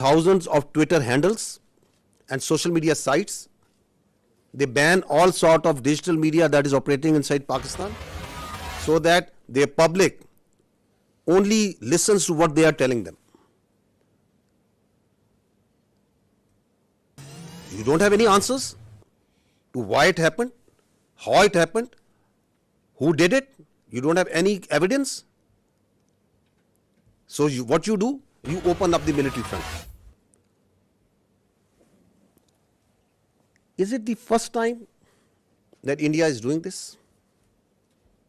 thousands of Twitter handles and social media sites. They ban all sort of digital media that is operating inside Pakistan so that their public only listens to what they are telling them. You don't have any answers to why it happened, how it happened, who did it. You don't have any evidence. So what you do, you open up the military front. Is it the first time that India is doing this?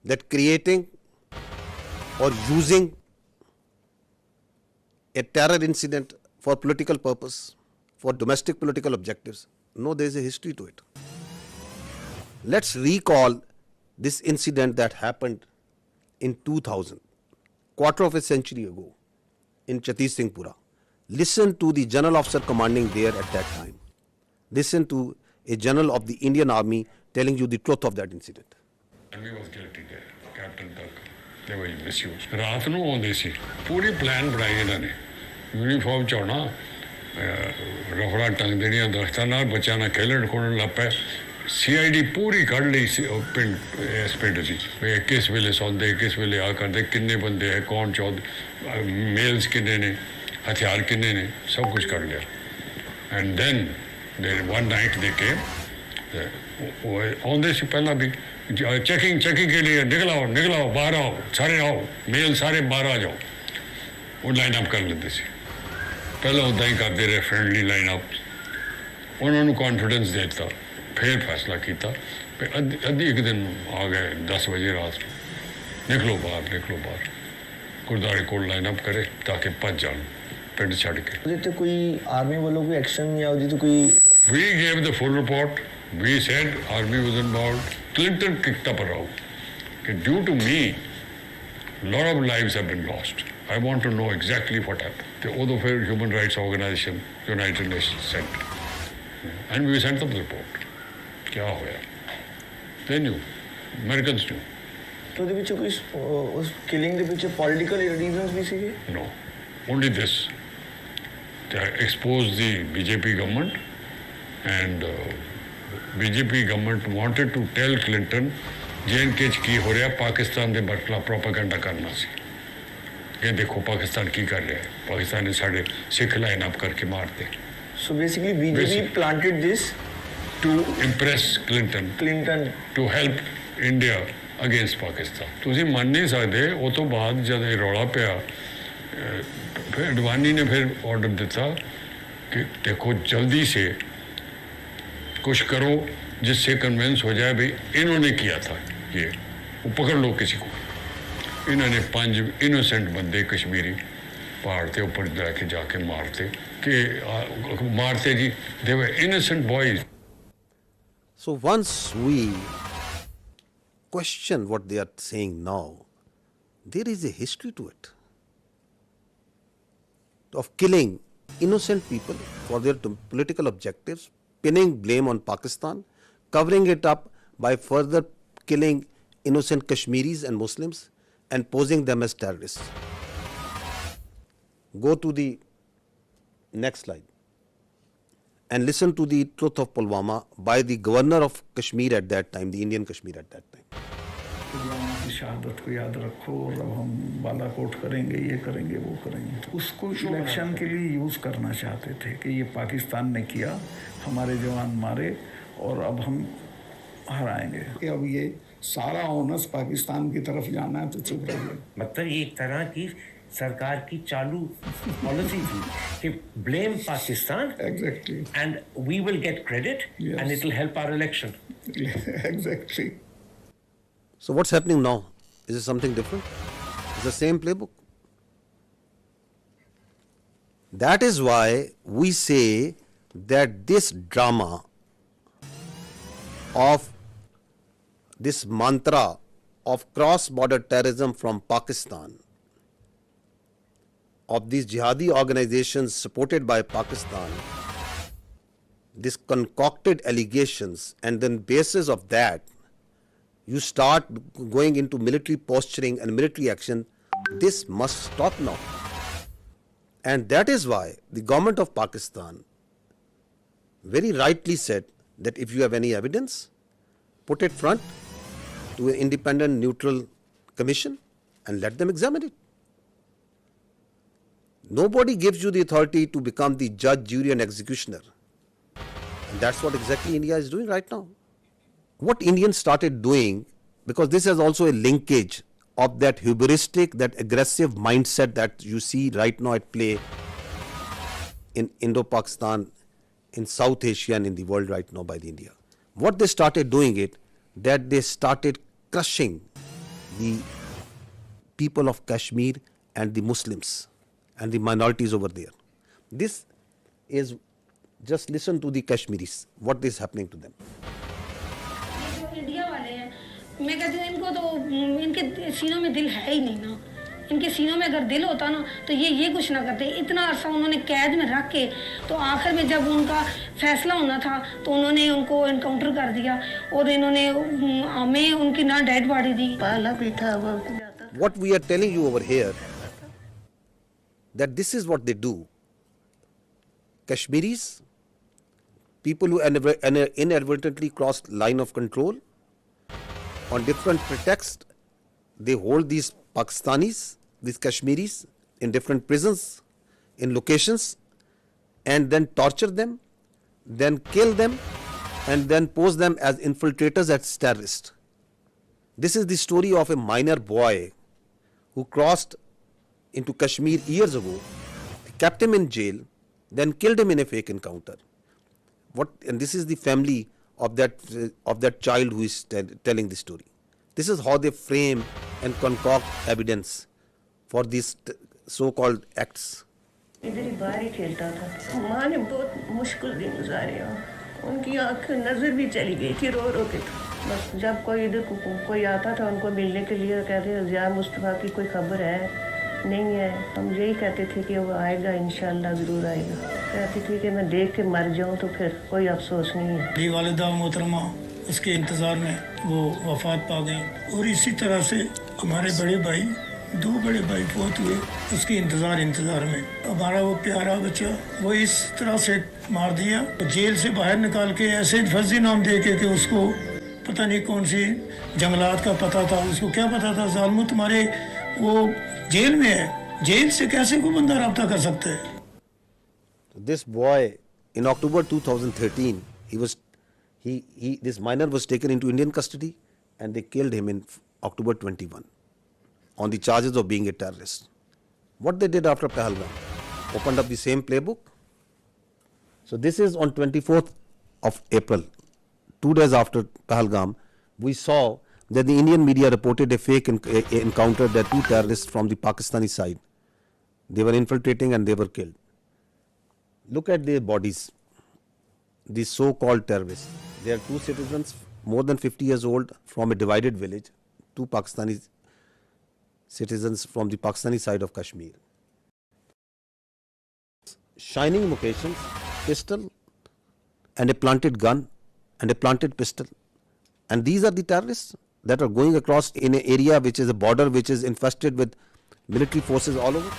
That creating or using a terror incident for political purpose, for domestic political objectives? No, there is a history to it. Let's recall this incident that happened in 2000, quarter of a century ago, in Chhattis Singhpura. Listen to the general officer commanding there at that time. Listen to a general of the Indian Army telling you the truth of that incident. Army was guilty there, Captain Tuck. They were misused. रात ਨੂੰ ਆਉਂਦੇ ਸੀ ਪੂਰੀ plan ਬਣਾਈ ਇਹਨਾਂ ਨੇ uniform ਚ ਆਉਣਾ ਰਫੜਾ ਟੰਗ ਦੇਣੀਆਂ ਦਰਖਤਾਂ ਨਾਲ ਬੱਚਿਆਂ ਨਾਲ ਖੇਲਣ ਖੋਲਣ ਲੱਗ ਪਏ CID ਪੂਰੀ ਕੱਢ ਲਈ ਸੀ ਪਿੰਡ ਇਸ ਪਿੰਡ ਸੀ ਕਿਸ ਵੇਲੇ ਸੌਂਦੇ ਕਿਸ ਵੇਲੇ ਆ ਕਰਦੇ ਕਿੰਨੇ ਬੰਦੇ ਹੈ ਕੌਣ ਚੌਧ ਮੇਲਸ ਕਿੰਨੇ ਨੇ ਹਥਿਆਰ ਕਿੰਨੇ ਨੇ ਸਭ ਕੁਝ ਕੱਢ ਲਿਆ and then one night they came ਆਉਂਦੇ ਸੀ ਪਹਿਲਾਂ ਵੀ चेकिंग के लिए निकलाओ बाहर आओ सारे आओ मेल सारे बाहर आ जाओ वो लाइन अप कर लेते सी पहले उदा ही करते रहे फ्रेंडली लाइन अप उन्होंने कॉन्फिडेंस देता फिर फैसला किया अद्धी एक दिन आ गए 10 बजे रात निकलो बाहर गुरुद्वारे को लाइन अप करे ताकि भज जान पिंड छड़ के तो कोई आर्मी वालों कोई एक्शन या कोई We gave the full report. We said army was involved. Clinton kicked up a row. Due to me, a lot of lives have been lost. I want to know exactly what happened. The Oath of Human Rights Organization, United Nations sent. And we sent them the report. Kya hoya? They knew. Americans knew. So the piche koi killing the piche political reasons bhi sige? No. Only this. They exposed the BJP government and BJP government wanted to tell Clinton J&K की हो रहा पाकिस्तान के Barkhola propaganda करना सी ये देखो पाकिस्तान की कर रहा है पाकिस्तान ने साढ़े सिख लाइन अप करके मारते So basically BJP planted this to impress Clinton to help India against Pakistan तुसी मान नहीं सकते वो तो बाद जब ये रौला पिया फिर अडवाणी ने फिर ऑर्डर दिता कि देखो जल्दी से कुछ करो जिससे कन्विंस हो जाए भाई इन्होंने किया था ये वो पकड़ लो किसी को इन्होंने 5 इनोसेंट बंदे कश्मीरी पहाड़ के ऊपर जाके जाके मारते जी they were innocent boys So once we question what they are saying now, there is a history to it of killing innocent people for their political objectives, pinning blame on Pakistan, covering it up by further killing innocent Kashmiris and Muslims and posing them as terrorists. Go to the next slide and listen to the truth of Pulwama by the governor of Kashmir at that time, the Indian Kashmir at that time. की शहादत को याद रखो और अब हम बालाकोट करेंगे ये करेंगे वो करेंगे उसको इलेक्शन के लिए यूज़ करना चाहते थे कि ये पाकिस्तान ने किया हमारे जवान मारे और अब हम हराएंगे कि अब ये सारा ऑनर्स पाकिस्तान की तरफ जाना है तो चुप रहिए मतलब ये एक तरह की सरकार की चालू पॉलिसी थी कि blame Pakistan exactly and we will get credit and it will help our election exactly So what's happening now? Is it something different? It's the same playbook. That is why we say that this drama of this mantra of cross-border terrorism from Pakistan, of these jihadi organizations supported by Pakistan, these concocted allegations, and then basis of that, you start going into military posturing and military action. This must stop now. And that is why the government of Pakistan very rightly said that if you have any evidence, put it front to an independent, neutral commission and let them examine it. Nobody gives you the authority to become the judge, jury and executioner. And that's what exactly India is doing right now. What Indians started doing, because this has also a linkage of that hubristic, that aggressive mindset that you see right now at play in Indo-Pakistan, in South Asia and in the world right now by the India. What they started doing it, that they started crushing the people of Kashmir and the Muslims and the minorities over there. This is, just listen to the Kashmiris, what is happening to them. India वाले हैं मैं कहती हूँ इनको तो इनके सीनों में दिल है ही नहीं ना इनके सीनों में अगर दिल होता ना तो ये कुछ ना करते इतना अरसा उन्होंने कैद में रख के तो आखिर में जब उनका फैसला होना था तो उन्होंने उनको एनकाउंटर कर दिया और इन्होंने हमें उनकी ना डेड बॉडी दी पाला पीठा हुआ What we are telling you over here, that this is what they do. Kashmiris, people who inadvertently crossed line of control, on different pretexts, they hold these Pakistanis, these Kashmiris, in different prisons, in locations, and then torture them, then kill them, and then pose them as infiltrators, as terrorists. This is the story of a minor boy who crossed into Kashmir years ago, kept him in jail, then killed him in a fake encounter. And this is the family of that child who is telling the story. This is how they frame and concoct evidence for these so-called acts. इधर ही बाहर ही खेलता था माँ ने बहुत मुश्किल दिन गुजारे उनकी आँख नज़र भी चली गई थी रो रो के बस जब कोई इधर कोई आता था उनको मिलने के लिए कहते ज़िया मुस्तफ़ा की कोई खबर है नहीं है हम यही कहते थे कि वो आएगा इंशाल्लाह ज़रूर आएगा कहती थी कि मैं देख के मर जाऊँ तो फिर कोई अफसोस नहीं है मेरी वालिदा मोहतरमा उसके इंतज़ार में वो वफ़ात पा गई और इसी तरह से हमारे बड़े भाई दो बड़े भाई फौत हुए उसके इंतज़ार में हमारा वो प्यारा बच्चा वो इस तरह से मार दिया जेल से बाहर निकाल के ऐसे फर्जी नाम दे के कि उसको पता नहीं कौन सी जंगलात का पता था उसको क्या पता था जालमू तुम्हारे वो जेल में है जेल से कैसे कोई बंदा रब्ता कर सकता है This boy, in October 2013, this minor was taken into Indian custody and they killed him in October 21 on the charges of being a terrorist. What they did after Pahalgam? Opened up the same playbook. So this is on 24th of April, 2 days after Pahalgam, we saw that the Indian media reported a fake encounter that two terrorists from the Pakistani side, they were infiltrating and they were killed. Look at their bodies, these so-called terrorists. They are two citizens, more than 50 years old, from a divided village, two Pakistani citizens from the Pakistani side of Kashmir. Shining locations, pistol and a planted gun and a planted pistol. And these are the terrorists that are going across in an area which is a border which is infested with military forces all over.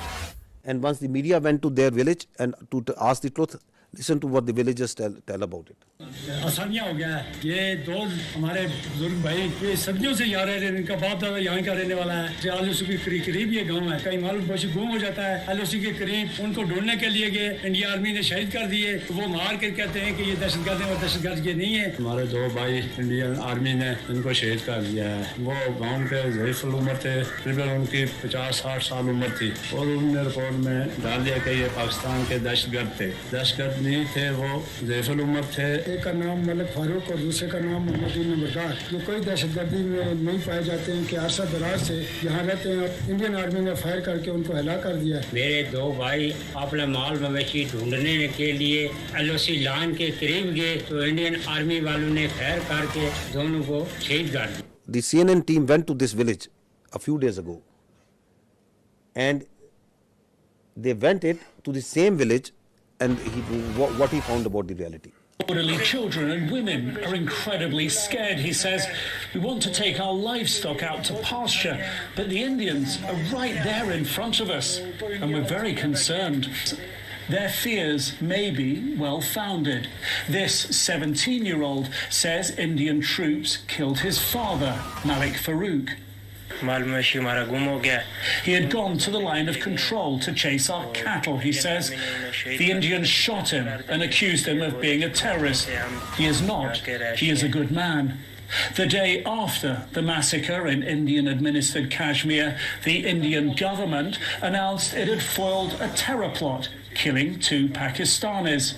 And once the media went to their village and to ask the truth, listen to what the villagers tell about it. आसानियाँ हो गया है ये दो हमारे बुजुर्ग भाई ये सदियों से यहाँ रह रहे हैं इनका बाप दादा यहाँ का रहने वाला है आलूसी के करीब ये गांव है कहीं मालूम पहुंची गुम हो जाता है आलूसी के करीब उनको ढूंढने के लिए गए इंडिया आर्मी ने शहीद कर दिए तो वो मार कर कहते हैं कि ये दहशतगर्द है और दहशतगर्द ये नहीं है हमारे दो भाई इंडियन आर्मी ने इनको शहीद कर दिया है वो गाँव के ज़ईफ़ुल उम्र थे तकरीबन उनकी 50-60 साल उम्र थी और उन्होंने रिपोर्ट में डाल दिया कि ये पाकिस्तान के दहशतगर्द थे दहशतगर्द नहीं थे वो ज़ईफ़ुल उम्र थे एक का नाम मलिक फारूक और दूसरे का नाम मोहम्मद नंबरदार जो कोई दहशतगर्दी में नहीं पाए जाते हैं कि अरसा दराज से यहाँ रहते हैं और इंडियन आर्मी ने फायर करके उनको हलाक कर दिया मेरे दो भाई अपना माल मवेशी ढूंढने के लिए एलओसी लाइन के करीब गए तो इंडियन आर्मी वालों ने फायर करके दोनों को शहीद कर दिया The CNN team went to this village a few days ago and they went to the same village and what he found about the reality. Elderly children and women are incredibly scared. He says, we want to take our livestock out to pasture, but the Indians are right there in front of us, and we're very concerned. Their fears may be well-founded. This 17-year-old says Indian troops killed his father, Malik Farouk. He had gone to the line of control to chase our cattle, he says. The Indians shot him and accused him of being a terrorist. He is not. He is a good man. The day after the massacre in Indian-administered Kashmir, the Indian government announced it had foiled a terror plot, killing 2 Pakistanis.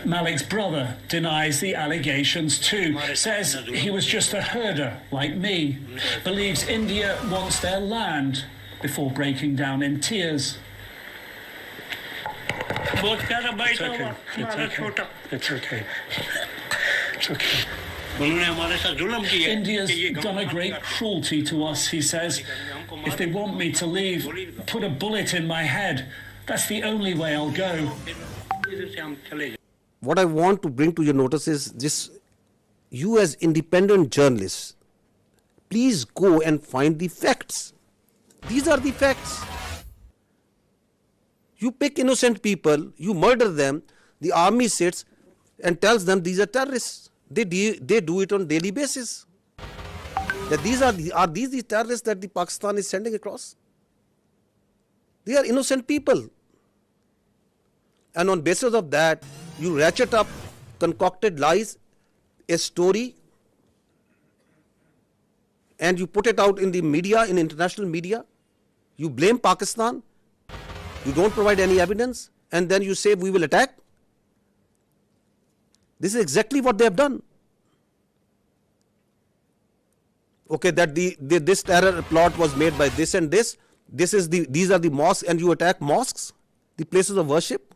Malik's brother denies the allegations too, says he was just a herder like me, believes India wants their land before breaking down in tears. It's okay. It's okay. It's okay. India's done a great cruelty to us, he says. If they want me to leave, put a bullet in my head. That's the only way I'll go. What I want to bring to your notice is this: you as independent journalists, please go and find the facts. These are the facts. You pick innocent people, you murder them, the army sits and tells them these are terrorists. They do it on daily basis. That are these the terrorists that the Pakistan is sending across? They are innocent people. And on basis of that, you ratchet up concocted lies, a story, and you put it out in the media, in international media. You blame Pakistan. You don't provide any evidence, and then you say we will attack. This is exactly what they have done. Okay, that this terror plot was made by this and this. These are the mosques, and you attack mosques, the places of worship,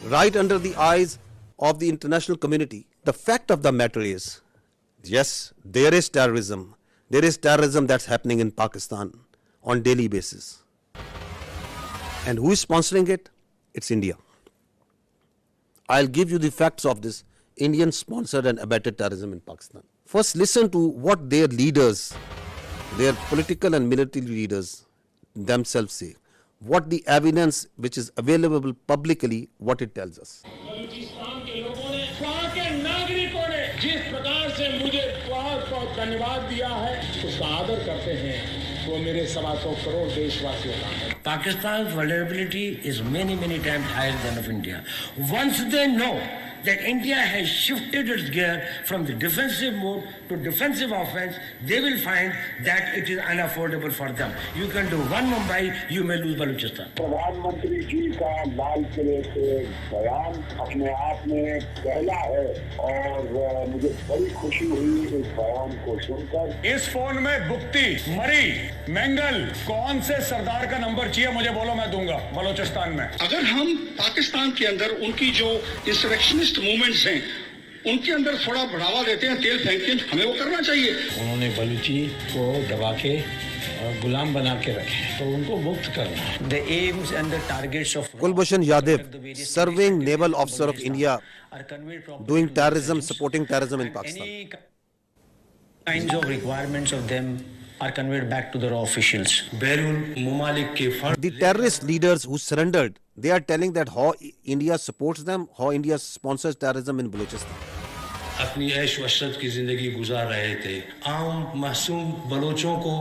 right under the eyes of the international community. The fact of the matter is, yes, there is terrorism. There is terrorism that's happening in Pakistan on daily basis. And who is sponsoring it? It's India. I'll give you the facts of this Indian sponsored and abetted terrorism in Pakistan. First, listen to what their leaders, their political and military leaders themselves say. What the evidence which is available publicly, what it tells us. Pakistan's vulnerability is many times higher than of India. Once they know that India has shifted its gear from the defensive mode to defensive offense, they will find that it is unaffordable for them. You can do one Mumbai, you may lose Balochistan. प्रधानमंत्री जी का लाल किले से बयान अपने आप में पहला है और मुझे बड़ी खुशी हुई इस बयान को सुनकर। इस फोन में बुक्ति, मरी, मंगल, कौन से सरदार का नंबर चाहिए मुझे बोलो, मैं दूंगा बलोचिस्तान में। अगर हम पाकिस्तान के अंदर उनकी जो इंसरेक्शनिस्ट मूवमेंट्स हैं उनके अंदर थोड़ा बढ़ावा देते हैं, तेल फेंकते हैं, हमें वो करना चाहिए। उन्होंने बलूची को दबा के गुलाम बना के रखे, तो उनको मुक्त करना। The aims and the targets of Kulbhushan Yadav, serving naval officer of India, doing terrorism, supporting terrorism in Pakistan. Any kinds of requirements of them are conveyed back to the raw officials. The terrorist leaders who surrendered, they are telling that how India supports them, how India sponsors terrorism in Balochistan. अपनी ऐश वशरत की जिंदगी गुजार रहे थे, आम मासूम बलोचों को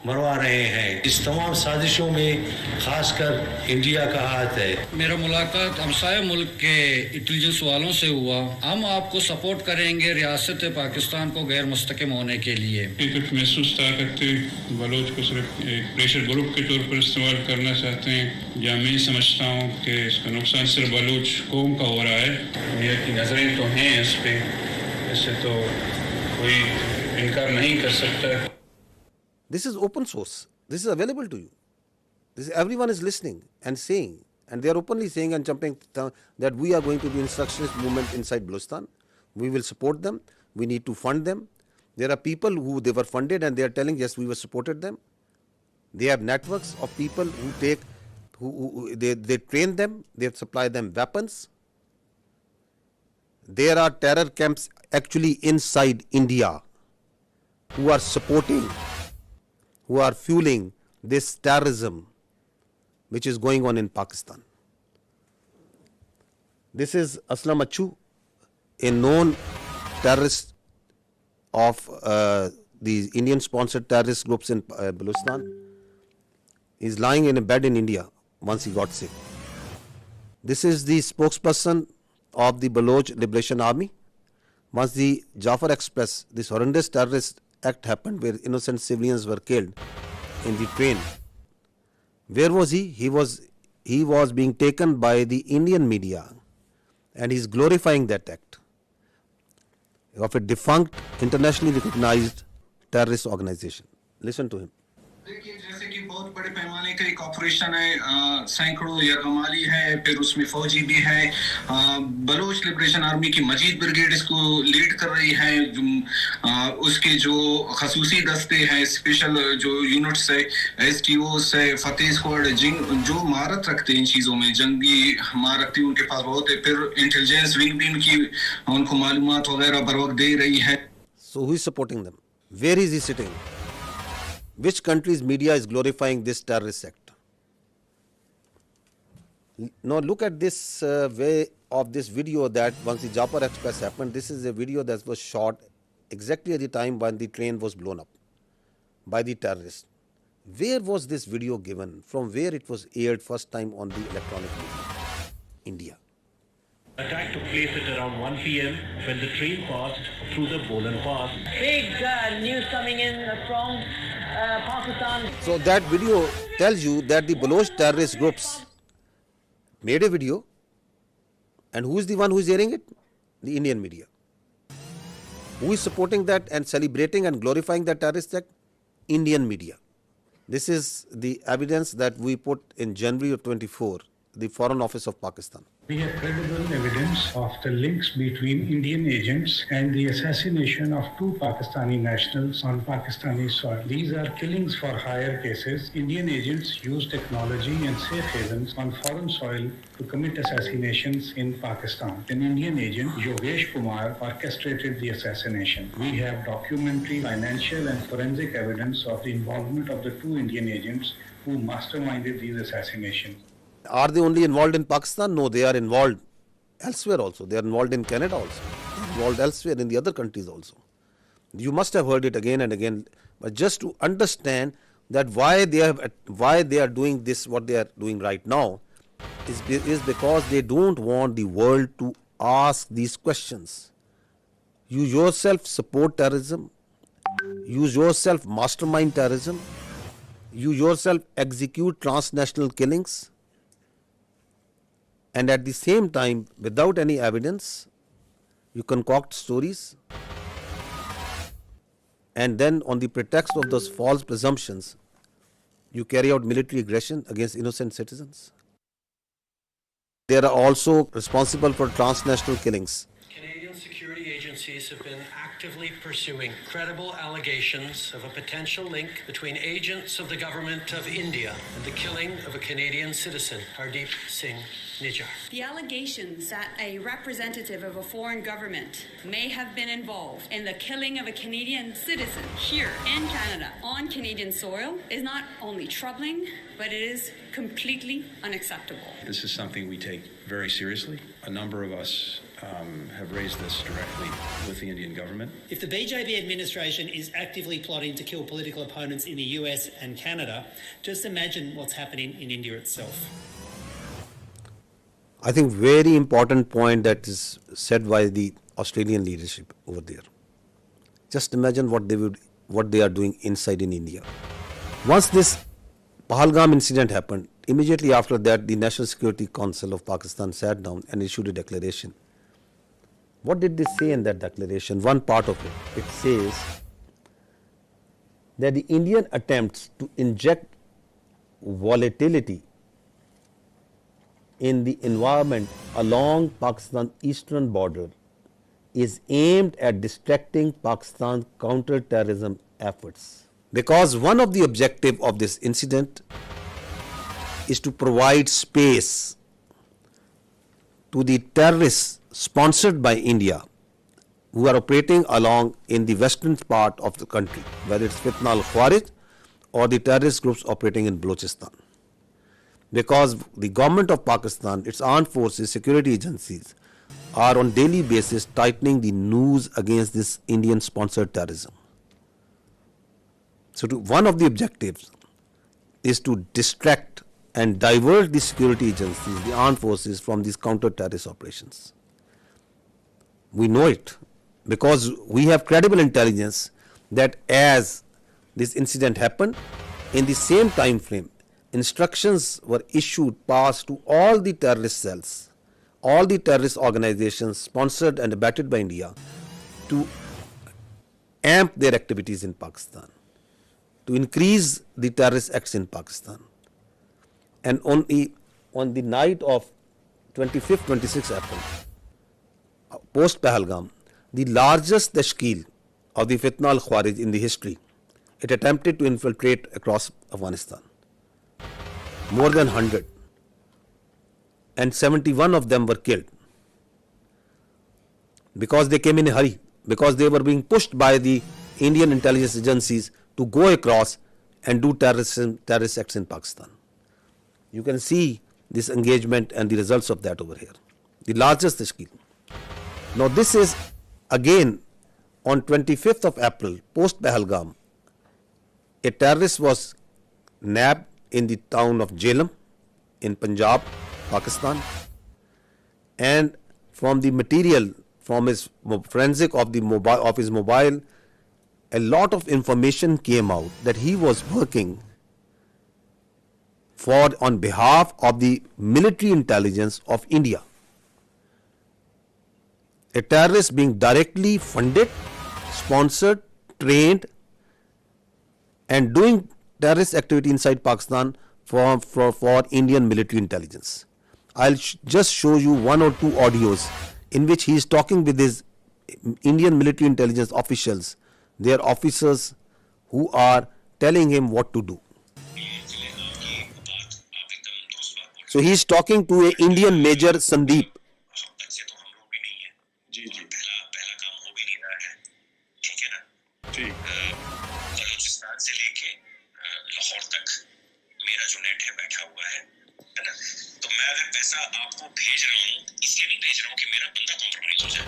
मरवा रहे हैं। इस तमाम साजिशों में खासकर इंडिया का हाथ है। मेरा मुलाकात हमसाया मुल्क के इंटेलिजेंस वालों से हुआ। हम आपको सपोर्ट करेंगे रियासत पाकिस्तान को गैर मुस्तकिम होने के लिए। कुछ महसूस करते बलोच को सिर्फ एक प्रेशर ग्रुप के तौर पर इस्तेमाल करना चाहते हैं, या मैं समझता हूँ कि इसका नुकसान सिर्फ बलोच कौम का हो रहा है। ये की नजरें तो हैं इस पे, इससे तो कोई इनकार नहीं कर सकता। This is open source. This is available to you. Everyone is listening and saying, and they are openly saying and jumping that we are going to do insurrectionist movement inside Balochistan. We will support them. We need to fund them. There are people who they were funded and they are telling, yes, we were supported them. They have networks of people who take They train them, they supply them weapons. There are terror camps actually inside India who are supporting, who are fueling this terrorism which is going on in Pakistan. This is Aslam Achu, a known terrorist of the Indian-sponsored terrorist groups in Balochistan. He's lying in a bed in India once he got sick. This is the spokesperson of the Baloch Liberation Army. Once the Jafar Express, this horrendous terrorist act happened where innocent civilians were killed in the train. Where was he? He was being taken by the Indian media, and he's glorifying that act of a defunct, internationally recognized terrorist organization. Listen to him. देखिए जैसे कि बहुत बड़े पैमाने का एक operation है, सैकड़ों यरगमाली है, फिर उसमें फौजी भी है, बलोच लिबरेशन आर्मी की मजीद ब्रिगेड इसको लीड कर रही है, उसके जो खसूसी दस्ते हैं, स्पेशल जो यूनिट्स है, एसटीओस है, फतेह स्क्वाड, जो महारत रखते हैं इन चीज़ों में, जंगी महारत उनके पास बहुत है, फिर इंटेलिजेंस विंग भी उनकी उनको मालूमात वगैरह बर वक्त दे रही है. So who is supporting them? Where is he sitting? Which country's media is glorifying this terrorist act? Now look at this way of this video that once the Jafar Express happened, this is a video that was shot exactly at the time when the train was blown up by the terrorists. Where was this video given? From where it was aired first time on the electronic media? India. Attack took place at around 1 p.m. when the train passed through the Bolan Pass. Big news coming in from Pakistan. So that video tells you that the Baloch terrorist groups made a video, and who is the one who is airing it? The Indian media. Who is supporting that and celebrating and glorifying that terrorist act? Indian media. This is the evidence that we put in January of 24, the Foreign Office of Pakistan. We have credible evidence of the links between Indian agents and the assassination of two Pakistani nationals on Pakistani soil. These are killings for hire cases. Indian agents use technology and safe havens on foreign soil to commit assassinations in Pakistan. An Indian agent, Yogesh Kumar, orchestrated the assassination. We have documentary, financial and forensic evidence of the involvement of the two Indian agents who masterminded these assassinations. Are they only involved in Pakistan? No, they are involved elsewhere also. They are involved in Canada also. They are involved elsewhere in the other countries also. You must have heard it again and again. But just to understand that why they are doing this, what they are doing right now, is because they don't want the world to ask these questions. You yourself support terrorism. You yourself mastermind terrorism. You yourself execute transnational killings. And at the same time, without any evidence, you concoct stories, and then on the pretext of those false presumptions, you carry out military aggression against innocent citizens. They are also responsible for transnational killings. Canadian security agencies have been actively pursuing credible allegations of a potential link between agents of the government of India and the killing of a Canadian citizen, Hardeep Singh Nijjar. The allegations that a representative of a foreign government may have been involved in the killing of a Canadian citizen here in Canada on Canadian soil is not only troubling, but it is completely unacceptable. This is something we take very seriously. A number of us have raised this directly with the Indian government. If the BJP administration is actively plotting to kill political opponents in the US and Canada, just imagine what's happening in India itself. I think very important point that is said by the Australian leadership over there. Just imagine what they are doing inside in India. Once this Pahalgam incident happened, immediately after that, the National Security Council of Pakistan sat down and issued a declaration. What did they say in that declaration? One part of it says that the Indian attempts to inject volatility in the environment along Pakistan's eastern border is aimed at distracting Pakistan's counter-terrorism efforts. Because one of the objectives of this incident is to provide space to the terrorists sponsored by India who are operating along in the western part of the country, whether it's Fitna al-Khawarij or the terrorist groups operating in Balochistan. Because the government of Pakistan, its armed forces, security agencies are on daily basis tightening the noose against this Indian sponsored terrorism. So one of the objectives is to distract and divert the security agencies, the armed forces, from these counter-terrorist operations. We know it because we have credible intelligence that as this incident happened, in the same time frame, instructions were issued, passed to all the terrorist cells, all the terrorist organizations sponsored and abetted by India to amp their activities in Pakistan, to increase the terrorist acts in Pakistan. And on the night of 25th, 26th April, post Pahalgam, the largest tashkeel of the Fitna al-Khawarij in the history, it attempted to infiltrate across Afghanistan. More than 100. And 71 of them were killed. Because they came in a hurry, because they were being pushed by the Indian intelligence agencies to go across and do terrorist acts in Pakistan. You can see this engagement and the results of that over here. The largest tashkeel. Now this is again on 25th of April, post Pahalgam, a terrorist was nabbed in the town of Jhelum in Punjab, Pakistan, and from the material, from his forensic of his mobile, a lot of information came out that he was working on behalf of the military intelligence of India. A terrorist being directly funded, sponsored, trained, and doing terrorist activity inside Pakistan for Indian military intelligence. I'll just show you one or two audios in which he is talking with his Indian military intelligence officials, their officers who are telling him what to do. So he is talking to an Indian Major Sandeep. Balochistan से लेके लाहौर तक मेरा जो net है बैठा हुआ है ना, तो मैं अगर पैसा आपको भेज रहा हूँ, इसलिए नहीं भेज रहा हूँ कि मेरा बंदा कॉम्प्रोमाइज हो जाए।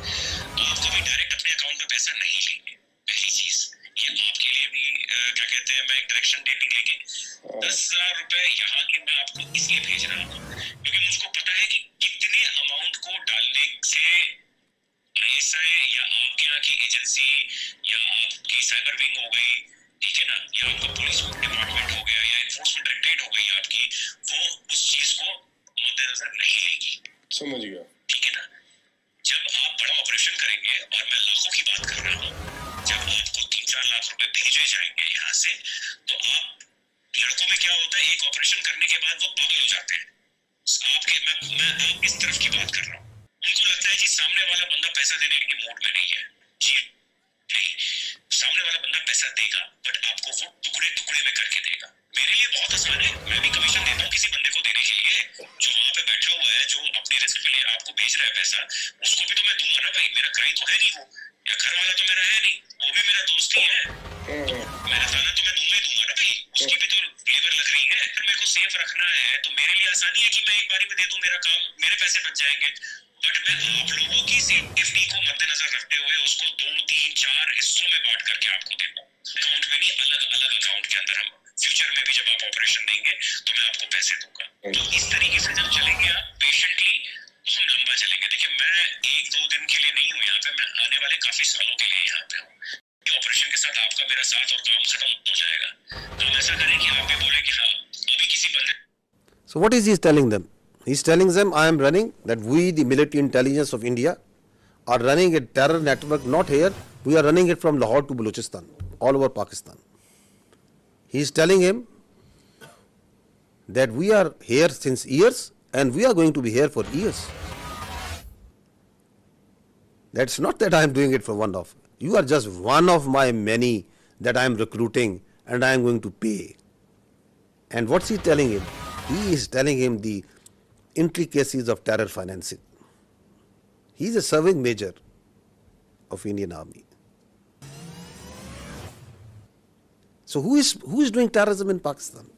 आप कभी डायरेक्ट अपने अकाउंट में पैसा नहीं लेंगे, पहली चीज। ये आपके लिए भी क्या कहते हैं, मैं एक डायरेक्शन डेटिंग लेके 10,000 रुपए यहाँ के मैं आपको इसलिए भेज रहा हूँ क्योंकि मुझको पता है कि कितने अमाउंट को डालने से ISI या आपके यहाँ की एजेंसी या आपकी साइबर विंग हो गई, ठीक है ना, या आपका पुलिस डिपार्टमेंट हो गया या एनफोर्समेंट डायरेक्टरेट हो गई आपकी, वो उस चीज को मद्देनजर नहीं लेगी। समझ गया, ठीक है ना। जब आप बड़ा ऑपरेशन करेंगे, और मैं लाखों की बात कर रहा हूँ, जब आपको 3-4 लाख रुपए भेजे जाएंगे यहाँ से, तो आप लड़कों में क्या होता है, एक ऑपरेशन करने के बाद वो पागल हो जाते हैं। मैं आप इस तरफ की बात कर रहा हूँ। उनको लगता है जी सामने वाला बंदा पैसा देने के मूड में नहीं है। जी नहीं, सामने वाला बंदा पैसा देगा, बट आपको वो टुकड़े टुकड़े में करके देगा। मेरे लिए बहुत आसान है, मैं भी कमीशन देता हूँ किसी बंदे को देने के लिए, जो वहां पे बैठा हुआ है, जो अपनी रिस्क पे आपको भेज रहा है पैसा, उसको भी तो मैं दूंगा ना भाई। मेरा क्लाइंट तो है नहीं वो, या घर वाला तो मेरा है नहीं, वो भी मेरा दोस्त ही है, मेरा ताना तो मैं दूंगा ही दूंगा ना भाई। उसकी भी तो लेबर लग रही है, फिर मेरे को सेफ रखना है, तो मेरे लिए आसानी है कि मैं एक बारी में दे दूं, मेरा काम, मेरे पैसे बच जाएंगे। बट मैं आप लोगों की सेफ्टी को मद्देनजर रखते हुए उसको 2-3-4 हिस्सों में बांट करके आपको देता हूँ, अकाउंट में नहीं, अलग अलग अकाउंट के अंदर। हम फ्यूचर में भी जब आप ऑपरेशन देंगे तो मैं आपको पैसे दूंगा। तो इस तरीके से जब चलेंगे आप पेशेंटली, तो हम लंबा चलेंगे। देखिए मैं 1-2 दिन के लिए नहीं हूँ यहाँ पे, मैं आने वाले काफी सालों के लिए यहाँ पे हूँ। ऑपरेशन के साथ आपका मेरा साथ और काम खत्म हो जाएगा। तो हम ऐसा करें कि आप भी बोले कि हाँ अभी किसी बंदे। So what is he telling them? He's telling them, I am running, that we, the military intelligence of India, are running a terror network, not here, we are running it from Lahore to Balochistan, all over Pakistan. He's telling him that we are here since years and we are going to be here for years. That's not that I am doing it for one off. You are just one of my many that I am recruiting and I am going to pay. And what's he telling him? He is telling him the intricacies of terror financing. He is a serving major of Indian Army. So who is doing terrorism in Pakistan?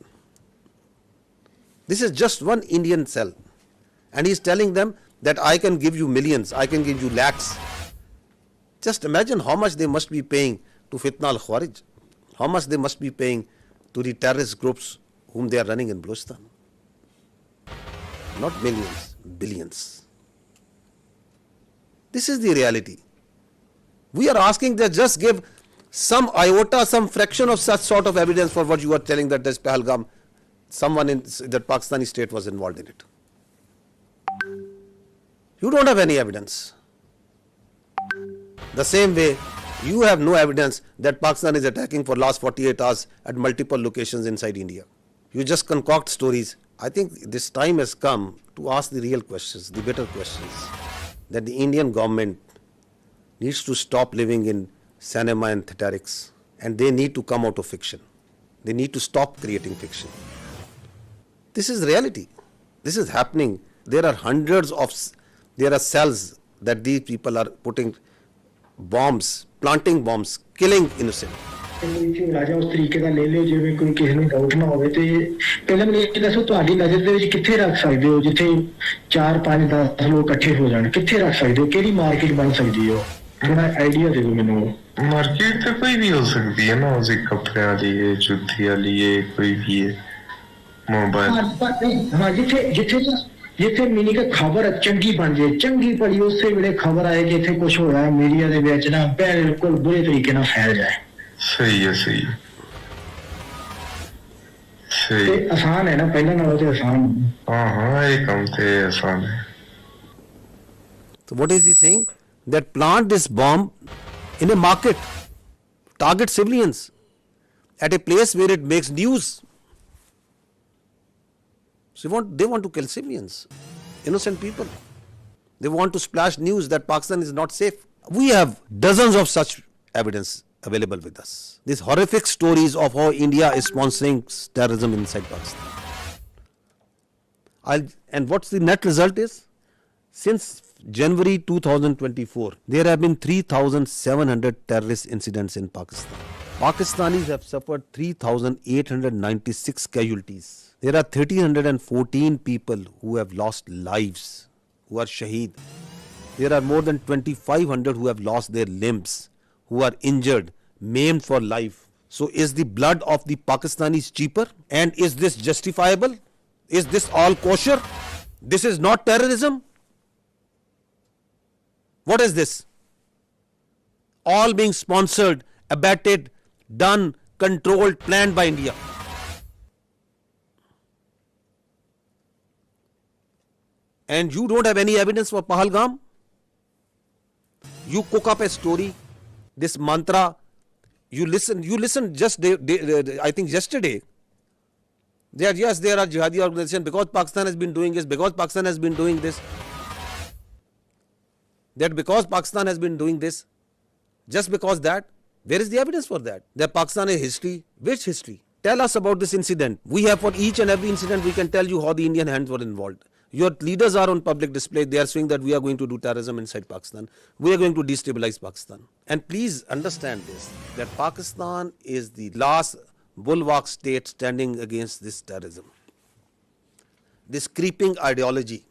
This is just one Indian cell. And he is telling them that I can give you millions, I can give you lakhs. Just imagine how much they must be paying to Fitna al-Khawarij, how much they must be paying to the terrorist groups whom they are running in Balochistan. Not millions, billions. This is the reality. We are asking that just give some iota, some fraction of such sort of evidence for what you are telling that this Pahalgam, someone in that Pakistani state was involved in it. You don't have any evidence. The same way, you have no evidence that Pakistan is attacking for last 48 hours at multiple locations inside India. You just concoct stories. I think this time has come to ask the real questions, the better questions, that the Indian government needs to stop living in cinema and theatrics, and they need to come out of fiction. They need to stop creating fiction. This is reality. This is happening. There are there are cells that these people are putting bombs, planting bombs, killing innocent. ਰਾਜਾ ਉਸ ਤਰੀਕੇ ਦਾ ਲੈ ਲਿਓ ਜਿਵੇਂ ਕੋਈ ਕਿਸੇ ਨੂੰ doubt ਨਾ ਹੋਵੇ ਤੇ ਪਹਿਲਾਂ ਮੈਨੂੰ ਇਹ ਦੱਸੋ ਤੁਹਾਡੀ ਨਜ਼ਰ ਦੇ ਵਿੱਚ ਕਿੱਥੇ ਰੱਖ ਸਕਦੇ ਹੋ ਜਿੱਥੇ 4 5 10 ਲੋਕ ਇਕੱਠੇ ਹੋ ਜਾਣ ਕਿੱਥੇ ਰੱਖ ਸਕਦੇ ਹੋ ਕਿਹੜੀ ਮਾਰਕੀਟ ਬਣ ਸਕਦੀ ਹੈ ਥੋੜਾ ਆਈਡੀਆ ਦੇ ਦਿਓ ਮੈਨੂੰ ਮਾਰਕੀਟ ਤੇ ਕੋਈ ਵੀ ਹੋ ਸਕਦੀ ਹੈ ਨਾ ਉਸੇ ਕੱਪੜਿਆਂ ਦੀ ਹੈ ਜੁੱਤੀ ਵਾਲੀ ਹੈ ਕੋਈ ਵੀ ਹੈ ਮੋਬਾਈਲ ਹਾਂ ਜਿੱਥੇ ਮੀਨੀ ਕਿ ਖਬਰ ਚੰਗੀ ਬਣ ਜੇ ਚੰਗੀ ਭਲੀ ਉਸੇ ਵੇਲੇ ਖਬਰ ਆਏ ਕਿ ਇੱਥੇ ਕੁਝ ਹੋਇਆ ਮੀਡੀਆ ਦੇ ਵਿੱਚ ਨਾ ਬਿਲਕੁਲ ਬੁਰੇ ਤਰੀਕੇ ਨਾਲ ਫੈਲ ਜਾਏ ਸਹੀ ਹੈ ਸਹੀ ਤੇ ਆਸਾਨ ਹੈ ਨਾ ਪਹਿਲਾਂ ਨਾਲੋਂ ਤੇ ਆਸਾਨ ਹਾਂ ਇਹ ਕੰਮ ਤੇ ਆਸਾਨ ਹੈ So what is he saying? That plant this bomb in a market, target civilians at a place where it makes news. So they want to kill civilians, innocent people. They want to splash news that Pakistan is not safe. We have dozens of such evidence available with us. These horrific stories of how India is sponsoring terrorism inside Pakistan. And what's the net result is? Since January 2024, there have been 3,700 terrorist incidents in Pakistan. Pakistanis have suffered 3,896 casualties. There are 1,314 people who have lost lives, who are shaheed. There are more than 2,500 who have lost their limbs, who are injured, maimed for life. So is the blood of the Pakistanis cheaper? And is this justifiable? Is this all kosher? This is not terrorism? What is this? All being sponsored, abetted, done, controlled, planned by India. And you don't have any evidence for Pahalgam? You cook up a story, this mantra, you listen just I think yesterday, that yes, there are jihadi organizations because Pakistan has been doing this, because Pakistan has been doing this. That because Pakistan has been doing this, just because that, where is the evidence for that? That Pakistan has history. Which history? Tell us about this incident. We have for each and every incident, we can tell you how the Indian hands were involved. Your leaders are on public display. They are saying that we are going to do terrorism inside Pakistan. We are going to destabilize Pakistan. And please understand this, that Pakistan is the last bulwark state standing against this terrorism. This creeping ideology,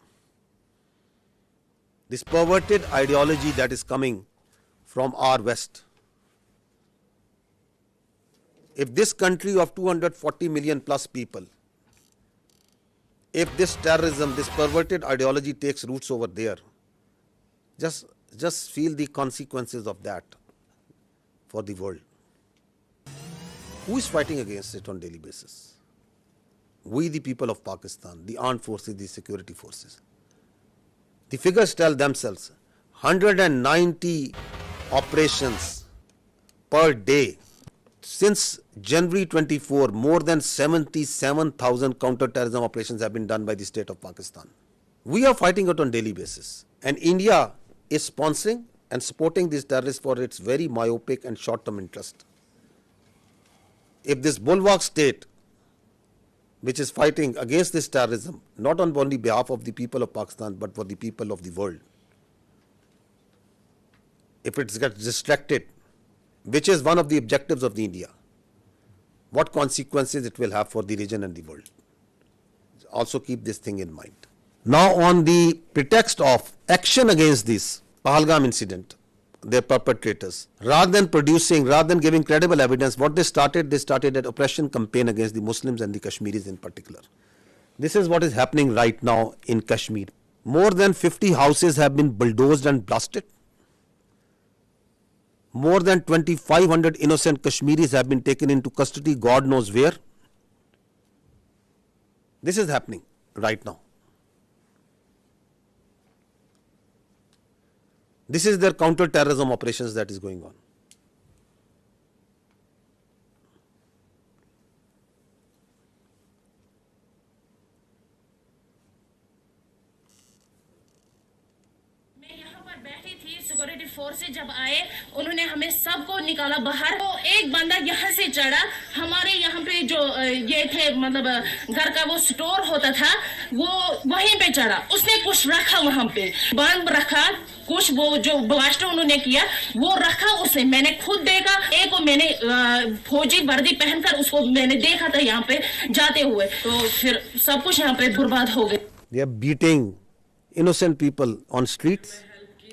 this perverted ideology that is coming from our West. If this country of 240 million plus people, if this terrorism, this perverted ideology takes roots over there, just feel the consequences of that for the world. Who is fighting against it on daily basis? We, the people of Pakistan, the armed forces, the security forces. The figures tell themselves, 190 operations per day. Since January 24, more than 77,000 counter-terrorism operations have been done by the state of Pakistan. We are fighting it on daily basis. And India is sponsoring and supporting these terrorists for its very myopic and short-term interest. If this bulwark state which is fighting against this terrorism, not on only behalf of the people of Pakistan, but for the people of the world, if it gets distracted, which is one of the objectives of the India, what consequences it will have for the region and the world. Also keep this thing in mind. Now, on the pretext of action against this Pahalgam incident, their perpetrators, rather than giving credible evidence, what they started an oppression campaign against the Muslims and the Kashmiris in particular. This is what is happening right now in Kashmir. More than 50 houses have been bulldozed and blasted. More than 2,500 innocent Kashmiris have been taken into custody, God knows where. This is happening right now. This is their counter-terrorism operations that is going on. Security forces जब आए उन्होंने हमें सबको निकाला बाहर। तो एक बंदा यहाँ से चढ़ा, हमारे यहाँ पे जो ये थे मतलब घर का वो स्टोर होता था, वो वहीं पे चढ़ा, उसने कुछ रखा वहाँ पे, बम रखा, कुछ वो जो ब्लास्ट उन्होंने किया वो रखा उसने, मैंने खुद देखा। एक को मैंने फौजी वर्दी पहनकर उसको मैंने देखा था यहाँ पे जाते हुए, तो फिर सब कुछ यहाँ पे बर्बाद हो गया। They are beating innocent people on streets.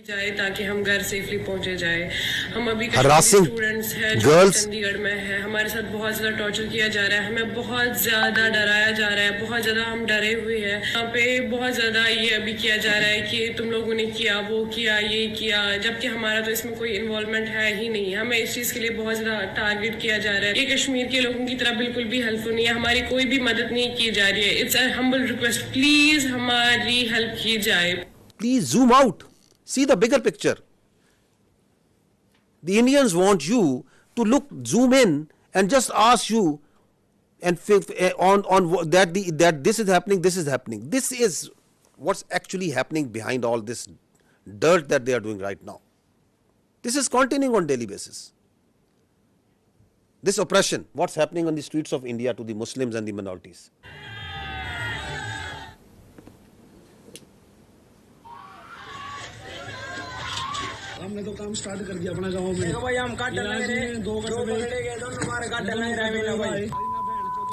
जाए ताकि हम घर सेफली पहुंचे जाए। हम अभी Harassing स्टूडेंट्स हैं जो girls. चंडीगढ़ में है, हमारे साथ बहुत ज्यादा टॉर्चर किया जा रहा है, हमें बहुत ज्यादा डराया जा रहा है, बहुत ज्यादा हम डरे हुए हैं। यहाँ पे बहुत ज्यादा ये अभी किया जा रहा है कि तुम लोगों ने किया, वो किया, ये किया, जबकि हमारा तो इसमें कोई इन्वॉल्वमेंट है ही नहीं। हमें इस चीज के लिए बहुत ज्यादा टारगेट किया जा रहा है। ये कश्मीर के लोगों की तरह बिल्कुल भी हेल्पफुल नहीं है, हमारी कोई भी मदद नहीं की जा रही है। It's a humble request, please हमारी हेल्प की जाए। Please zoom out. See the bigger picture. The Indians want you to zoom in and just ask you and on that this is happening, this is happening. This is what's actually happening behind all this dirt that they are doing right now. This is continuing on daily basis. This oppression, what's happening on the streets of India to the Muslims and the minorities. हमने तो काम start कर दिया अपने गांव में। भाई हम काट लगे रे, दो पकड़े गए, दोनों हमारे काट लगे रहे भाई।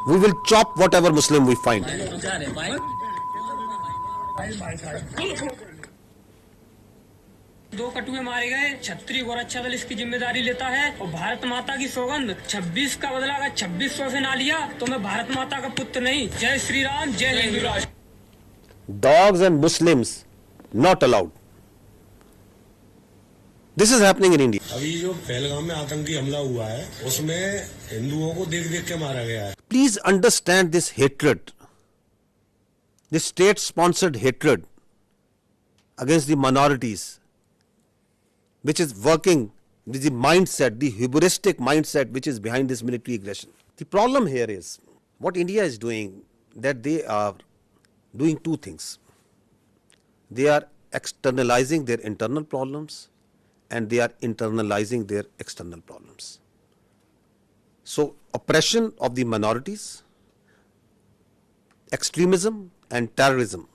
We will chop whatever Muslim we find. दो कटुए मारे गए, छत्री और अच्छा दल इसकी जिम्मेदारी लेता है। और भारत माता की सौगंध 26 का बदला अगर 2600 से ना लिया तो मैं भारत माता का पुत्र नहीं। जय श्री राम, जय हिंदू राष्ट्र। Dogs and Muslims not allowed. This is happening in India. अभी जो पहलगाम में आतंकी हमला हुआ है उसमें हिंदुओं को देख देख के मारा गया है। Please understand this hatred, this state-sponsored hatred against the minorities, which is working with the mindset, the hubristic mindset which is behind this military aggression. The problem here is what India is doing, that they are doing two things. They are externalizing their internal problems and they are internalizing their external problems. So, oppression of the minorities, extremism and terrorism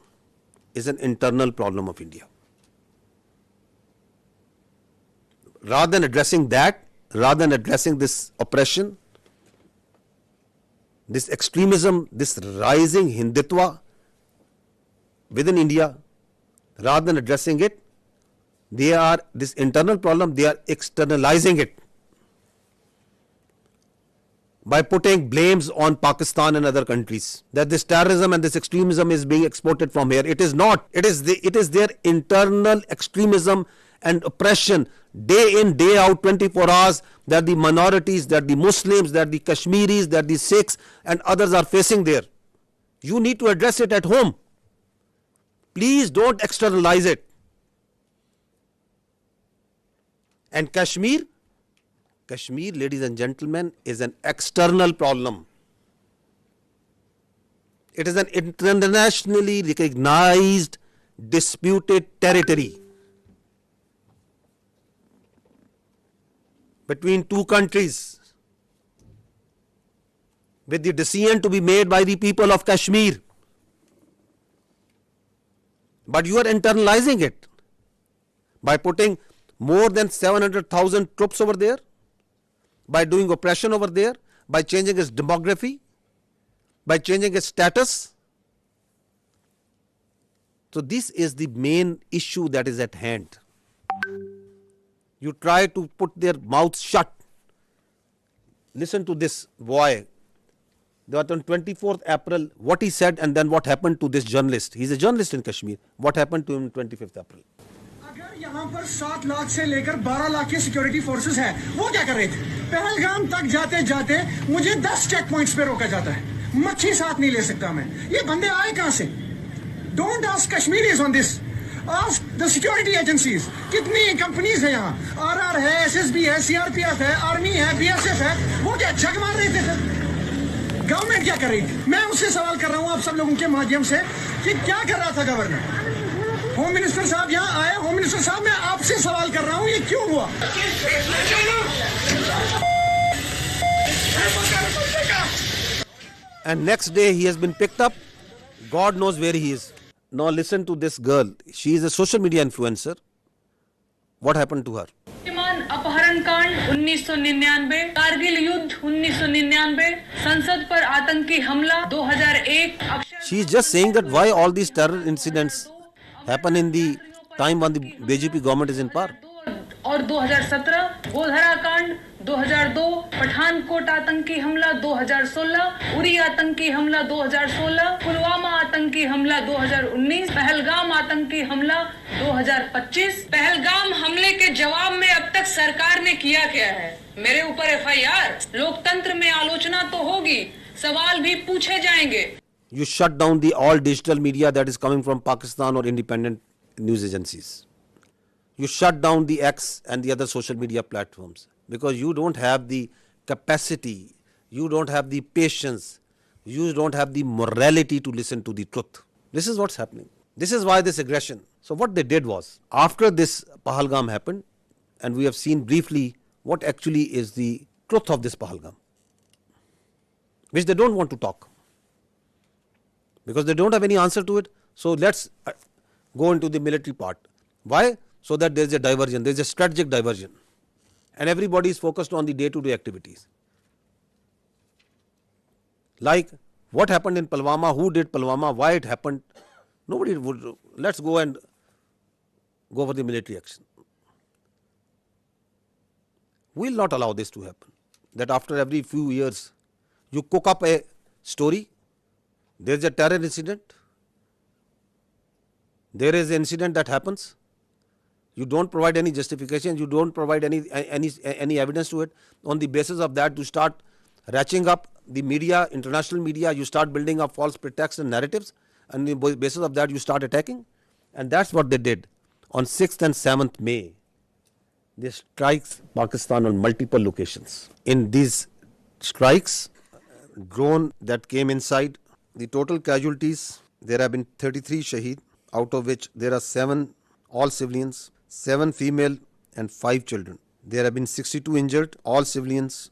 is an internal problem of India. Rather than addressing that, rather than addressing this oppression, this extremism, this rising Hindutva within India, rather than addressing it, they are, this internal problem, they are externalizing it by putting blames on Pakistan and other countries, that this terrorism and this extremism is being exported from here. It is not. It is their internal extremism and oppression day in, day out, 24 hours, that the minorities, that the Muslims, that the Kashmiris, that the Sikhs and others are facing there. You need to address it at home. Please don't externalize it. And Kashmir, ladies and gentlemen, is an external problem. It is an internationally recognized disputed territory between two countries with the decision to be made by the people of Kashmir. But you are internalizing it by putting more than 700,000 troops over there, by doing oppression over there, by changing its demography, by changing its status. So this is the main issue that is at hand. You try to put their mouths shut. Listen to this boy. That on 24th April, what he said and then what happened to this journalist. He's a journalist in Kashmir. What happened to him on 25th April? अगर यहाँ पर 7 लाख से लेकर 12 लाख के security forces हैं, वो क्या कर रहे थे? पहलगाम तक जाते जाते मुझे 10 चेक पॉइंट्स पे रोका जाता है। मच्छी साथ नहीं ले सकता मैं। ये बंदे आए कहाँ से? Don't ask Kashmiris on this. Ask the security agencies. कितनी कंपनीज है यहाँ? RR है, SSB है, CRPF है, आर्मी है, BSF है। वो क्या जग मार रहे थे फिर? गवर्नमेंट क्या कर रही थी? मैं उससे सवाल कर रहा हूँ आप सब लोगों के माध्यम से कि क्या कर रहा था गवर्नर? होम मिनिस्टर साहब यहाँ आए। होम मिनिस्टर साहब मैं आपसे सवाल कर रहा हूँ ये क्यों हुआ? And next day he has been picked up. God knows where he is. Now listen to this girl. She is a social media influencer. What happened to her? अपहरण कांड 1999, कारगिल युद्ध 1999, संसद पर आतंकी हमला 2001. She is just saying that why all these terror incidents happen in the time when the BJP government is in power. और 2017 गोधरा कांड 2002, पठानकोट आतंकी हमला 2016, उरी आतंकी हमला 2016, पुलवामा आतंकी हमला 2019, पहलगाम आतंकी हमला 2025। पहलगाम हमले के जवाब में अब तक सरकार ने किया क्या है? मेरे ऊपर FIR। लोकतंत्र में आलोचना तो होगी, सवाल भी पूछे जाएंगे। You shut down the all digital media that is coming from Pakistan or independent news agencies. You shut down the X and the other social media platforms because you don't have the capacity, you don't have the patience, you don't have the morality to listen to the truth. This is what's happening. This is why this aggression. So what they did was, after this Pahalgam happened, and we have seen briefly what actually is the truth of this Pahalgam, which they don't want to talk because they don't have any answer to it. So let's go into the military part. Why? So that there is a diversion, there is a strategic diversion, and everybody is focused on the day-to-day activities. Like what happened in Pulwama, who did Pulwama, why it happened, nobody would. Let's go and go for the military action. We will not allow this to happen. That after every few years, you cook up a story, there is a terror incident, there is an incident that happens. You don't provide any justification, you don't provide any evidence to it. On the basis of that, you start ratcheting up the media, international media, you start building up false pretexts and narratives, and on the basis of that, you start attacking. And that's what they did. On 6th and 7th May, they strikes Pakistan on multiple locations. In these strikes, drone that came inside, the total casualties, there have been 33 shaheed, out of which there are 7 all civilians, 7 female and 5 children. There have been 62 injured, all civilians,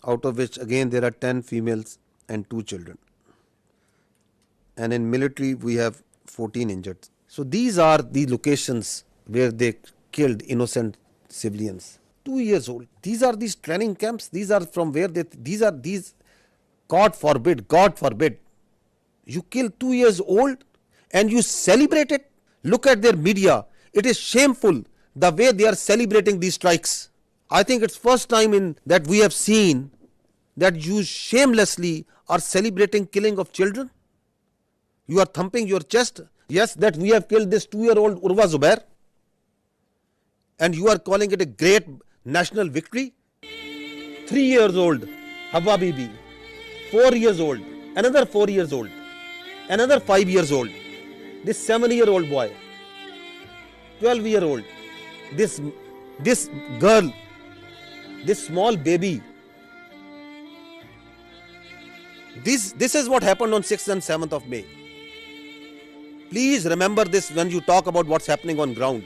out of which again there are 10 females and 2 children. And in military we have 14 injured. So these are the locations where they killed innocent civilians. 2 years old. These are these training camps. These are from where these, God forbid, you kill 2 years old and you celebrate it. Look at their media. It is shameful the way they are celebrating these strikes. I think it's first time in that we have seen that you shamelessly are celebrating killing of children. You are thumping your chest. Yes, that we have killed this 2-year-old Urwa Zubair. And you are calling it a great national victory. 3 years old Hawa Bibi. 4 years old. Another 4 years old. Another 5 years old. This 7-year-old boy, 12-year-old, this girl, this small baby. This is what happened on 6th and 7th of May. Please remember this when you talk about what's happening on ground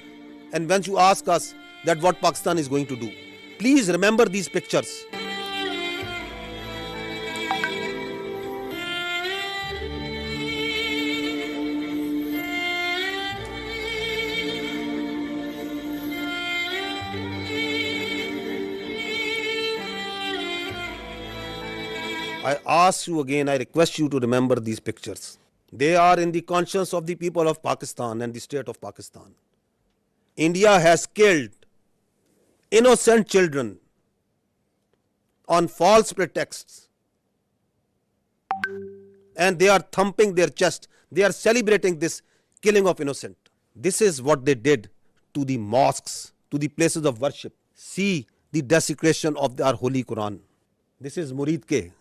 and when you ask us that what Pakistan is going to do. Please remember these pictures. I ask you again, I request you to remember these pictures. They are in the conscience of the people of Pakistan and the state of Pakistan. India has killed innocent children on false pretexts, and they are thumping their chest. They are celebrating this killing of innocent. This is what they did to the mosques, to the places of worship. See the desecration of our Holy Quran. This is Murid Ke.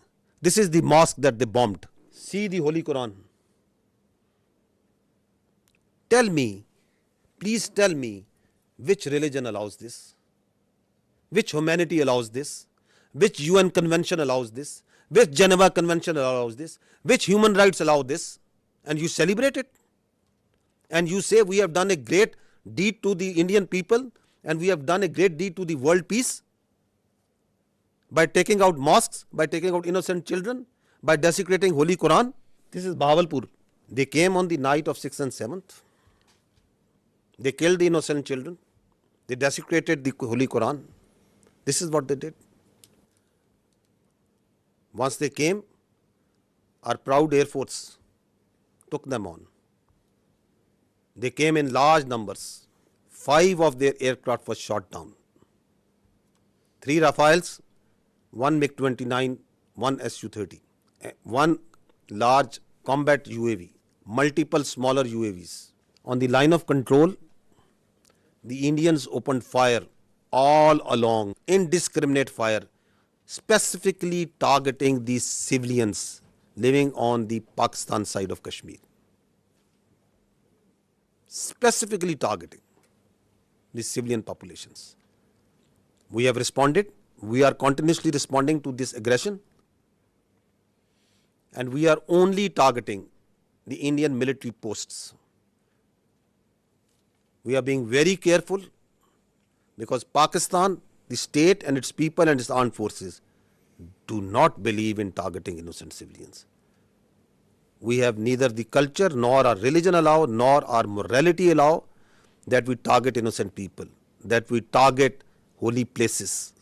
This is the mosque that they bombed. See the Holy Quran. Tell me, please tell me, which religion allows this? Which humanity allows this? Which UN convention allows this? Which Geneva Convention allows this? Which human rights allow this? And you celebrate it? And you say we have done a great deed to the Indian people and we have done a great deed to the world peace by taking out mosques, by taking out innocent children, by desecrating Holy Quran. This is Bahawalpur. They came on the night of 6th and 7th. They killed the innocent children. They desecrated the Holy Quran. This is what they did. Once they came, our proud Air Force took them on. They came in large numbers. 5 of their aircraft was shot down. 3 Rafales, 1 MiG-29, 1 Su-30, 1 large combat UAV, multiple smaller UAVs. On the line of control, the Indians opened fire all along, indiscriminate fire, specifically targeting the civilians living on the Pakistan side of Kashmir. Specifically targeting the civilian populations. We have responded. We are continuously responding to this aggression. And we are only targeting the Indian military posts. We are being very careful because Pakistan, the state and its people and its armed forces do not believe in targeting innocent civilians. We have neither the culture nor our religion allow nor our morality allow that we target innocent people, that we target holy places.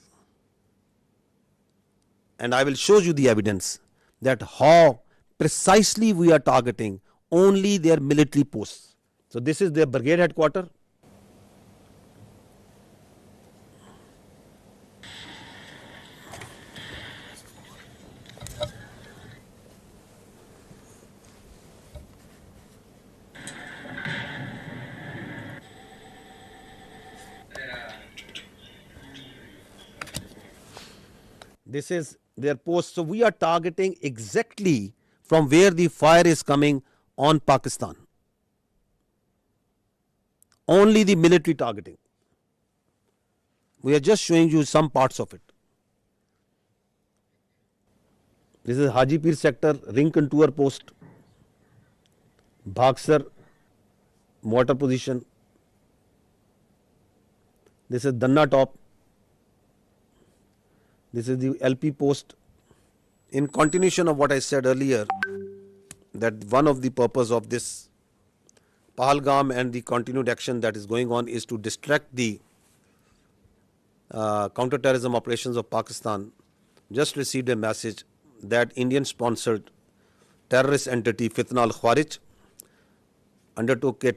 And I will show you the evidence that how precisely we are targeting only their military posts. So this is their brigade headquarters. This is their post. So we are targeting exactly from where the fire is coming on Pakistan. Only the military targeting. We are just showing you some parts of it. This is Hajipir sector, ring contour post, Bhagsar mortar position. This is Danna top. This is the LP post. In continuation of what I said earlier, that one of the purpose of this Pahalgam and the continued action that is going on is to distract the counter-terrorism operations of Pakistan. Just received a message that Indian-sponsored terrorist entity Fitna al-Khawarij undertook an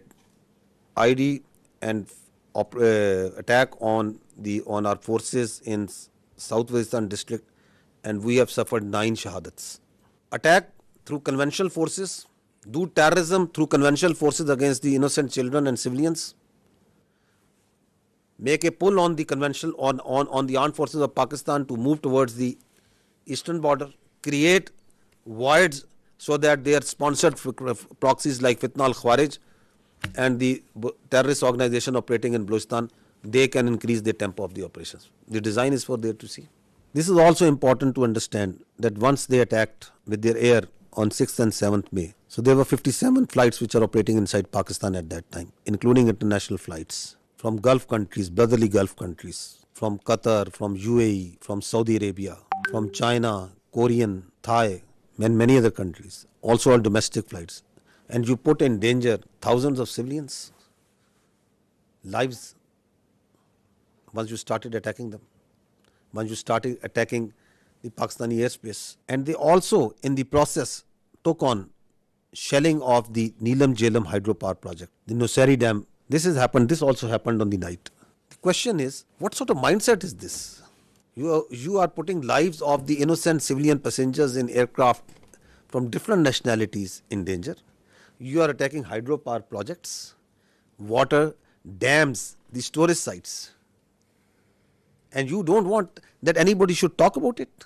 ID and attack on our forces in South Waziristan district, and we have suffered 9 shahadats. Attack through conventional forces, do terrorism through conventional forces against the innocent children and civilians, make a pull on the conventional on the armed forces of Pakistan to move towards the eastern border, create voids so that their sponsored proxies like Fitna al-Khawarij and the terrorist organization operating in Balochistan, they can increase the tempo of the operations. The design is for there to see. This is also important to understand that once they attacked with their air on 6th and 7th May, so there were 57 flights which are operating inside Pakistan at that time, including international flights from Gulf countries, brotherly Gulf countries, from Qatar, from UAE, from Saudi Arabia, from China, Korean, Thai, and many other countries, also all domestic flights. And you put in danger thousands of civilians' lives once you started attacking them, once you started attacking the Pakistani airspace. And they also, in the process, took on shelling of the Neelam Jhelum hydropower project, the Nusari Dam. This also happened on the night. The question is, what sort of mindset is this? You are putting lives of the innocent civilian passengers in aircraft from different nationalities in danger. You are attacking hydropower projects, water, dams, the storage sites. And you don't want that anybody should talk about it,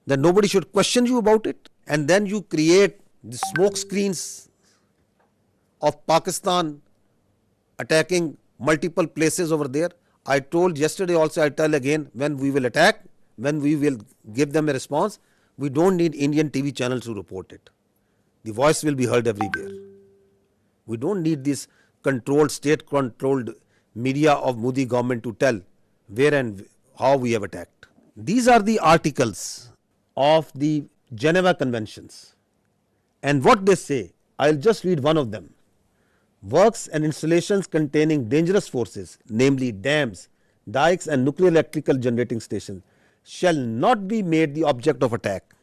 that nobody should question you about it. And then you create the smoke screens of Pakistan attacking multiple places over there. I told yesterday also, I tell again, when we will attack, when we will give them a response, we don't need Indian TV channels to report it. The voice will be heard everywhere. We don't need this controlled, state-controlled media of Modi government to tell where and how we have attacked. These are the articles of the Geneva Conventions. And what they say, I'll just read one of them. Works and installations containing dangerous forces, namely dams, dikes and nuclear electrical generating stations, shall not be made the object of attack,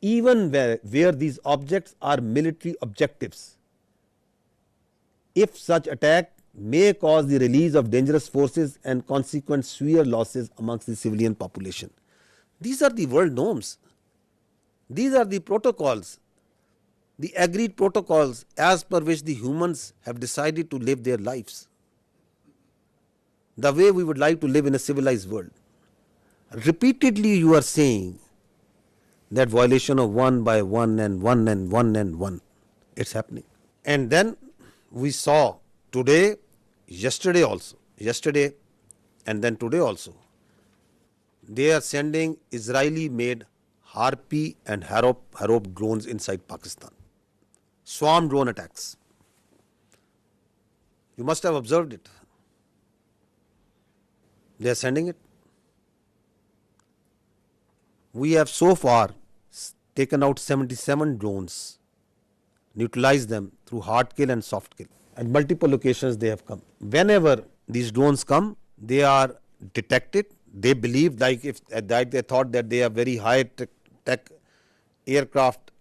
even where these objects are military objectives, if such attack may cause the release of dangerous forces and consequent severe losses amongst the civilian population. These are the world norms. These are the protocols, the agreed protocols as per which the humans have decided to live their lives, the way we would like to live in a civilized world. Repeatedly you are saying that violation of one by one and one and one and one. It's happening. And then we saw today, yesterday and then today also, they are sending Israeli-made Harpy and Harop drones inside Pakistan. Swarm drone attacks. You must have observed it. They are sending it. We have so far taken out 77 drones, neutralized them through hard kill and soft kill. At multiple locations they have come. Whenever these drones come, they are detected. They believe, like if that they thought that they are very high tech aircraft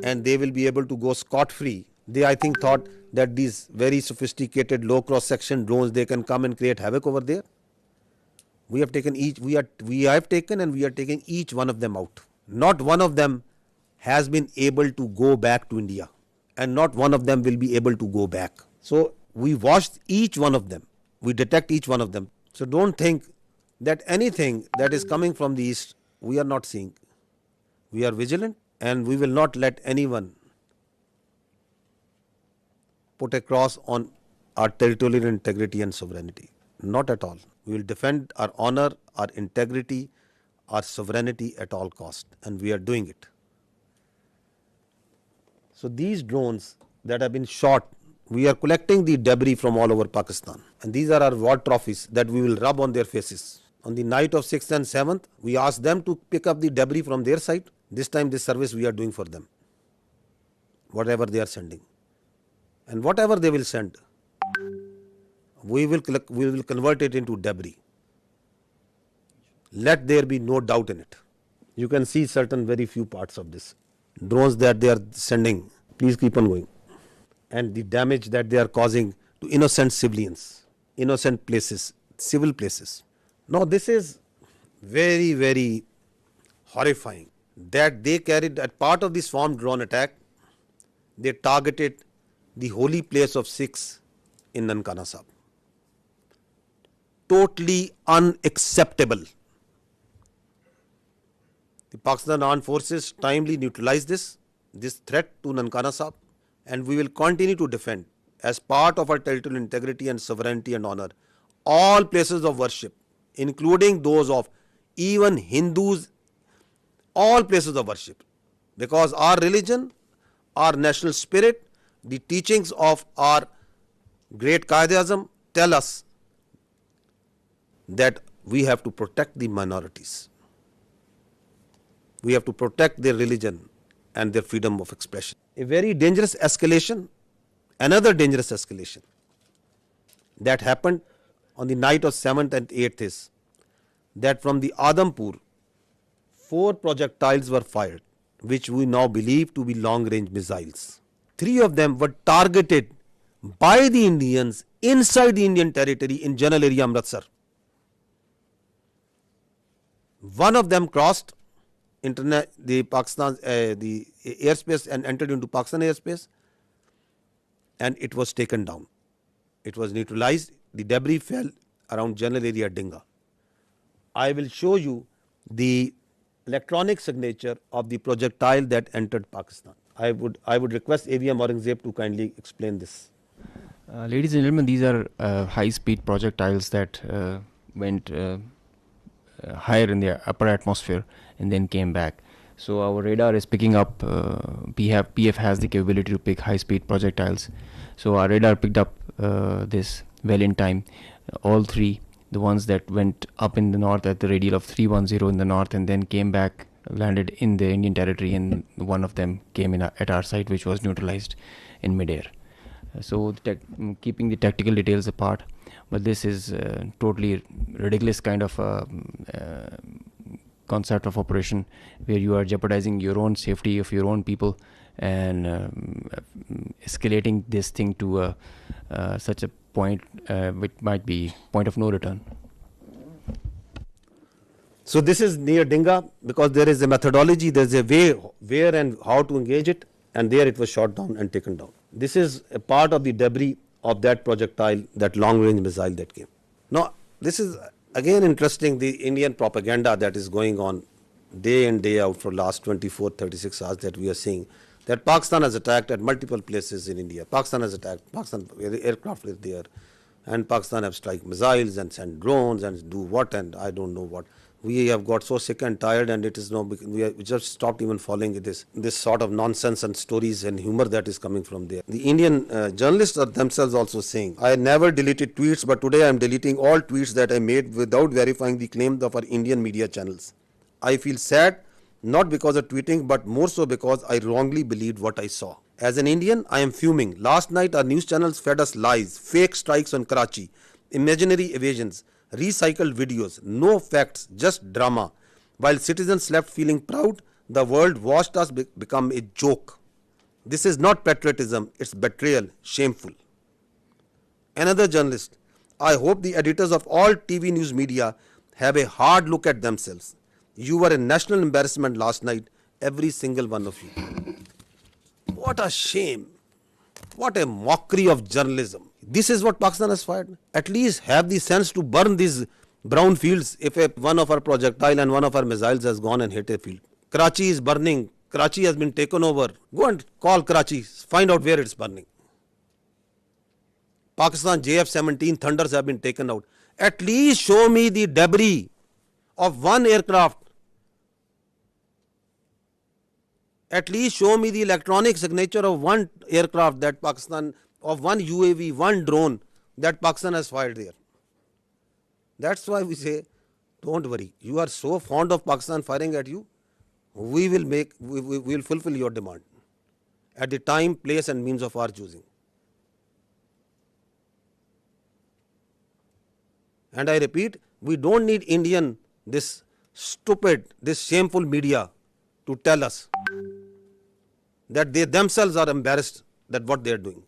and they will be able to go scot-free. They, I think, thought that these very sophisticated low cross-section drones, they can come and create havoc over there. We have taken we are taking each one of them out. Not one of them has been able to go back to India, and not one of them will be able to go back. So we watched each one of them. We detect each one of them. So don't think that anything that is coming from the east, we are not seeing. We are vigilant, and we will not let anyone put a cross on our territorial integrity and sovereignty. Not at all. We will defend our honor, our integrity, our sovereignty at all cost, and we are doing it. So these drones that have been shot, we are collecting the debris from all over Pakistan, and these are our war trophies that we will rub on their faces. On the night of 6th and 7th, we asked them to pick up the debris from their side. This time this service we are doing for them, whatever they are sending. And whatever they will send, we will convert it into debris. Let there be no doubt in it. You can see certain very few parts of this. Drones that they are sending, please keep on going. And the damage that they are causing to innocent civilians, innocent places, civil places. Now this is very, very horrifying that they carried, as part of the swarm drone attack, they targeted the holy place of Sikhs in Nankana Sahib. Totally unacceptable. The Pakistan Armed Forces timely neutralized this threat to Nankana Sahib, and we will continue to defend, as part of our territorial integrity and sovereignty and honor, all places of worship, including those of even Hindus, all places of worship. Because our religion, our national spirit, the teachings of our great Qaid-e-Azam tell us that we have to protect the minorities. We have to protect their religion and their freedom of expression. A very dangerous escalation, another dangerous escalation that happened on the night of 7th and 8th is that from the Adampur, 4 projectiles were fired, which we now believe to be long-range missiles. 3 of them were targeted by the Indians inside the Indian territory in general area Amritsar. 1 of them crossed the airspace and entered into Pakistan airspace, and it was taken down. It was neutralized. The debris fell around general area Dinga. I will show you the electronic signature of the projectile that entered Pakistan. I would request AVM Aurangzeb to kindly explain this. Ladies and gentlemen, these are high-speed projectiles that went higher in the upper atmosphere and then came back. So our radar is picking up, PF has the capability to pick high-speed projectiles. So our radar picked up this well in time. All 3, the ones that went up in the north at the radial of 310 in the north and then came back, landed in the Indian territory, and one of them came in at our site, which was neutralized in midair. So keeping the tactical details apart, but this is totally ridiculous kind of concept of operation where you are jeopardizing your own safety of your own people and escalating this thing to such a point which might be point of no return. So this is near Dinga, because there is a methodology, there is a way where and how to engage it, and there it was shot down and taken down. This is a part of the debris of that projectile, that long range missile that came. Now this is again interesting, the Indian propaganda that is going on day in day out for last 24-36 hours that we are seeing, that Pakistan has attacked at multiple places in India. Pakistan has attacked, Pakistan aircraft is there, and Pakistan have strike missiles and send drones and do what and I don't know what. We have got so sick and tired, and it is now we just stopped even following this sort of nonsense and stories and humor that is coming from there. The Indian journalists are themselves also saying, I never deleted tweets, but today I am deleting all tweets that I made without verifying the claims of our Indian media channels. I feel sad, not because of tweeting, but more so because I wrongly believed what I saw. As an Indian, I am fuming. Last night our news channels fed us lies, fake strikes on Karachi, imaginary evasions, recycled videos, no facts, just drama. While citizens slept feeling proud, the world watched us become a joke. This is not patriotism, it's betrayal, shameful. Another journalist, I hope the editors of all TV news media have a hard look at themselves. You were a national embarrassment last night, every single one of you. What a shame. What a mockery of journalism. This is what Pakistan has fired. At least have the sense to burn these brown fields if one of our projectile and one of our missiles has gone and hit a field. Karachi is burning. Karachi has been taken over. Go and call Karachi. Find out where it's burning. Pakistan JF-17 Thunders have been taken out. At least show me the debris of one aircraft. At least show me the electronic signature of one aircraft that Pakistan, of one UAV, one drone that Pakistan has fired there. That's why we say, don't worry. You are so fond of Pakistan firing at you, we will fulfill your demand at the time, place and means of our choosing. And I repeat, we don't need this stupid, this shameful media to tell us that they themselves are embarrassed that what they are doing.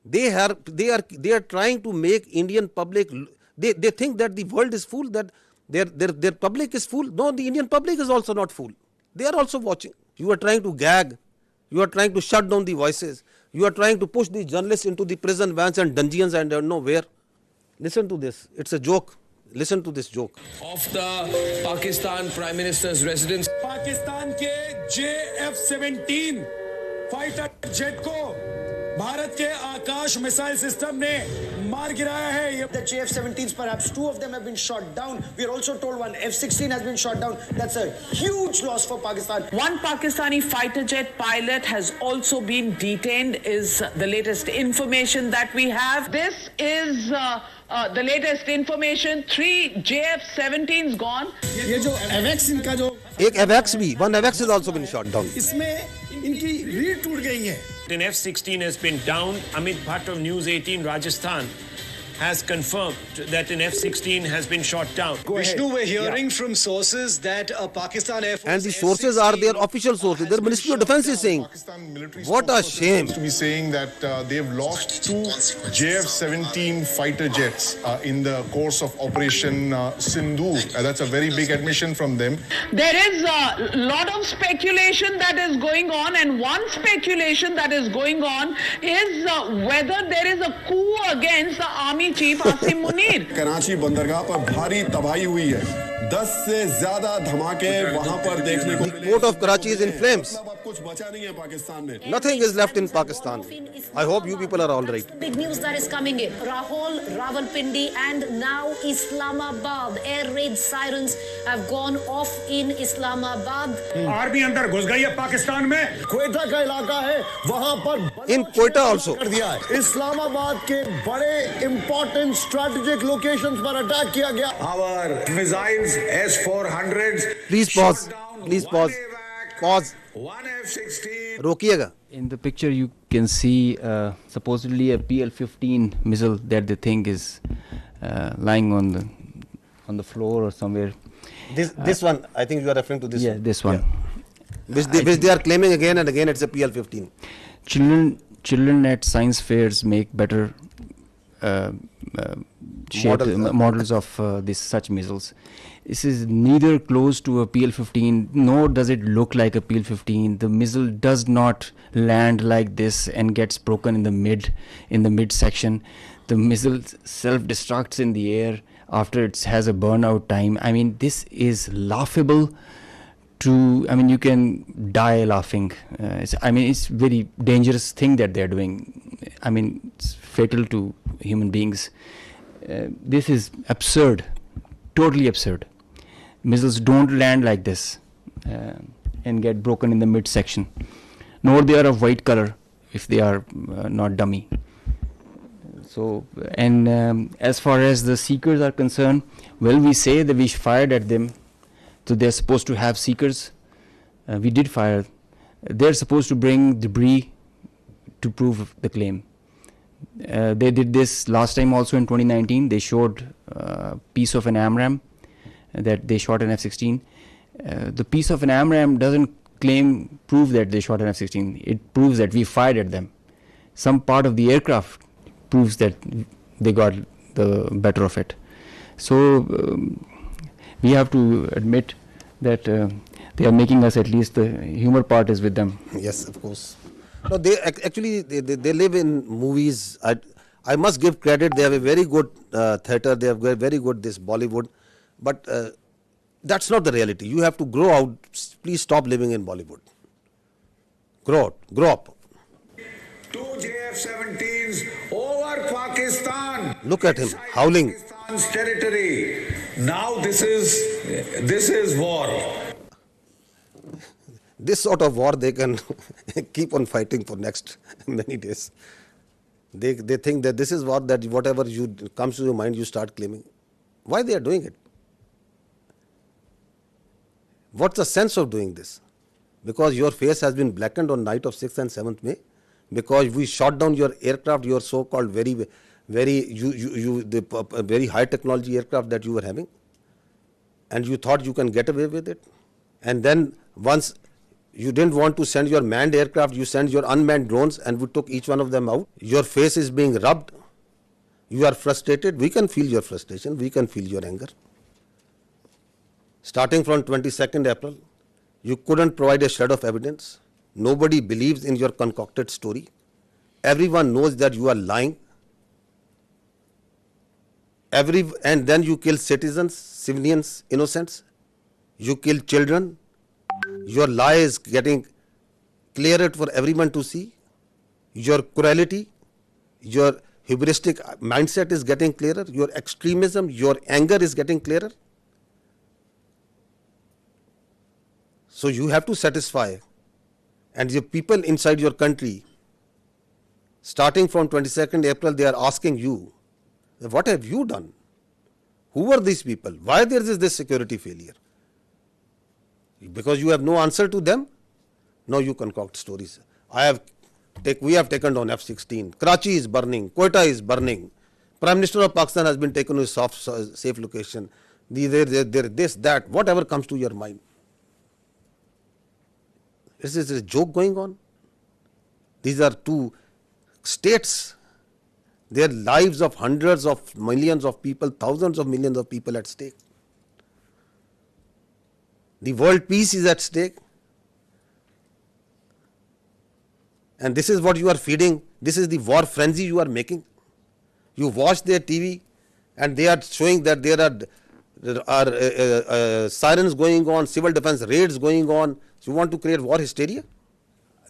They are trying to make Indian public, they think that the world is fool, that their public is fool. No, the Indian public is also not fool. They are also watching. You are trying to gag. You are trying to shut down the voices. You are trying to push the journalists into the prison vans and dungeons and don't know where. Listen to this. It's a joke. Listen to this joke. Of the Pakistan Prime Minister's residence. Pakistan के JF-17 fighter jet को भारत के आकाश missile system ने मार गिराया है. The JF-17s, perhaps 2 of them have been shot down. We are also told one F-16 has been shot down. That's a huge loss for Pakistan. One Pakistani fighter jet pilot has also been detained, is the latest information that we have. This is the latest information. 3 JF-17s gone. ये जो AVAX इनका जो एक AVAX भी, one AVAX has also been shot down. इसमें इनकी रीढ़ टूट गई है. An F-16 has been down. Amit Bhatt of News 18 Rajasthan has confirmed that an F-16 has been shot down. Vishnu, we're hearing from sources that Pakistan Air Force And the sources are their official sources. Their Ministry of Defense is saying, what a shame. To be saying that they've lost 2 JF-17 fighter jets in the course of Operation Sindhu. That's a very big admission from them. There is a lot of speculation that is going on, and one speculation that is going on is whether there is a coup against the Army Chief Asim Munir. Karachi बंदरगाह पर भारी तबाही हुई है 10 से ज्यादा धमाके वहां पर देखने को The port of Karachi is in flames. अब कुछ बचा नहीं है पाकिस्तान में Nothing is left in Pakistan. I hope you people are all right. Big news that is coming in. Rahul, Rawalpindi and now Islamabad. Air raid sirens have gone off in Islamabad. Army अंदर घुस गई है पाकिस्तान में क्वेटा का इलाका है वहां पर In Quetta also. कर दिया है इस्लामाबाद के बड़े इंपॉर्टेंट स्ट्रेटेजिक लोकेशंस पर अटैक किया गया our missiles S-400s Please pause. Please pause. Pause. रोकिएगा. In the picture, you can see supposedly a PL-15 missile that they think is lying on the floor or somewhere. This one, I think you are referring to this one. Yeah, this one. Which they are claiming again and again it's a PL-15. Children at science fairs make better models of such missiles. This is neither close to a PL-15 nor does it look like a PL-15. The missile does not land like this and gets broken in the mid section. The missile self-destructs in the air after it has a burnout time. I mean, this is laughable. You can die laughing. It's very dangerous thing that they're doing. It's fatal to human beings. This is absurd, totally absurd. Missiles don't land like this and get broken in the midsection. Nor they are of white color if they are not dummy. So, and as far as the seekers are concerned, well, we say that we fired at them. So they're supposed to have seekers. We did fire. They're supposed to bring debris to prove the claim. They did this last time also in 2019. They showed a piece of an AMRAAM that they shot an F-16. The piece of an AMRAAM doesn't prove that they shot an F-16. It proves that we fired at them. Some part of the aircraft proves that they got the better of it. So we have to admit that they are making us, at least the humor part is with them. Yes, of course. No, they actually they live in movies. I must give credit. They have a very good theatre. They have very good this Bollywood, but that's not the reality. You have to grow out. Please stop living in Bollywood. Grow up. 2 JF-17s over Pakistan. Look at him howling. Pakistan's territory. Now this is war. This sort of war they can keep on fighting for next many days. They think that this is war, that whatever comes to your mind you start claiming. Why they are doing it? What's the sense of doing this? Because your face has been blackened on night of 6th and 7th May. Because we shot down your aircraft, your so-called very high technology aircraft that you were having, and you thought you can get away with it. And then once you didn't want to send your manned aircraft, you sent your unmanned drones, and we took each one of them out. Your face is being rubbed. You are frustrated. We can feel your frustration. We can feel your anger. Starting from 22nd April, you couldn't provide a shred of evidence. Nobody believes in your concocted story. Everyone knows that you are lying. And then you kill citizens, civilians, innocents. You kill children. Your lie is getting clearer for everyone to see. Your cruelty, your hubristic mindset is getting clearer. Your extremism, your anger is getting clearer. So you have to satisfy. And the people inside your country, starting from 22nd April, they are asking you, what have you done? Who are these people? Why there is this security failure? Because you have no answer to them? No, you concoct stories. We have taken down F-16. Karachi is burning. Quetta is burning. Prime Minister of Pakistan has been taken to a safe location. This, that, whatever comes to your mind. Is this a joke going on? These are two states. Their lives of hundreds of millions of people, thousands of millions of people at stake. The world peace is at stake. And this is what you are feeding. This is the war frenzy you are making. You watch their TV and they are showing that there are sirens going on, civil defense raids going on. So you want to create war hysteria?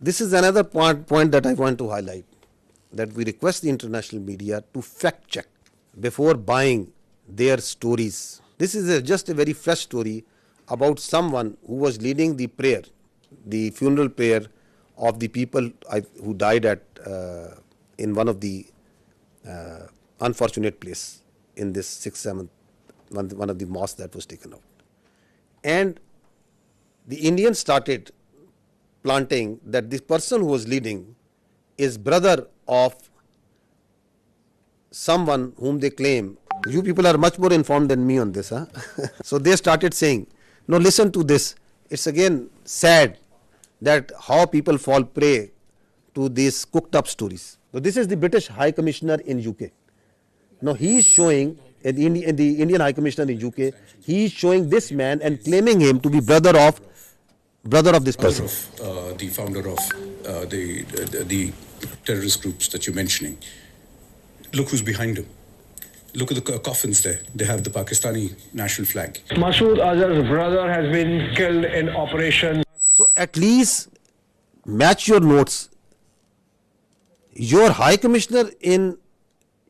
This is another point that I want to highlight, that we request the international media to fact check before buying their stories. This is just a very fresh story about someone who was leading the prayer, the funeral prayer of the people who died in one of the unfortunate place in this 6th, 7th, one of the mosques that was taken out. And the Indians started planting that this person who was leading is brother of someone whom they claim. You people are much more informed than me on this. Huh? So they started saying, no, listen to this. It's again sad that how people fall prey to these cooked up stories. So this is the British High Commissioner in UK. Now he is showing, the Indian High Commissioner in UK, he is showing this man and claiming him to be brother of this person. The founder of the terrorist groups that you're mentioning. Look who's behind him. Look at the coffins there. They have the Pakistani national flag. Masood Azhar's brother has been killed in operation. So at least match your notes. Your High Commissioner in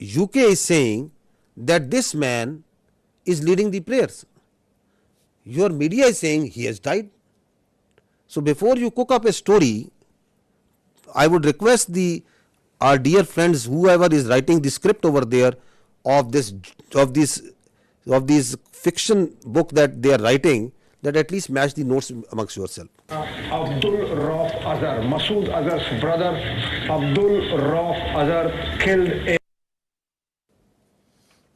UK is saying that this man is leading the prayers. Your media is saying he has died. So before you cook up a story, I would request our dear friends, whoever is writing the script over there of this fiction book that they are writing, that at least match the notes amongst yourself. Abdul Rauf Azhar, Masood Azhar's brother, Abdul Rauf Azhar killed.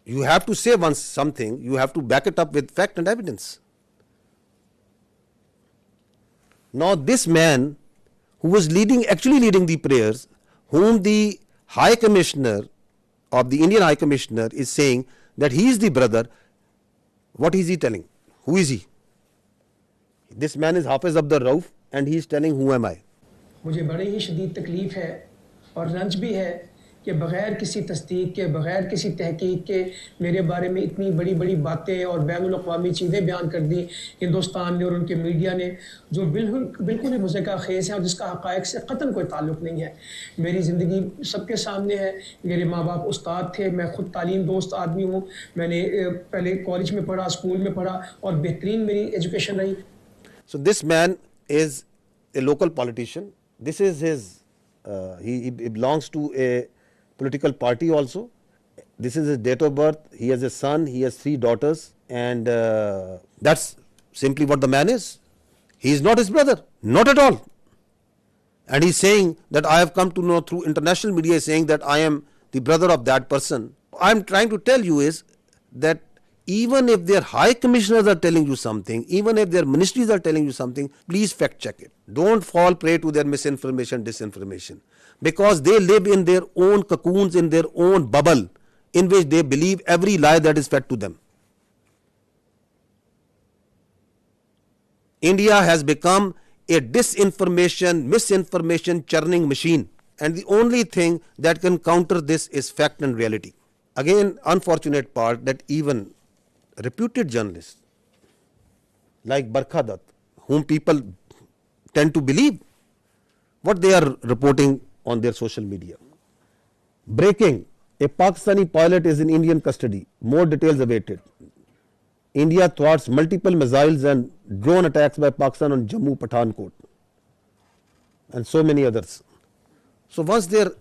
You have to say once something, you have to back it up with fact and evidence. Now this man who was actually leading the prayers, whom the High Commissioner of the Indian High Commissioner is saying that he is the brother, what is he telling? Who is he? This man is Hafiz Abdul Rauf and he is telling who am I? मुझे बड़ी ही शदीद तकलीफ है और रंज भी है कि बग़ैर किसी तस्दीक के, बग़ैर किसी तहकीक के मेरे बारे में इतनी बड़ी बड़ी बातें और बैनुल-अक़वामी चीज़ें बयान कर दी हिंदुस्तान ने और उनके मीडिया ने, जो बिल्कुल ही मुज़क्का ख़ेज़ है और जिसका हक़ाइक़ से क़तन कोई ताल्लुक़ नहीं है। मेरी ज़िंदगी सबके सामने है। मेरे माँ बाप उस्ताद थे, मैं ख़ुद तालीम दोस्त आदमी हूँ। मैंने पहले कॉलेज में पढ़ा, स्कूल में पढ़ा और बेहतरीन मेरी एजुकेशन रही। So this man is a local politician. This is his, he belongs to a political party also. This is his date of birth. He has a son, he has 3 daughters, and that's simply what the man is. He is not his brother, not at all. And he's saying that I have come to know through international media, saying that I am the brother of that person. I'm trying to tell you is that even if their high commissioners are telling you something, even if their ministries are telling you something, please fact check it. Don't fall prey to their misinformation, disinformation, because they live in their own cocoons, in their own bubble, in which they believe every lie that is fed to them. India has become a disinformation, misinformation churning machine, and the only thing that can counter this is fact and reality. Again, unfortunate part that even reputed journalists like Barkha Dutt, whom people tend to believe what they are reporting on their social media. Breaking: a Pakistani pilot is in Indian custody. More details awaited. India thwarts multiple missiles and drone attacks by Pakistan on Jammu, Pathankot, and so many others. So once their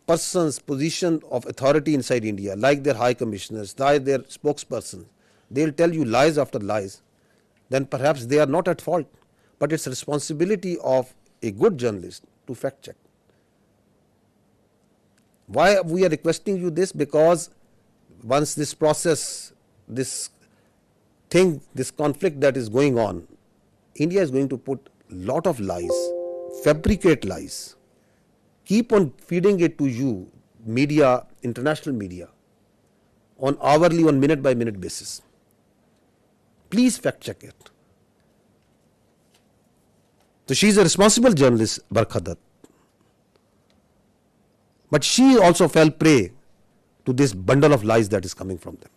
persons position of authority inside India, like their high commissioners, like their spokespersons, they'll tell you lies after lies, then perhaps they are not at fault, but it's responsibility of a good journalist to fact check. Why we are requesting you this? Because once this process, this thing, this conflict that is going on, India is going to put lot of lies, fabricate lies, keep on feeding it to you, media, international media, on hourly, on minute by minute basis. Please fact check it. So she is a responsible journalist, Barkha Dutt. But she also fell prey to this bundle of lies that is coming from them.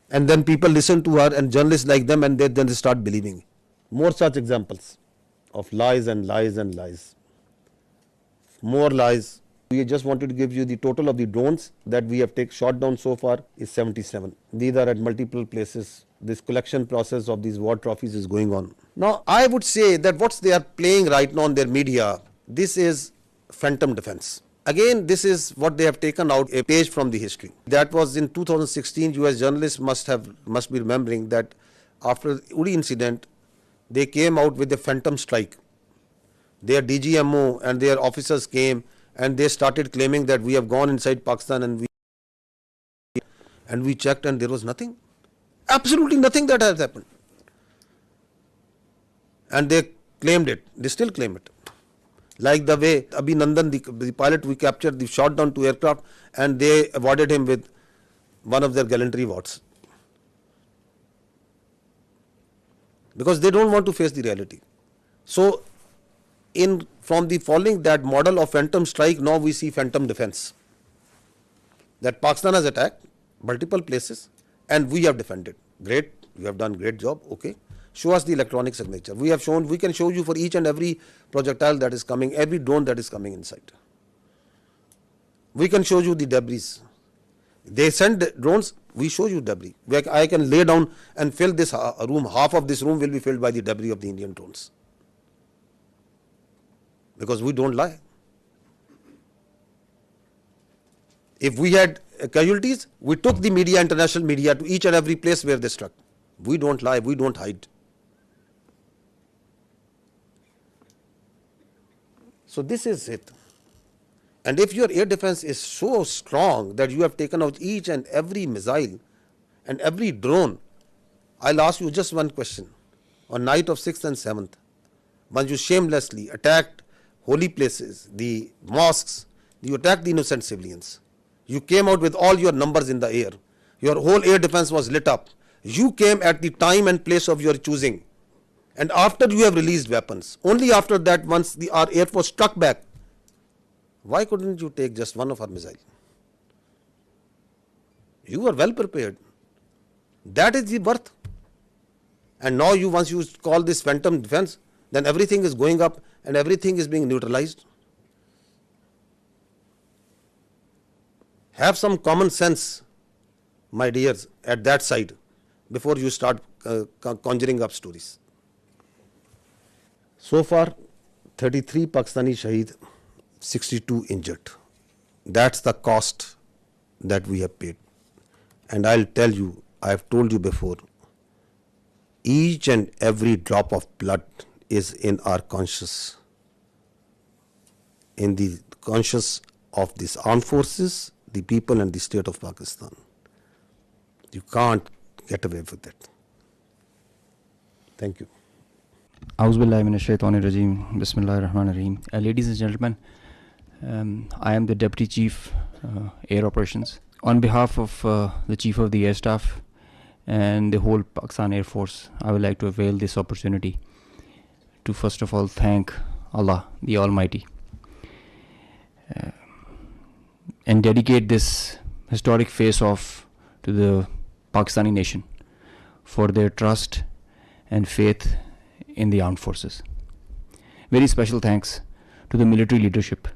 And then people listen to her, and journalists like them, and then they start believing. More such examples of lies and lies and lies. More lies. We just wanted to give you the total of the drones that we have shot down so far is 77. These are at multiple places. This collection process of these war trophies is going on. Now, I would say that what they are playing right now on their media, this is phantom defense. Again, this is what they have taken out a page from the history. That was in 2016. US journalists must be remembering that after Uri incident, they came out with a phantom strike. Their DGMO and their officers came and they started claiming that we have gone inside Pakistan and we checked and there was nothing. Absolutely nothing that has happened. And they claimed it. They still claim it. Like the way Abhinandan, the pilot we captured, they shot down 2 aircraft and they awarded him with one of their gallantry awards. Because they don't want to face the reality. So, from the following that model of phantom strike, now we see phantom defense. That Pakistan has attacked multiple places and we have defended. Great, we have done great job, okay. Show us the electronic signature. We can show you for each and every projectile that is coming, every drone that is coming inside. We can show you the debris. They send drones, we show you debris. I can lay down and fill this room, half of this room will be filled by the debris of the Indian drones. Because we don't lie. If we had casualties, we took the media, international media, to each and every place where they struck. We don't lie, we don't hide. So this is it. And if your air defense is so strong that you have taken out each and every missile and every drone, I'll ask you just one question. On night of 6th and 7th, once you shamelessly attacked holy places, the mosques, you attacked the innocent civilians. You came out with all your numbers in the air. Your whole air defense was lit up. You came at the time and place of your choosing. And after you have released weapons, only after that, once our air force struck back, why couldn't you take just one of our missiles? You were well prepared. That is the birth. And now once you call this phantom defense, then everything is going up and everything is being neutralized. Have some common sense, my dears, at that side before you start conjuring up stories. So far, 33 Pakistani Shaheed, 62 injured. That's the cost that we have paid. And I'll tell you, I have told you before, each and every drop of blood is in our conscience, in the conscience of these armed forces, the people and the state of Pakistan. You can't get away with it. Thank you. Auzubillahi minash shaitanir rajeem. Bismillahir rahmanir rahim. Ladies and gentlemen, I am the Deputy Chief Air Operations. On behalf of the Chief of the Air Staff and the whole Pakistan Air Force, I would like to avail this opportunity to first of all thank Allah, the Almighty, and dedicate this historic face-off to the Pakistani nation for their trust and faith in the armed forces. Very special thanks to the military leadership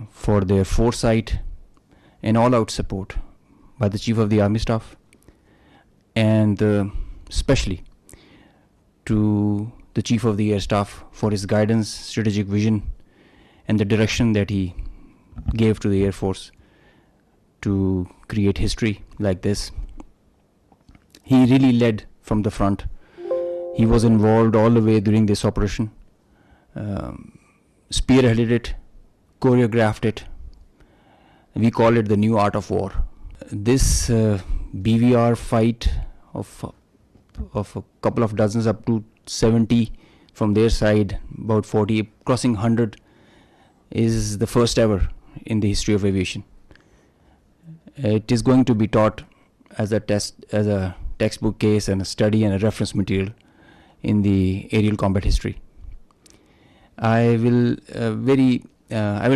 for their foresight and all-out support by the Chief of the Army Staff, and especially to the Chief of the Air Staff for his guidance, strategic vision, and the direction that he gave to the Air Force to create history like this. He really led from the front. He was involved all the way during this operation, spearheaded it, choreographed it, We call it the new art of war. This BVR fight of a couple of dozens up to 70 from their side, about 40, crossing 100, is the first ever in the history of aviation. It is going to be taught as a textbook case and a study and a reference material in the aerial combat history. I will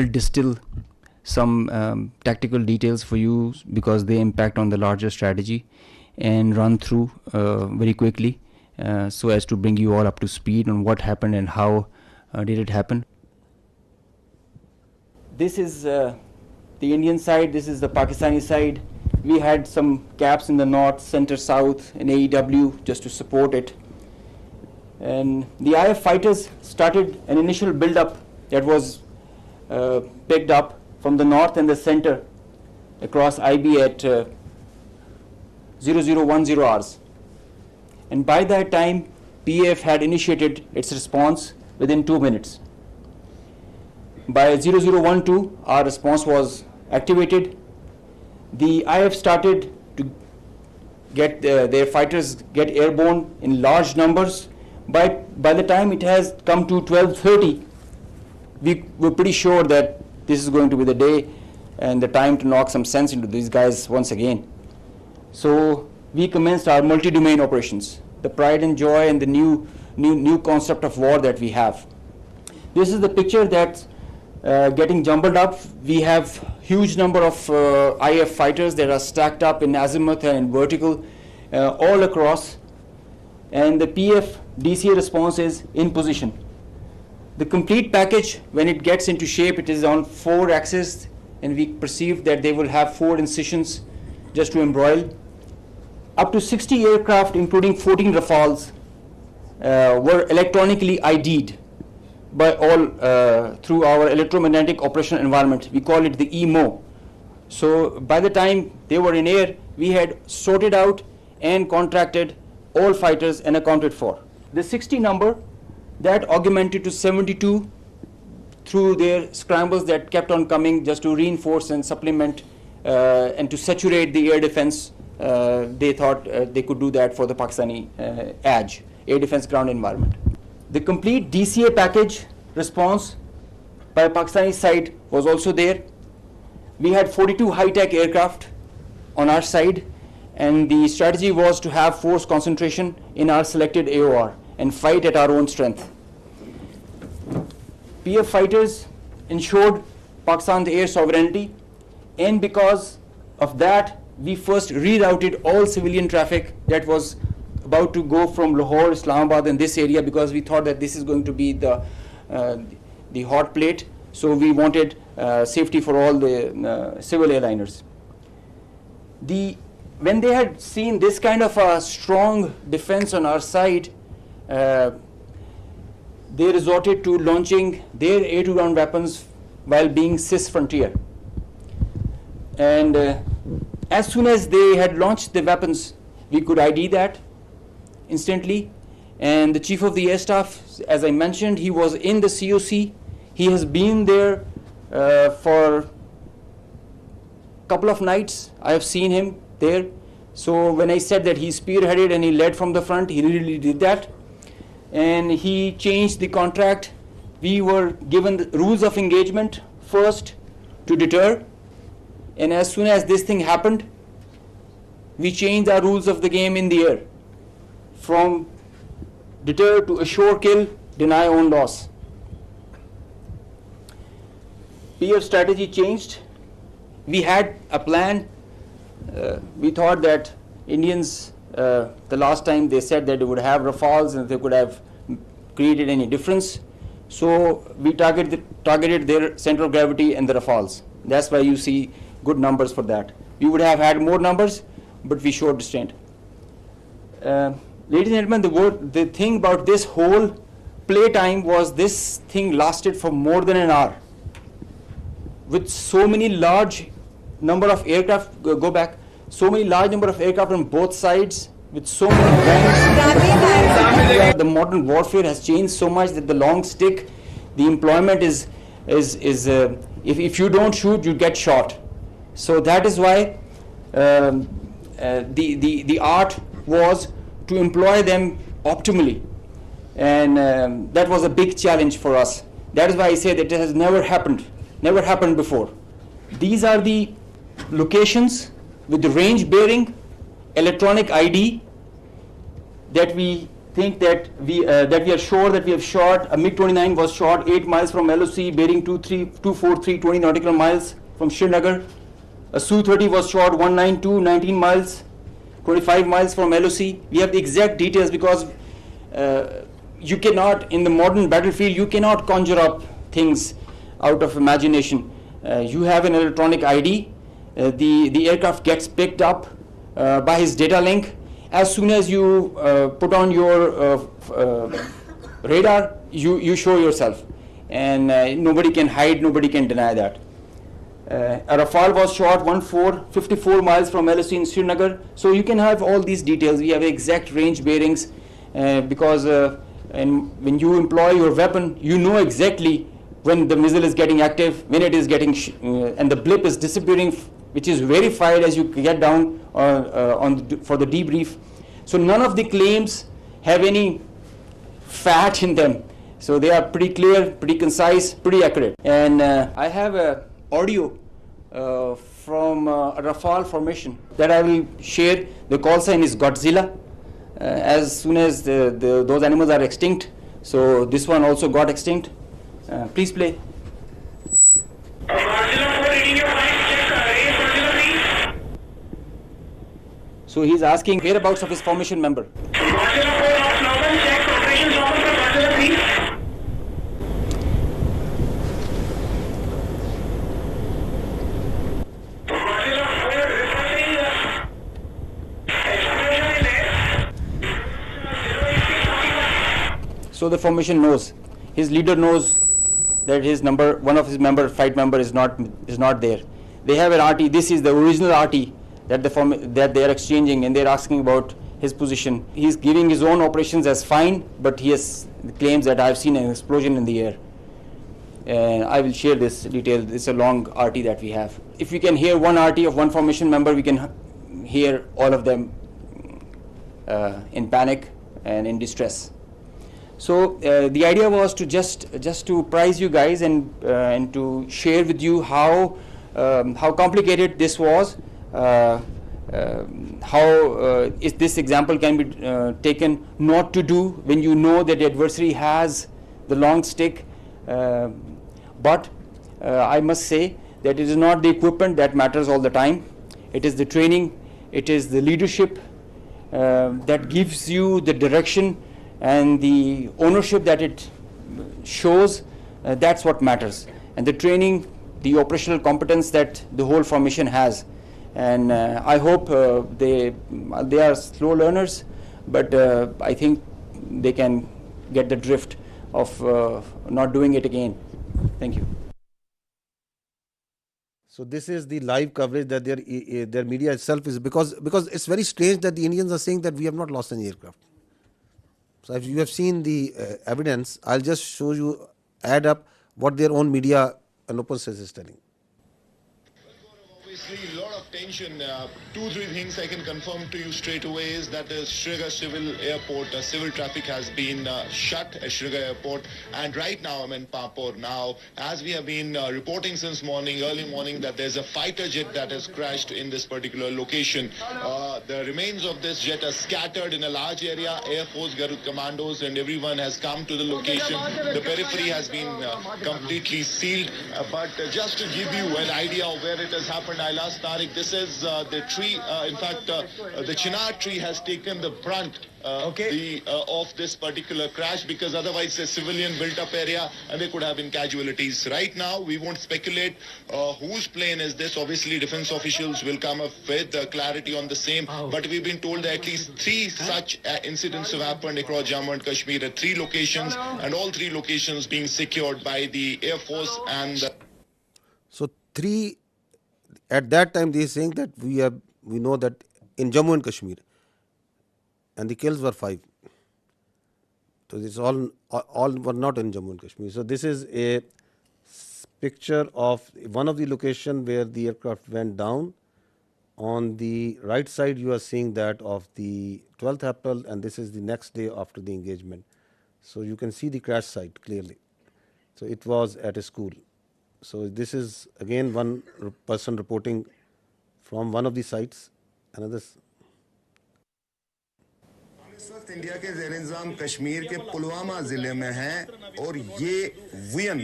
distill some tactical details for you because they impact on the larger strategy, and run through very quickly so as to bring you all up to speed on what happened and how did it happen. This is the Indian side, this is the Pakistani side. We had some gaps in the north, center, south, and AEW just to support it. And the IF fighters started an initial build-up that was picked up from the north and the center across IB at 0010 hours. And by that time, PAF had initiated its response within 2 minutes. By 0012, our response was activated. The IF started to get their fighters get airborne in large numbers. By the time it has come to 12:30, we were pretty sure that this is going to be the day and the time to knock some sense into these guys once again. So we commenced our multi-domain operations, the pride and joy and the new concept of war that we have. This is the picture that's getting jumbled up. We have huge number of IF fighters that are stacked up in azimuth and in vertical all across, and the PF DCA response is in position. The complete package, when it gets into shape, it is on 4 axes, and we perceive that they will have 4 incisions just to embroil. Up to 60 aircraft, including 14 Rafales, were electronically ID'd by all through our electromagnetic operational environment. We call it the EMO. So by the time they were in air, we had sorted out and contracted all fighters and accounted for. The 60 number, that augmented to 72 through their scrambles that kept on coming just to reinforce and supplement and to saturate the air defense. They thought they could do that for the Pakistani ADGE, air defense ground environment. The complete DCA package response by Pakistani side was also there. We had 42 high-tech aircraft on our side, and the strategy was to have force concentration in our selected AOR and fight at our own strength. PF fighters ensured Pakistan's air sovereignty, and because of that, we first rerouted all civilian traffic that was about to go from Lahore, Islamabad, and this area, because we thought that this is going to be the hot plate. So we wanted safety for all the civil airliners. When they had seen this kind of a strong defense on our side, they resorted to launching their air-to-ground weapons while being cis frontier. And as soon as they had launched the weapons, we could ID that instantly. And the chief of the air staff, as I mentioned, he was in the COC. He has been there for a couple of nights. I have seen him there. So when I said that he spearheaded and he led from the front, he really did that. And he changed the contract. We were given the rules of engagement first to deter. And as soon as this thing happened, we changed our rules of the game in the air. From deter to assure kill, deny own loss. PF strategy changed. We had a plan. We thought that Indians, the last time they said that they would have Rafales and they could have created any difference. So we targeted their center of gravity and the Rafales. That's why you see good numbers for that. We would have had more numbers, but we showed restraint. Ladies and gentlemen, the thing about this whole playtime was this thing lasted for more than an hour. With so many large number of aircraft, so many large number of aircraft on both sides, with so many guns. The modern warfare has changed so much that the long stick, the employment is if you don't shoot, you get shot. So that is why the art was to employ them optimally, and that was a big challenge for us. That is why I say that it has never happened before. These are the locations with the range bearing electronic ID that we think that we are sure that we have shot. A MiG-29 was shot 8 miles from LOC, bearing 243 nautical miles from Srinagar. A Su-30 was shot 192 19 miles, 25 miles from LOC. We have the exact details because you cannot, in the modern battlefield, you cannot conjure up things out of imagination. You have an electronic ID. The aircraft gets picked up by his data link. As soon as you put on your radar, you show yourself, and nobody can hide, nobody can deny that. A Rafale was shot 54 miles from LOC in Srinagar. So you can have all these details. We have exact range bearings because and when you employ your weapon, you know exactly when the missile is getting active, when it is getting and the blip is disappearing, which is verified as you get down for the debrief. So none of the claims have any fat in them. So they are pretty clear, pretty concise, pretty accurate. And I have a audio from a Rafale formation that I will share. The call sign is Godzilla. As soon as those animals are extinct, so this one also got extinct. Please play. So he's asking whereabouts of his formation member. So the formation knows, his leader knows that his number, one of his flight member is not there. They have an RT. This is the original RT that they are exchanging, and they're asking about his position. He's giving his own operations as fine, but he has claims that I've seen an explosion in the air. And I will share this detail. It's a long RT that we have. If we can hear one RT of one formation member, we can hear all of them in panic and in distress. So the idea was to just to prize you guys and to share with you how complicated this was, how this example can be taken not to do when you know that the adversary has the long stick. But I must say that it is not the equipment that matters all the time. It is the training, it is the leadership that gives you the direction and the ownership that it shows. That's what matters. And the training, the operational competence that the whole formation has. And I hope they are slow learners, but I think they can get the drift of not doing it again. Thank you. So this is the live coverage that their media itself is, because it's very strange that the Indians are saying that we have not lost any aircraft. So if you have seen the evidence, I'll just show you, add up what their own media and open source is telling. Obviously, a lot of tension. 2-3 things I can confirm to you straight away is that the Srinagar Civil Airport, civil traffic has been shut at Srinagar Airport. And right now I'm in Pampur. Now, as we have been reporting since early morning, that there's a fighter jet that has crashed in this particular location. The remains of this jet are scattered in a large area. Air Force Garud commandos and everyone has come to the location. The periphery has been completely sealed. But just to give you an idea of where it has happened, I'll ask Tariq, this is the tree, in fact, the chinar tree has taken the brunt of this particular crash, because otherwise it's a civilian built-up area and there could have been casualties. Right now, we won't speculate whose plane is this. Obviously, defense officials will come up with clarity on the same. But we've been told that at least 3 such incidents have happened across Jammu and Kashmir at 3 locations, and all 3 locations being secured by the Air Force and... So 3... At that time, they are saying that we know that in Jammu and Kashmir, and the kills were 5. So this all were not in Jammu and Kashmir. So this is a picture of one of the location where the aircraft went down. On the right side, you are seeing that of the 12th April, and this is the next day after the engagement. So you can see the crash site clearly. So it was at a school. So this is again one person reporting from one of the sites. Another. इस वक्त India के ज़ेर इंतज़ाम कश्मीर के पुलवामा ज़िले में हैं और ये वियन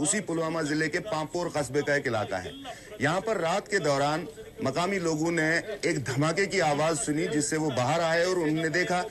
उसी पुलवामा ज़िले के पांपोर कस्बे का एक इलाका है। यहाँ पर रात के दौरान मकामी लोगों ने एक धमाके की आवाज़ सुनी, जिससे वो बाहर आए और उन्होंने देखा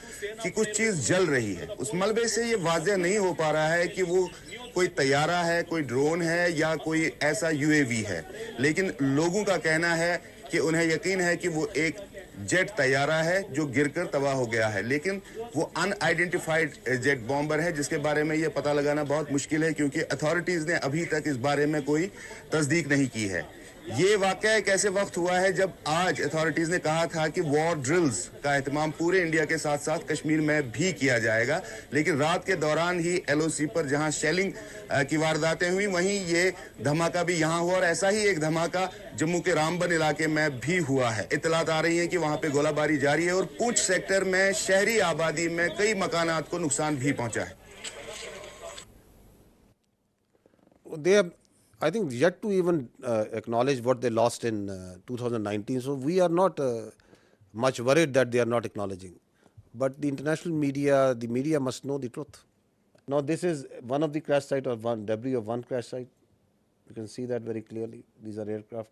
कि कुछ चीज़ जल रही है। उस मलबे से ये वाज़ेह नहीं हो पा रहा है कि वो कोई तैयारा है, कोई ड्रोन है या कोई ऐसा यूएवी है, लेकिन लोगों का कहना है कि उन्हें यकीन है कि वो एक जेट तैयारा है जो गिरकर तबाह हो गया है, लेकिन वो अनआइडेंटिफाइड जेट बॉम्बर है जिसके बारे में ये पता लगाना बहुत मुश्किल है, क्योंकि अथॉरिटीज़ ने अभी तक इस बारे में कोई तस्दीक नहीं की है। ये वाकया एक ऐसे वक्त हुआ है जब आज अथॉरिटीज़ ने कहा था कि वॉर ड्रिल्स का एहतमाम पूरे इंडिया के साथ साथ कश्मीर में भी किया जाएगा, लेकिन रात के दौरान ही एलओसी पर जहां शेलिंग की वारदातें हुई, वहीं ये धमाका भी यहां हुआ और ऐसा ही एक धमाका जम्मू के रामबन इलाके में भी हुआ है। इत्तलात आ रही है कि वहां पे गोलाबारी जारी है और पूंछ सेक्टर में शहरी आबादी में कई मकानात को नुकसान भी पहुंचा है। I think yet to even acknowledge what they lost in 2019. So we are not much worried that they are not acknowledging. But the international media, the media must know the truth. Now this is one of the crash site or one debris of one crash site. You can see that very clearly. These are aircraft.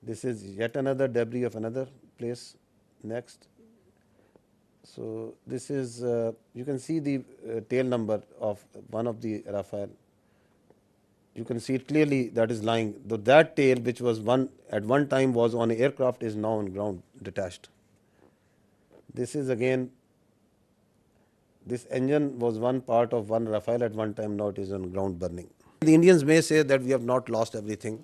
This is yet another debris of another place. Next. So this is, you can see the tail number of one of the Rafale. You can see it clearly that is lying. That tail, which was at one time was on an aircraft, is now on ground detached. This is again, this engine was one part of one Rafale at one time, now it is on ground burning. The Indians may say that we have not lost everything,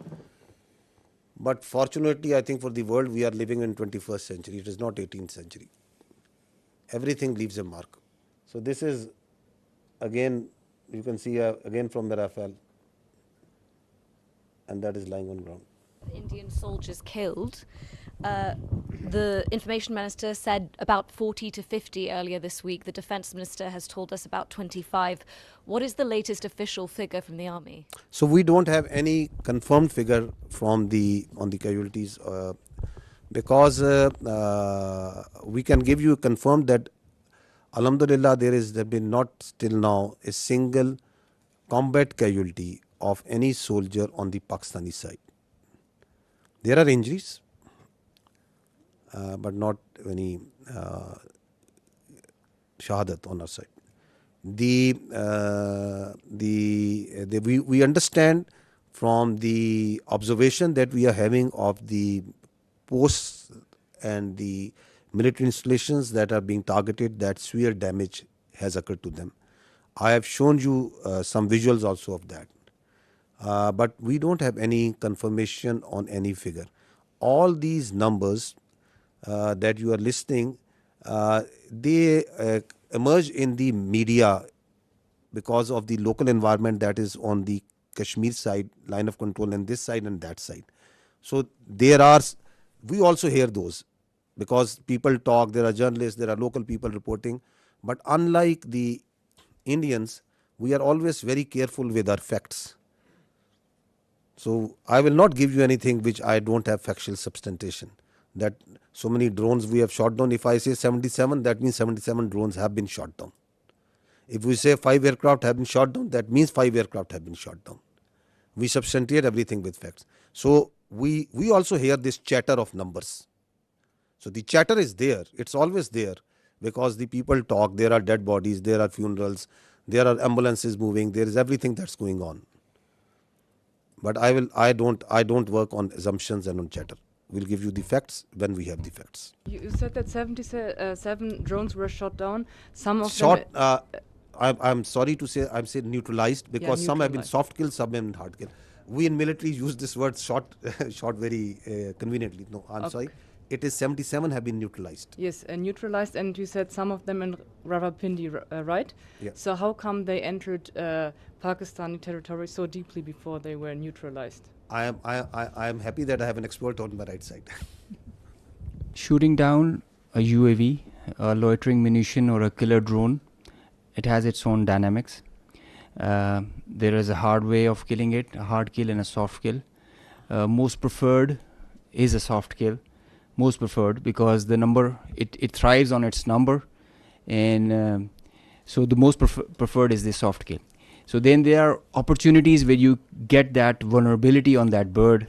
but fortunately I think for the world we are living in 21st century, it is not 18th century. Everything leaves a mark. So this is again, you can see again from the Rafale, and that is lying on ground. Indian soldiers killed. The information minister said about 40 to 50 earlier this week. The defense minister has told us about 25. What is the latest official figure from the army? So we don't have any confirmed figure from on the casualties, because we can give you confirmed that Alhamdulillah there have been not till now a single combat casualty of any soldier on the Pakistani side. There are injuries, but not any shahadat on our side. We understand from the observation that we are having of the posts and the military installations that are being targeted, that severe damage has occurred to them. I have shown you some visuals also of that. But we don't have any confirmation on any figure. All these numbers that you are listing, they emerge in the media because of the local environment that is on the Kashmir side, line of control, and this side and that side. So we also hear those because people talk, there are journalists, there are local people reporting. But unlike the Indians, we are always very careful with our facts. So I will not give you anything which I don't have factual substantiation. That so many drones we have shot down. If I say 77, that means 77 drones have been shot down. If we say 5 aircraft have been shot down, that means 5 aircraft have been shot down. We substantiate everything with facts. So we also hear this chatter of numbers. So the chatter is there. It's always there because the people talk. There are dead bodies. There are funerals. There are ambulances moving. There is everything that's going on. But I don't work on assumptions and on chatter. We'll give you the facts when we have the facts. You said that 77 drones were shot down. Some of them. I'm sorry to say, I'm saying neutralized because some have been soft killed, some have been hard killed. We in military use this word shot very conveniently. No, I'm sorry. It is 77 have been neutralized. Yes, neutralized, and you said some of them in Rawalpindi, right? Yeah. So how come they entered Pakistani territory so deeply before they were neutralized? I am happy that I have an expert on my right side. Shooting down a UAV, a loitering munition, or a killer drone, it has its own dynamics. There is a hard way of killing it, a hard kill and a soft kill. Most preferred is a soft kill. Most preferred because the number, it thrives on its number, and so the most preferred is the soft kill. So then there are opportunities where you get that vulnerability on that bird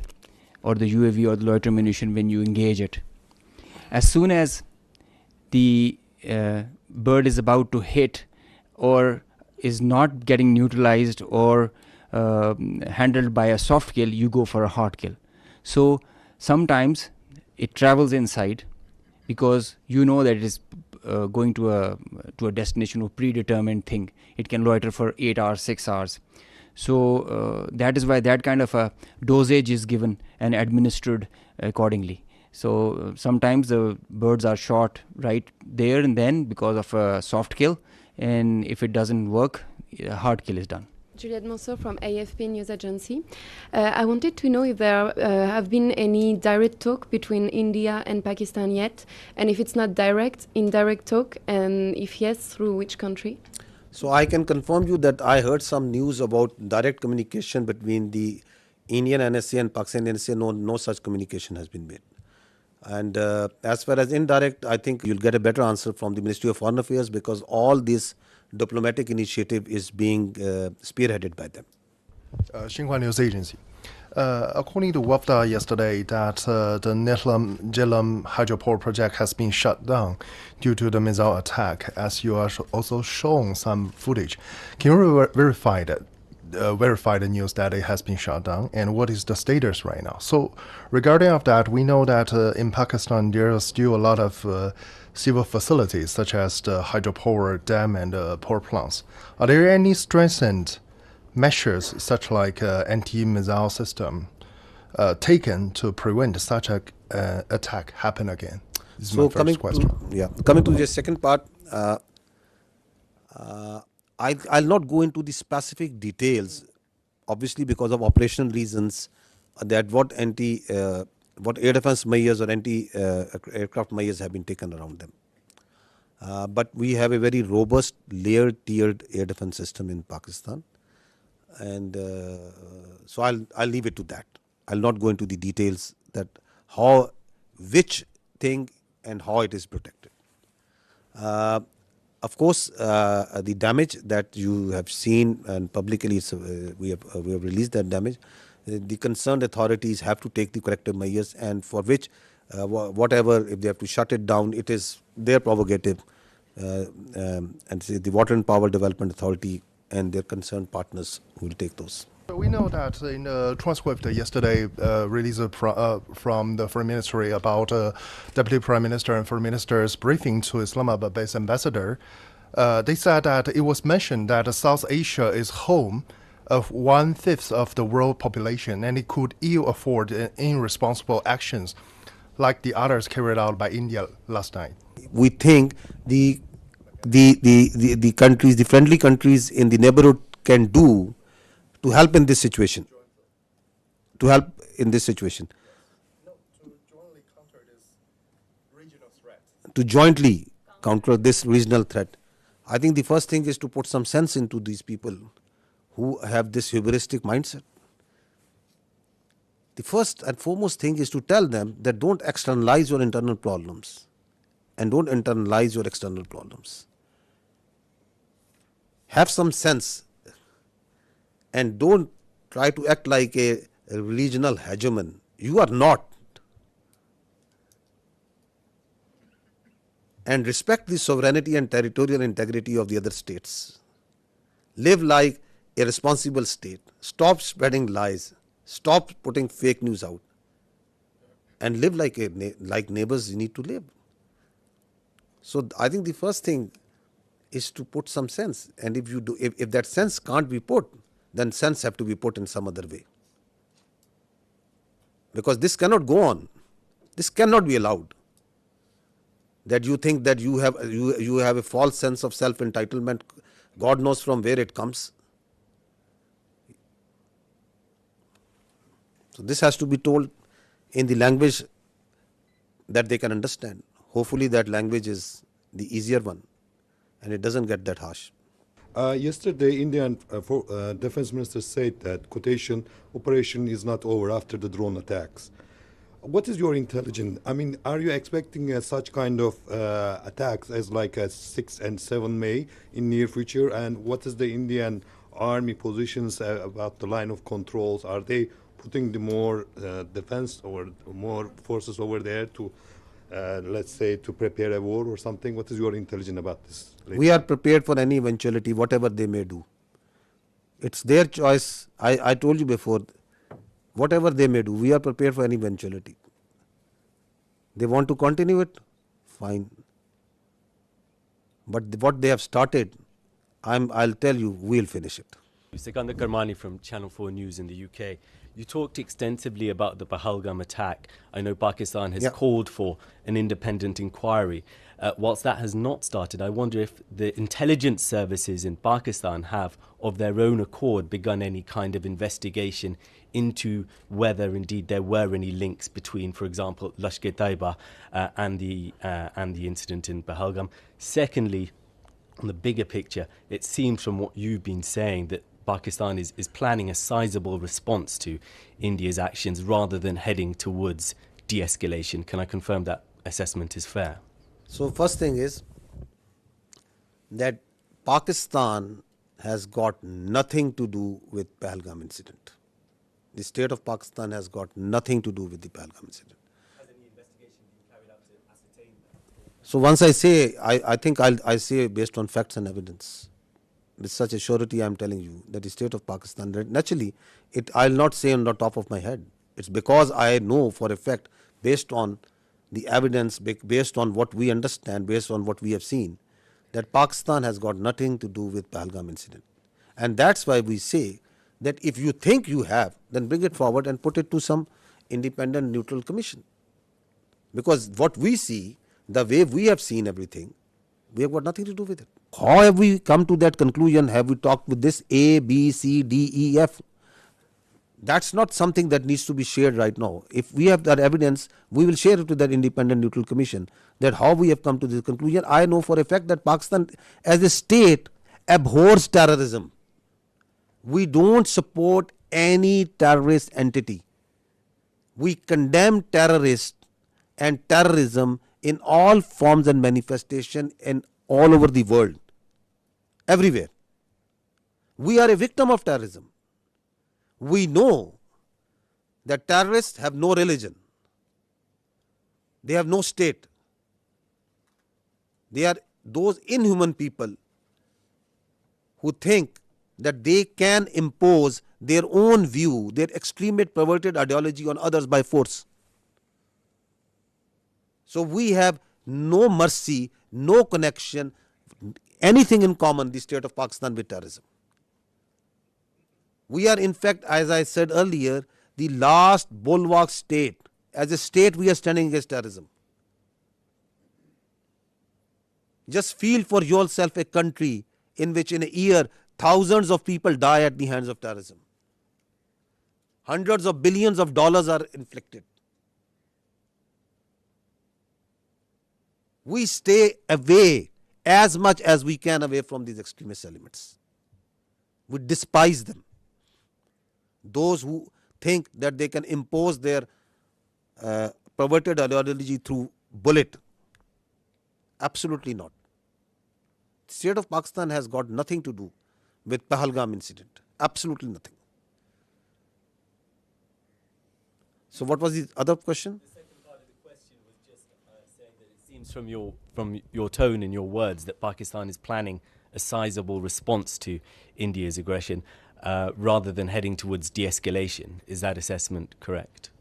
or the UAV or the loiter munition when you engage it. As soon as the bird is about to hit or is not getting neutralized or handled by a soft kill, you go for a hard kill. So sometimes it travels inside because you know that it is going to a destination or predetermined thing. It can loiter for 8 hours, 6 hours. So that is why that kind of a dosage is given and administered accordingly. So sometimes the birds are shot right there and then because of a soft kill, and if it doesn't work, a hard kill is done. Juliette Monceau from AFP News Agency. I wanted to know if there have been any direct talk between India and Pakistan yet, and if it's not direct, indirect talk, and if yes, through which country? So I can confirm you that I heard some news about direct communication between the Indian NSA and Pakistan NSA. No such communication has been made. And as far as indirect, I think you'll get a better answer from the Ministry of Foreign Affairs because all this diplomatic initiative is being spearheaded by them. Xinhua News Agency. According to WAFDA yesterday, that the Netlam Jhelum hydroport project has been shut down due to the missile attack, as you are also shown some footage. Can you verify the news that it has been shut down, and what is the status right now? So regarding of that, we know that in Pakistan there are still a lot of civil facilities such as the hydropower dam and power plants. Are there any strengthened measures such like anti-missile system taken to prevent such a attack happen again? This is my first question. Coming to the second part, I'll not go into the specific details, obviously because of operational reasons, that what air defense measures or anti-aircraft measures have been taken around them. But we have a very robust layered tiered air defense system in Pakistan, and so I'll leave it to that. I'll not go into the details that which thing and how it is protected. Of course, the damage that you have seen and publicly we have released that damage. The concerned authorities have to take the corrective measures, and for which whatever, if they have to shut it down, it is their prerogative, and the Water and Power Development Authority and their concerned partners will take those. We know that in the transcript yesterday released from the Foreign Ministry about Deputy Prime Minister and Foreign Minister's briefing to Islamabad-based ambassador, they said that it was mentioned that South Asia is home of 1/5 of the world population, and it could ill afford irresponsible actions like the others carried out by India last night. We think the countries, the friendly countries in the neighborhood can do to help in this situation. To jointly counter this regional threat. I think the first thing is to put some sense into these people who have this hubristic mindset. The first and foremost thing is to tell them that don't externalize your internal problems and don't internalize your external problems. Have some sense and don't try to act like a regional hegemon. You are not. And respect the sovereignty and territorial integrity of the other states. Live like a responsible state. Stop spreading lies. Stop putting fake news out. And live like neighbors you need to live. So I think the first thing is to put some sense. And if that sense can't be put, then sense have to be put in some other way. Because this cannot go on. This cannot be allowed. That you think that you have a false sense of self-entitlement, God knows from where it comes. So this has to be told in the language that they can understand. Hopefully that language is the easier one and it doesn't get that harsh. Yesterday, Indian Defense Minister said that quotation operation is not over after the drone attacks. What is your intelligence? I mean, are you expecting such kind of attacks as like a 6 and 7 May in near future? And what is the Indian army positions about the line of controls? Are they putting the more defense or more forces over there to, let's say, to prepare a war or something? What is your intelligence about this? We are prepared for any eventuality, whatever they may do. It's their choice. I told you before, whatever they may do, we are prepared for any eventuality. They want to continue it, fine. But what they have started, I'll tell you, we'll finish it. Sikandar Karmani from Channel 4 News in the UK. You talked extensively about the Pahalgam attack. I know Pakistan has called for an independent inquiry. Whilst that has not started, I wonder if the intelligence services in Pakistan have, of their own accord, begun any kind of investigation into whether indeed there were any links between, for example, Lashkar-e-Taiba and the incident in Pahalgam. Secondly, on the bigger picture, it seems from what you've been saying that Pakistan is planning a sizable response to India's actions rather than heading towards de-escalation. Can I confirm that assessment is fair? So first thing is that Pakistan has got nothing to do with Pahalgam incident. The state of Pakistan has got nothing to do with the Pahalgam incident. Has any investigation been carried out to ascertain that? So once I say, I think I say based on facts and evidence. With such a surety I am telling you that the state of Pakistan, naturally, I'll not say on the top of my head. It's because I know for a fact, based on the evidence, based on what we understand, based on what we have seen, that Pakistan has got nothing to do with Pahalgam incident. And that's why we say that if you think you have, then bring it forward and put it to some independent neutral commission. Because what we see, the way we have seen everything, we have got nothing to do with it. How have we come to that conclusion? Have we talked with this A, B, C, D, E, F? That's not something that needs to be shared right now. If we have that evidence, we will share it to that independent neutral commission. That how we have come to this conclusion. I know for a fact that Pakistan as a state abhors terrorism. We don't support any terrorist entity. We condemn terrorists and terrorism in all forms and manifestation in all over the world, everywhere. We are a victim of terrorism. We know that terrorists have no religion. They have no state. They are those inhuman people who think that they can impose their own view, their extremist perverted ideology on others by force. So we have no mercy, no connection, anything in common, the state of Pakistan, with terrorism. We are in fact, as I said earlier, the last bulwark state. As a state, we are standing against terrorism. Just feel for yourself a country in which in a year thousands of people die at the hands of terrorism. Hundreds of billions of dollars are inflicted. We stay away as much as we can away from these extremist elements. We despise them. Those who think that they can impose their perverted ideology through bullet. Absolutely not. The state of Pakistan has got nothing to do with Pahalgam incident. Absolutely nothing. So what was the other question? The second part of the question was just saying that it seems from your tone and your words that Pakistan is planning a sizable response to India's aggression rather than heading towards de-escalation. Is that assessment correct?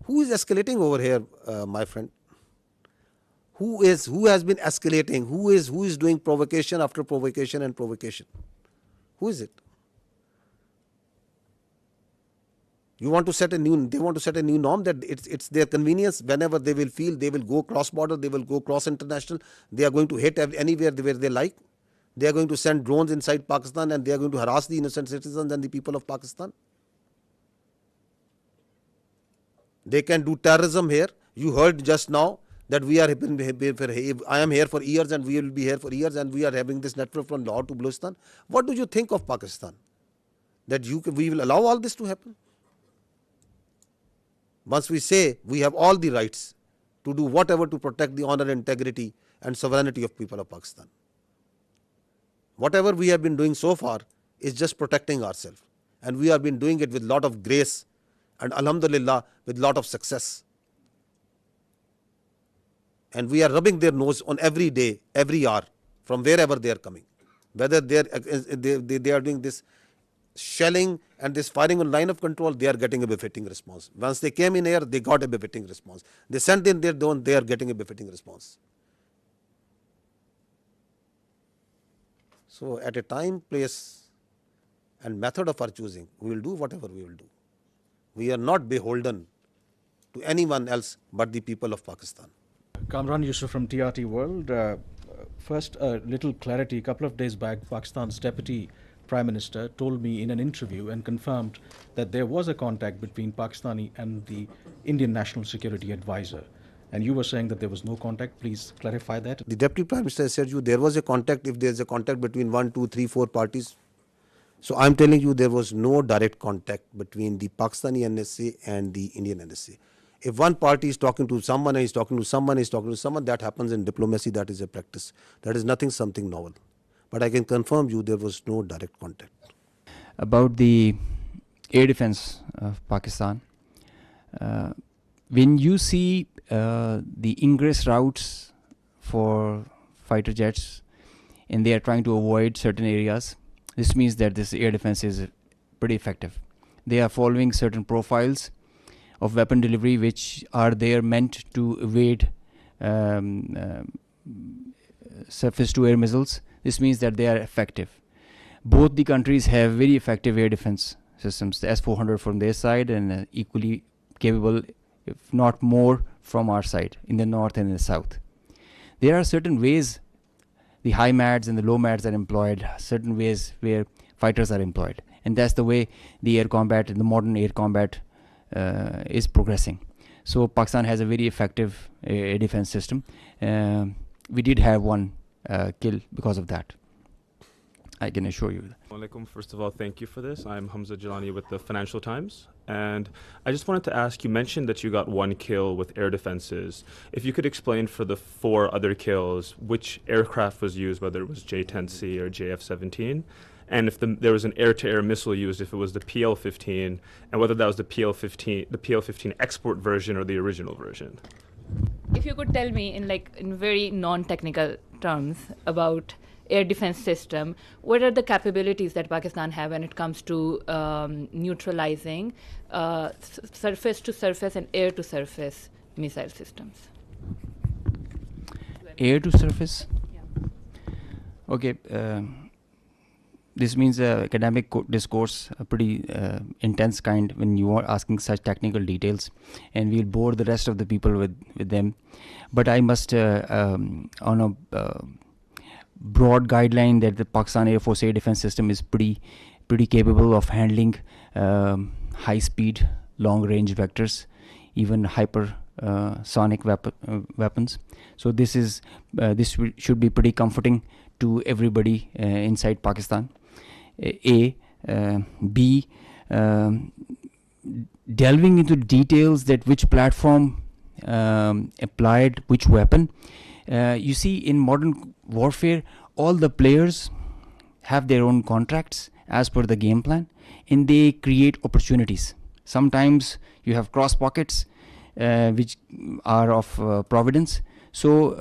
Who is escalating over here, my friend? Who has been escalating? Who is doing provocation after provocation and provocation? Who is it? You want to set a new, they want to set a new norm that it's their convenience. Whenever they will feel, they will go cross border, they will go cross international. They are going to hit anywhere where they like. They are going to send drones inside Pakistan and they are going to harass the innocent citizens and the people of Pakistan. They can do terrorism here. You heard just now that we are, I am here for years and we will be here for years and we are having this network from Lahore to Balochistan. What do you think of Pakistan? That we will allow all this to happen? Once we say we have all the rights to do whatever to protect the honor, integrity and sovereignty of people of Pakistan. Whatever we have been doing so far is just protecting ourselves. And we have been doing it with lot of grace and alhamdulillah with lot of success. And we are rubbing their nose on every day, every hour, from wherever they are coming. Whether they are doing this shelling and this firing on line of control, they are getting a befitting response. Once they came in here, they got a befitting response. They sent in their drone, they are getting a befitting response. So at a time, place and method of our choosing, we will do whatever we will do. We are not beholden to anyone else but the people of Pakistan. Kamran Yusuf from TRT World. First, a little clarity. A couple of days back, Pakistan's Deputy Prime Minister told me in an interview and confirmed that there was a contact between Pakistani and the Indian National Security Advisor. And you were saying that there was no contact. Please clarify that. The Deputy Prime Minister said you there was a contact if there is a contact between 1, 2, 3, 4 parties. So I am telling you there was no direct contact between the Pakistani NSA and the Indian NSA. If one party is talking to someone and is talking to someone, is talking to someone, that happens in diplomacy, that is a practice. That is something novel. But I can confirm you there was no direct contact. About the air defense of Pakistan, when you see the ingress routes for fighter jets and they are trying to avoid certain areas, this means that this air defense is pretty effective. They are following certain profiles of weapon delivery which are there meant to evade surface to air missiles. This means that they are effective. Both the countries have very effective air defense systems, the S-400 from their side and equally capable, if not more, from our side in the north and in the south. There are certain ways the high MADs and the low MADs are employed, certain ways where fighters are employed, and that's the way the air combat and the modern air combat is progressing. So Pakistan has a very effective air defense system. We did have one kill because of that. I can assure you. Alaikum. First of all, thank you for this. I'm Hamza Jalani with the Financial Times. And I just wanted to ask, you mentioned that you got one kill with air defenses. If you could explain for the 4 other kills, which aircraft was used, whether it was J-10C or JF-17, and if there was an air-to-air missile used, if it was the PL-15, and whether that was the PL-15 export version or the original version. If you could tell me in very non-technical terms about air defense system, what are the capabilities that Pakistan have when it comes to neutralizing surface to surface and air to surface missile systems? Air to surface? Yeah. Okay. This means academic discourse, a pretty intense kind when you are asking such technical details, and we'll bore the rest of the people with them. But I must, on a broad guideline, that the Pakistan Air Force air defense system is pretty capable of handling high-speed, long-range vectors, even hypersonic weapons. So this should be pretty comforting to everybody inside Pakistan. B, delving into details that which platform applied which weapon. You see, in modern warfare, all the players have their own contracts as per the game plan, and they create opportunities. Sometimes you have cross pockets which are of providence. So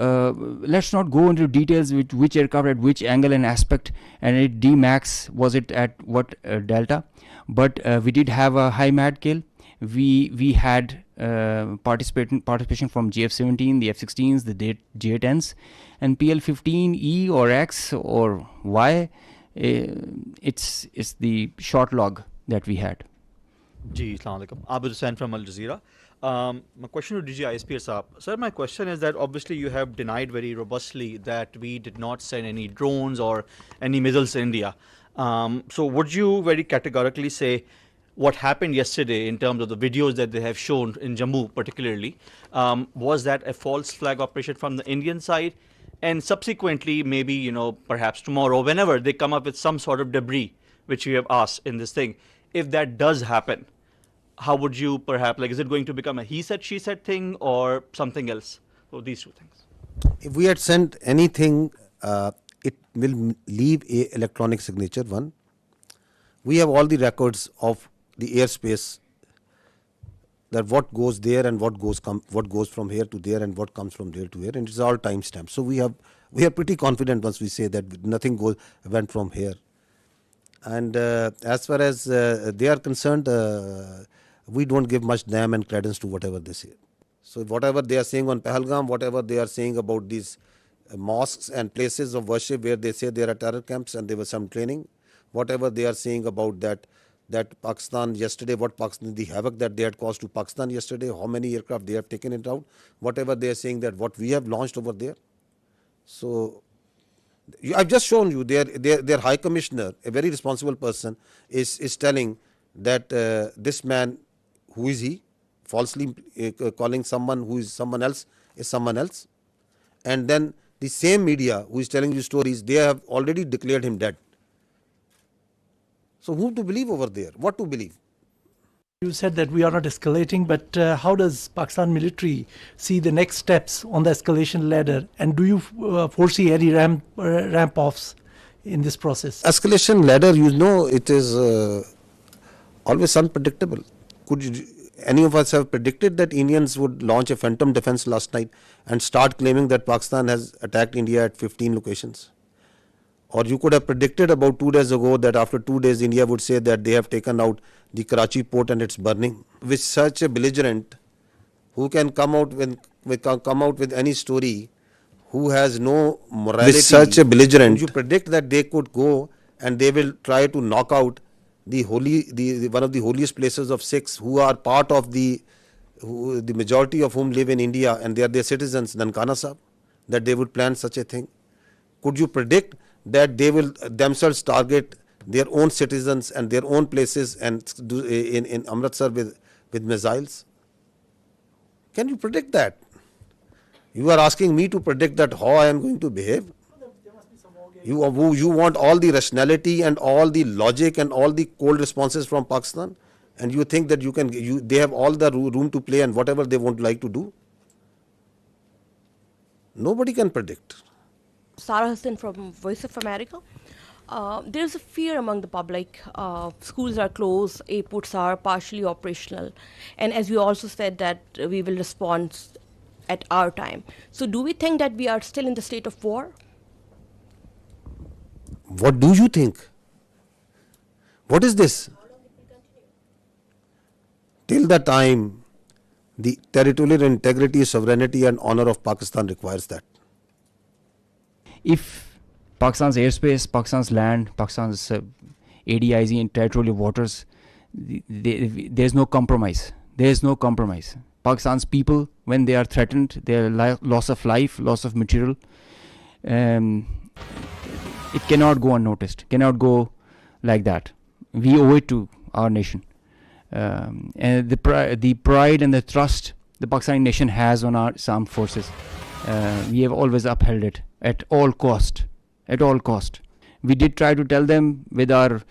let's not go into details with which aircraft at which angle and aspect, and at D-max was it at what delta. But we did have a high MAD kill. We had participation from JF-17, the F-16s, the J-10s, and PL-15E or X or Y. It's the short log that we had. Ji, Assalamu alaikum. Abid Hussain from Al Jazeera. My question to DG ISPR Saab. Sir, my question is that obviously you have denied very robustly that we did not send any drones or any missiles to India. So would you very categorically say what happened yesterday in terms of the videos that they have shown in Jammu particularly, was that a false flag operation from the Indian side? And subsequently, maybe, you know, perhaps tomorrow, whenever they come up with some sort of debris, which you have asked in this thing, if that does happen, how would you perhaps, like, is it going to become a he said, she said thing or something else? So these two things. If we had sent anything, it will leave a electronic signature, one. We have all the records of the airspace, that what goes there and what goes from here to there and what comes from there to here, and it's all timestamped. So we are pretty confident once we say that nothing went from here. And as far as they are concerned, we don't give much damn and credence to whatever they say. So whatever they are saying on Pahalgam, whatever they are saying about these mosques and places of worship where they say there are terror camps and there was some training, whatever they are saying about that Pakistan yesterday, the havoc that they had caused to Pakistan yesterday, how many aircraft they have taken it out, whatever they are saying that what we have launched over there. So I've just shown you their High Commissioner, a very responsible person, is telling that this man, who is he, falsely calling someone who is someone else is someone else. And then the same media who is telling you stories, they have already declared him dead. So who to believe over there? What to believe? You said that we are not escalating, but how does Pakistan military see the next steps on the escalation ladder? And do you foresee any ramp-offs in this process? Escalation ladder, you know, it is always unpredictable. Could any of us have predicted that Indians would launch a phantom defense last night and start claiming that Pakistan has attacked India at 15 locations? Or you could have predicted about 2 days ago that after 2 days India would say that they have taken out the Karachi port and it's burning. With such a belligerent who can come out with any story, who has no morality, with such a belligerent, would you predict that they could go and they will try to knock out the one of the holiest places of Sikhs, who are part of the majority of whom live in India and they are their citizens, Nankana Sahib, that they would plan such a thing? Could you predict that they will themselves target their own citizens and their own places and do in Amritsar with missiles? Can you predict that? You are asking me to predict that how I am going to behave? You want all the rationality and all the logic and all the cold responses from Pakistan, and you think that they have all the room to play and whatever they want like to do? Nobody can predict. Sarah Hassan from Voice of America. There's a fear among the public. Schools are closed, airports are partially operational, and as we also said that we will respond at our time. So do we think that we are still in the state of war? What do you think? What is this? Till the time the territorial integrity, sovereignty and honor of Pakistan requires that. If Pakistan's airspace, Pakistan's land, Pakistan's ADIZ and territorial waters, there's no compromise. There's no compromise. Pakistan's people, when they are threatened, their loss of life, loss of material, it cannot go unnoticed, cannot go like that. We owe it to our nation. And the pride and the trust the Pakistani nation has on our armed forces, we have always upheld it at all cost. At all cost. We did try to tell them with our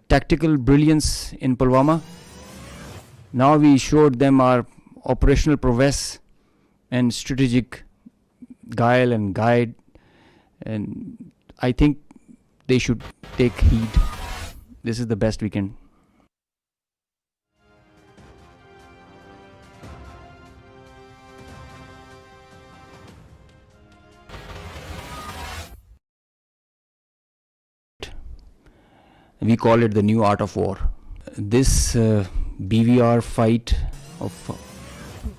tactical brilliance in Pulwama. Now we showed them our operational prowess and strategic guile and guide, and I think they should take heed. This is the best we can. We call it the new art of war. This BVR fight of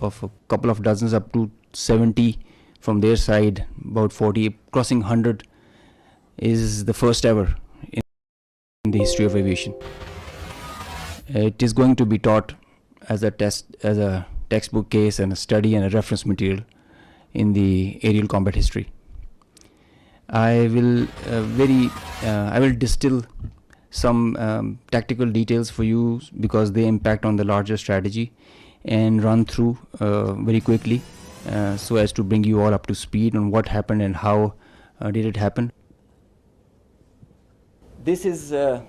a couple of dozens up to 70 from their side, about 40, crossing 100, is the first ever in the history of aviation. It is going to be taught as a textbook case and a study and a reference material in the aerial combat history. I will distill some tactical details for you because they impact on the larger strategy, and run through very quickly so as to bring you all up to speed on what happened and how did it happen. This is the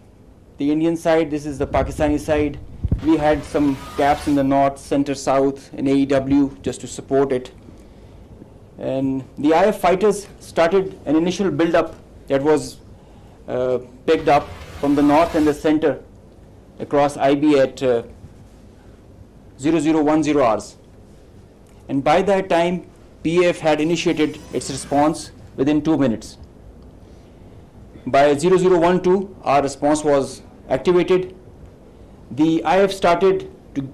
Indian side, this is the Pakistani side. We had some gaps in the north, center, south, and AEW just to support it. And the IF fighters started an initial build-up that was picked up from the north and the center across IB at 0010 hours. And by that time, PAF had initiated its response within 2 minutes. By 0012, our response was activated. The IF started to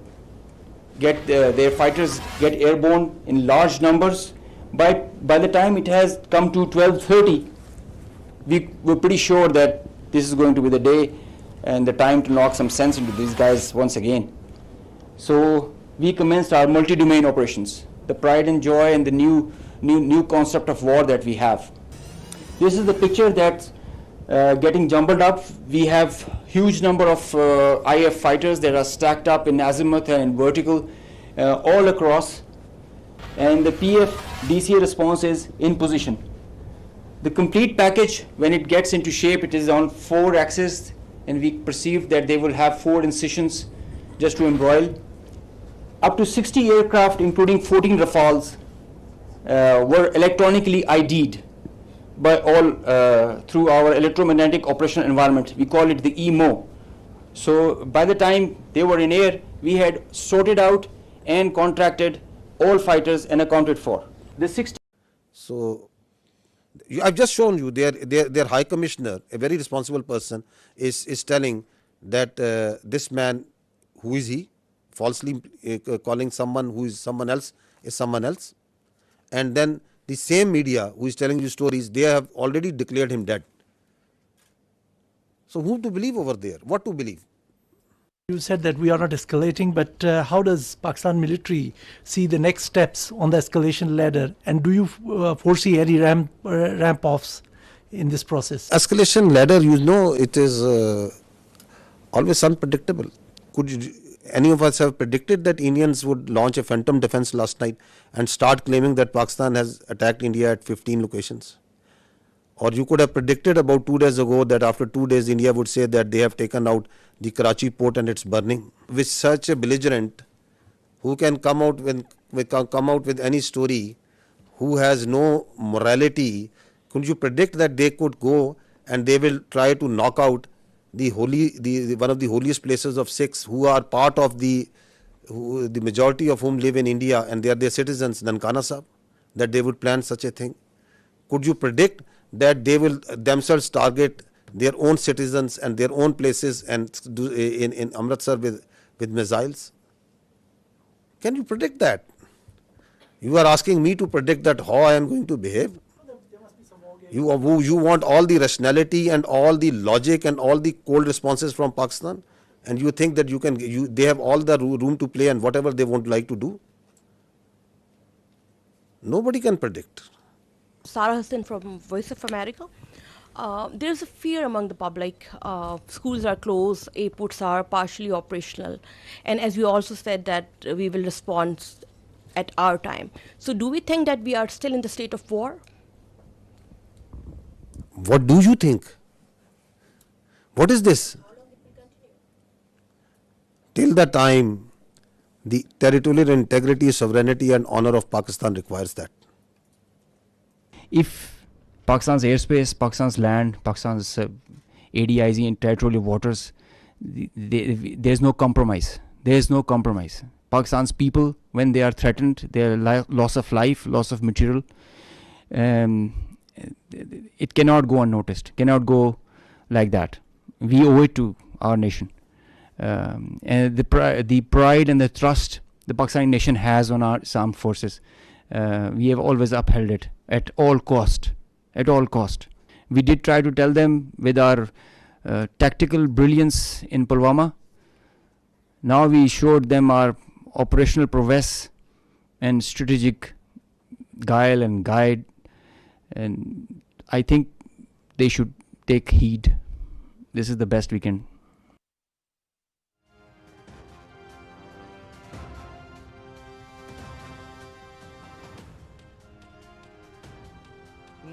get their fighters get airborne in large numbers. By the time it has come to 12:30, we were pretty sure that this is going to be the day and the time to knock some sense into these guys once again. So we commenced our multi-domain operations, the pride and joy and the new concept of war that we have. This is the picture that's getting jumbled up. We have huge number of IF fighters that are stacked up in azimuth and in vertical all across, and the PF DCA response is in position. The complete package, when it gets into shape, it is on 4 axes, and we perceive that they will have 4 incisions just to embroil. Up to 60 aircraft, including 14 Rafales, were electronically ID'd by all through our electromagnetic operational environment. We call it the EMO. So by the time they were in air, we had sorted out and contracted all fighters and accounted for. The 60. So I've just shown you their High Commissioner, a very responsible person, is telling that this man, who is he, falsely calling someone who is someone else, and then the same media who is telling you stories, they have already declared him dead. So who to believe over there? What to believe? You said that we are not escalating, but how does Pakistan military see the next steps on the escalation ladder, and do you foresee any ramp-offs in this process? Escalation ladder, you know, it is always unpredictable. Could any of us have predicted that Indians would launch a phantom defense last night and start claiming that Pakistan has attacked India at 15 locations? Or you could have predicted about 2 days ago that after 2 days India would say that they have taken out the Karachi port and it's burning. With such a belligerent who can come out with any story, who has no morality, could you predict that they could go and they will try to knock out the one of the holiest places of Sikhs, who are part of the majority of whom live in India and they are their citizens, Nankana Sahib, that they would plan such a thing? Could you predict that they will themselves target their own citizens and their own places and do in Amritsar with missiles? Can you predict that? You are asking me to predict that how I am going to behave? You want all the rationality and all the logic and all the cold responses from Pakistan, and you think that they have all the room to play and whatever they want like to do? Nobody can predict. Sarah Hassan from Voice of America. There's a fear among the public. Schools are closed, airports are partially operational, and as we also said that we will respond at our time. So do we think that we are still in the state of war? What do you think? What is this? Till the time the territorial integrity, sovereignty and honor of Pakistan requires that. If Pakistan's airspace, Pakistan's land, Pakistan's ADIZ and territorial waters, there's no compromise. There's no compromise. Pakistan's people, when they are threatened, their loss of life, loss of material, it cannot go unnoticed, cannot go like that. We owe it to our nation. And the pride and the trust the Pakistani nation has on our armed forces, we have always upheld it at all cost. At all cost. We did try to tell them with our tactical brilliance in Pulwama Now we showed them our operational prowess and strategic guile and guide, and I think they should take heed. This is the best we can.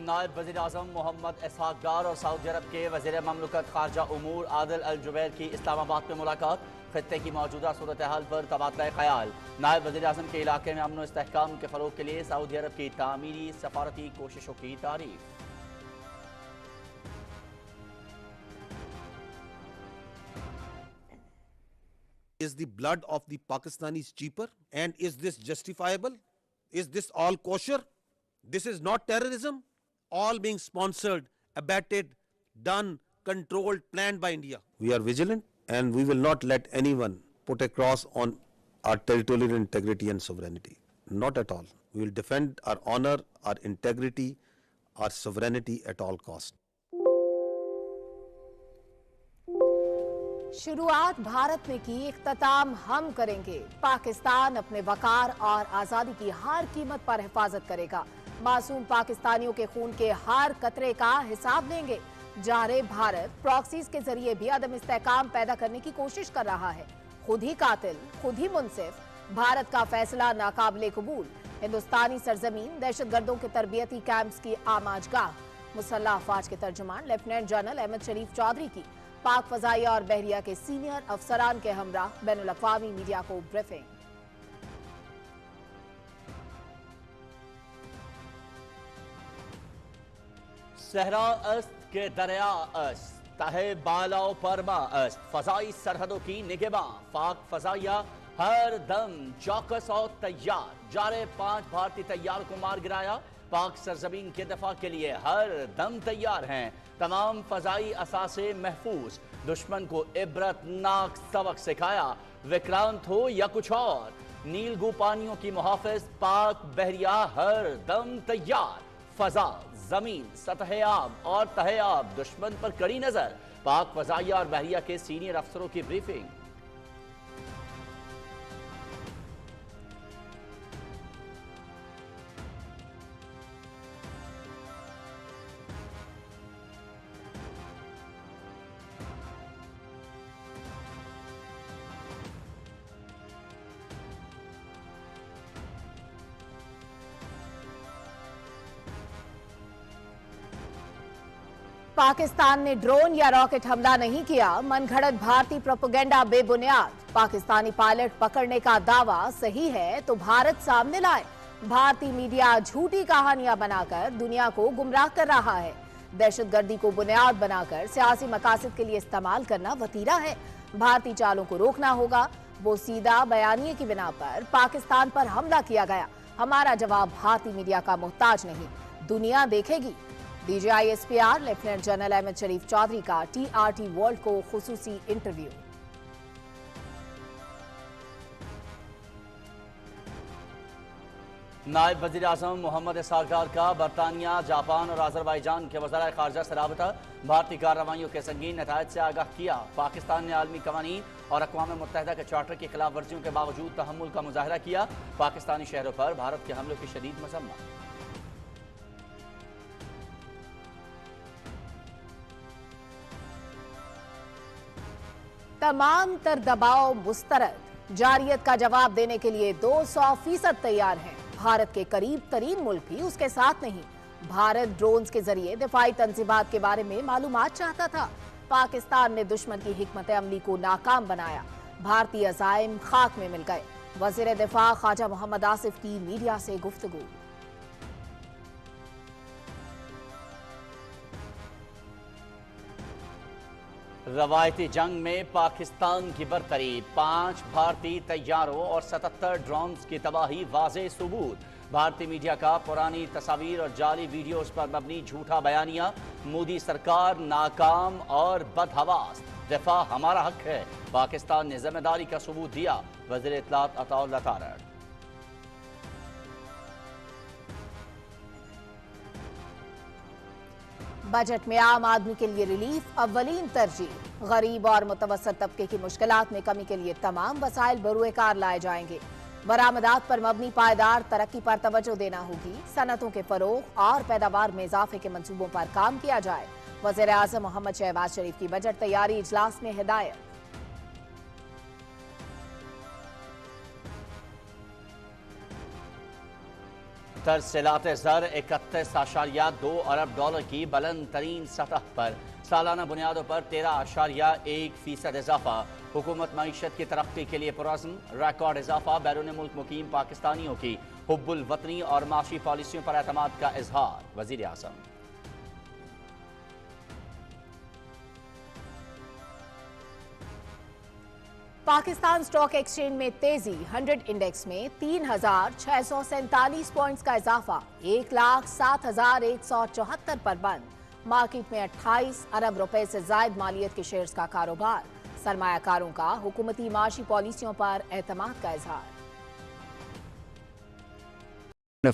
नायब वज़ीर आज़म मोहम्मद इसहाक डार और Saudi अरब के वज़ीर ममलकत खारजा उमूर आदिल अल जुबैर की इस्लामाबाद में मुलाकात, खित्ते की मौजूदा सूरत हाल पर तबादला ख्याल। नायब वज़ीर आज़म के इलाके में अमन व इस्तेहकाम के फ़रोग़ के लिए सऊदी अरब की तामीरी सफारती कोशिशों की तारीफ। Is the blood of the Pakistanis cheaper? And is this justifiable? Is this all kosher? This is not terrorism. All being sponsored, abetted, done, controlled, planned by India. We are vigilant and we will not let anyone put a cross on our territorial integrity and sovereignty. Not at all. We will defend our honor, our integrity, our sovereignty at all cost. शुरुआत भारत ने की, इख्तिताम हम करेंगे। पाकिस्तान अपने वकार और आजादी की हर कीमत पर हिफाजत करेगा। मासूम पाकिस्तानियों के खून के हर कतरे का हिसाब लेंगे। जारे भारत प्रॉक्सीज के जरिए भी अदम इस्तेहकाम पैदा करने की कोशिश कर रहा है। खुद ही कातिल, खुद ही मुनसिफ। भारत का फैसला नाकाबिले कबूल। हिंदुस्तानी सरजमीन दहशतगर्दों के तरबियती कैंप्स की आमाजगाह। मुसल्लह अफवाज के तर्जुमान लेफ्टिनेंट जनरल अहमद शरीफ चौधरी की पाक फजाइया और बहरिया के सीनियर अफसरान के हमरा बैनुल अक़वामी मीडिया को ब्रीफिंग। सहरा अस्त के दरिया अस्त, तहे बालाओ परमा अस्त, फजाई सरहदों की निगहबां, पाक फजाइया हर दम चौकस और तैयार। जारे 5 भारतीय तैयार को मार गिराया। पाक सरजमीन के दफा के लिए हर दम तैयार हैं। तमाम फजाई असासे महफूज। दुश्मन को इबरतनाक सबक सिखाया। विक्रांत हो या कुछ और, नीलगू पानियों की मुहाफिज पाक बहरिया हर दम तैयार। फजा, जमीन, सतह आब और तहे आब दुश्मन पर कड़ी नजर। पाक फजाइया और बहरिया के सीनियर अफसरों की ब्रीफिंग। पाकिस्तान ने ड्रोन या रॉकेट हमला नहीं किया। मनगढ़ंत भारतीय प्रोपेगेंडा बेबुनियाद। पाकिस्तानी पायलट पकड़ने का दावा सही है तो भारत सामने लाए। भारतीय मीडिया झूठी कहानियां बनाकर दुनिया को गुमराह कर रहा है। दहशतगर्दी को बुनियाद बनाकर सियासी मकासद के लिए इस्तेमाल करना वतीरा है। भारतीय चालों को रोकना होगा। वो सीधा बयानिए की बिना पर पाकिस्तान पर हमला किया गया। हमारा जवाब भारतीय मीडिया का मोहताज नहीं, दुनिया देखेगी। DG ISPR lieutenant general Ahmed Sharif Chaudhry का TRT वर्ल्ड को खुसूसी इंटरव्यू। नायब वज़ीर आज़म मोहम्मद इसहाक डार का बरतानिया, जापान और आज़रबाईजान के वज़राए ख़ारजा से राबता। भारतीय कार्रवाइयों के संगीन नतायज से आगाह किया। पाकिस्तान ने आलमी कवानीन और अक़वाम मुत्तहिदा के चार्टर की खिलाफ वर्जियों के बावजूद तहम्मुल का मुजाहरा किया। पाकिस्तानी शहरों पर भारत के हमलों की शदीद मज़म्मत। तमाम तर दबाव मुस्तरद। जारियत का जवाब देने के लिए 200% तैयार हैं। भारत के करीब तरीन मुल्क भी उसके साथ नहीं। भारत ड्रोन्स के जरिए दिफाई तंजीमात के बारे में मालूमात चाहता था। पाकिस्तान ने दुश्मन की हिकमत अमली को नाकाम बनाया। भारतीय अज़ाइम खाक में मिल गए। वज़ीर दिफा ख्वाजा मोहम्मद आसिफ की मीडिया से गुफ्तगू। रवायती जंग में पाकिस्तान की बरतरी। 5 भारतीय तैयारों और 77 ड्रोन्स की तबाही वाज़े सबूत। भारतीय मीडिया का पुरानी तस्वीर और जाली वीडियोस पर मबनी झूठा बयानिया। मोदी सरकार नाकाम और बदहवास। दिफा हमारा हक है। पाकिस्तान ने जिम्मेदारी का सबूत दिया। वज़ीर इत्तलात अताउल्लाह तारड़। बजट में आम आदमी के लिए रिलीफ अव्वलीन तरजीह। गरीब और मुतवसत तबके की मुश्किलात में कमी के लिए तमाम वसाइल बरूए कार लाए जाएंगे। बरामदात पर मबनी पायदार तरक्की पर तवज्जो देना होगी। सनतों के फरोग और पैदावार में इजाफे के मंसूबों पर काम किया जाए। वज़ीर आज़म मोहम्मद शहबाज शरीफ की बजट तैयारी इजलास में हिदायत। तरसीलात ज़र 31.2 अरब डॉलर की बुलंद तरीन सतह पर सालाना बुनियादों पर 13.1% इजाफा। हुकूमत मईशत की तरक्की के लिए पुरज़्म। रिकॉर्ड इजाफा। बैरून मुल्क मुकीम पाकिस्तानियों की हुब्बुल वतनी और माशी पॉलिसियों पर एतमाद का इजहार। वज़ीर आज़म। पाकिस्तान स्टॉक एक्सचेंज में तेजी। 100 इंडेक्स में 3,647 पॉइंट्स का इजाफा। 1,07,174 पर बंद। मार्केट में 28 अरब रुपए से जायद मालियत के शेयर्स का कारोबार। सरमायाकारों का हुकूमती माशी पॉलिसियों पर एतमाद का इजहार।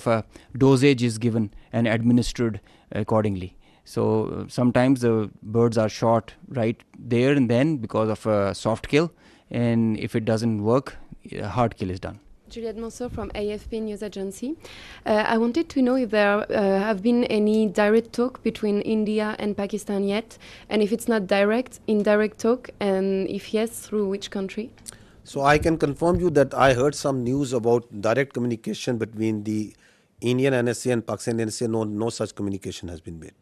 Of a dosage is given and administered accordingly. So sometimes the birds are shot right there and then because of a soft kill, and if it doesn't work, a hard kill is done. Juliette Monceau from AFP News Agency. I wanted to know if there have been any direct talk between India and Pakistan yet, and if it's not direct, indirect talk, and if yes, through which country? So I can confirm you that I heard some news about direct communication between the Indian NSA and Pakistan NSA. No such communication has been made.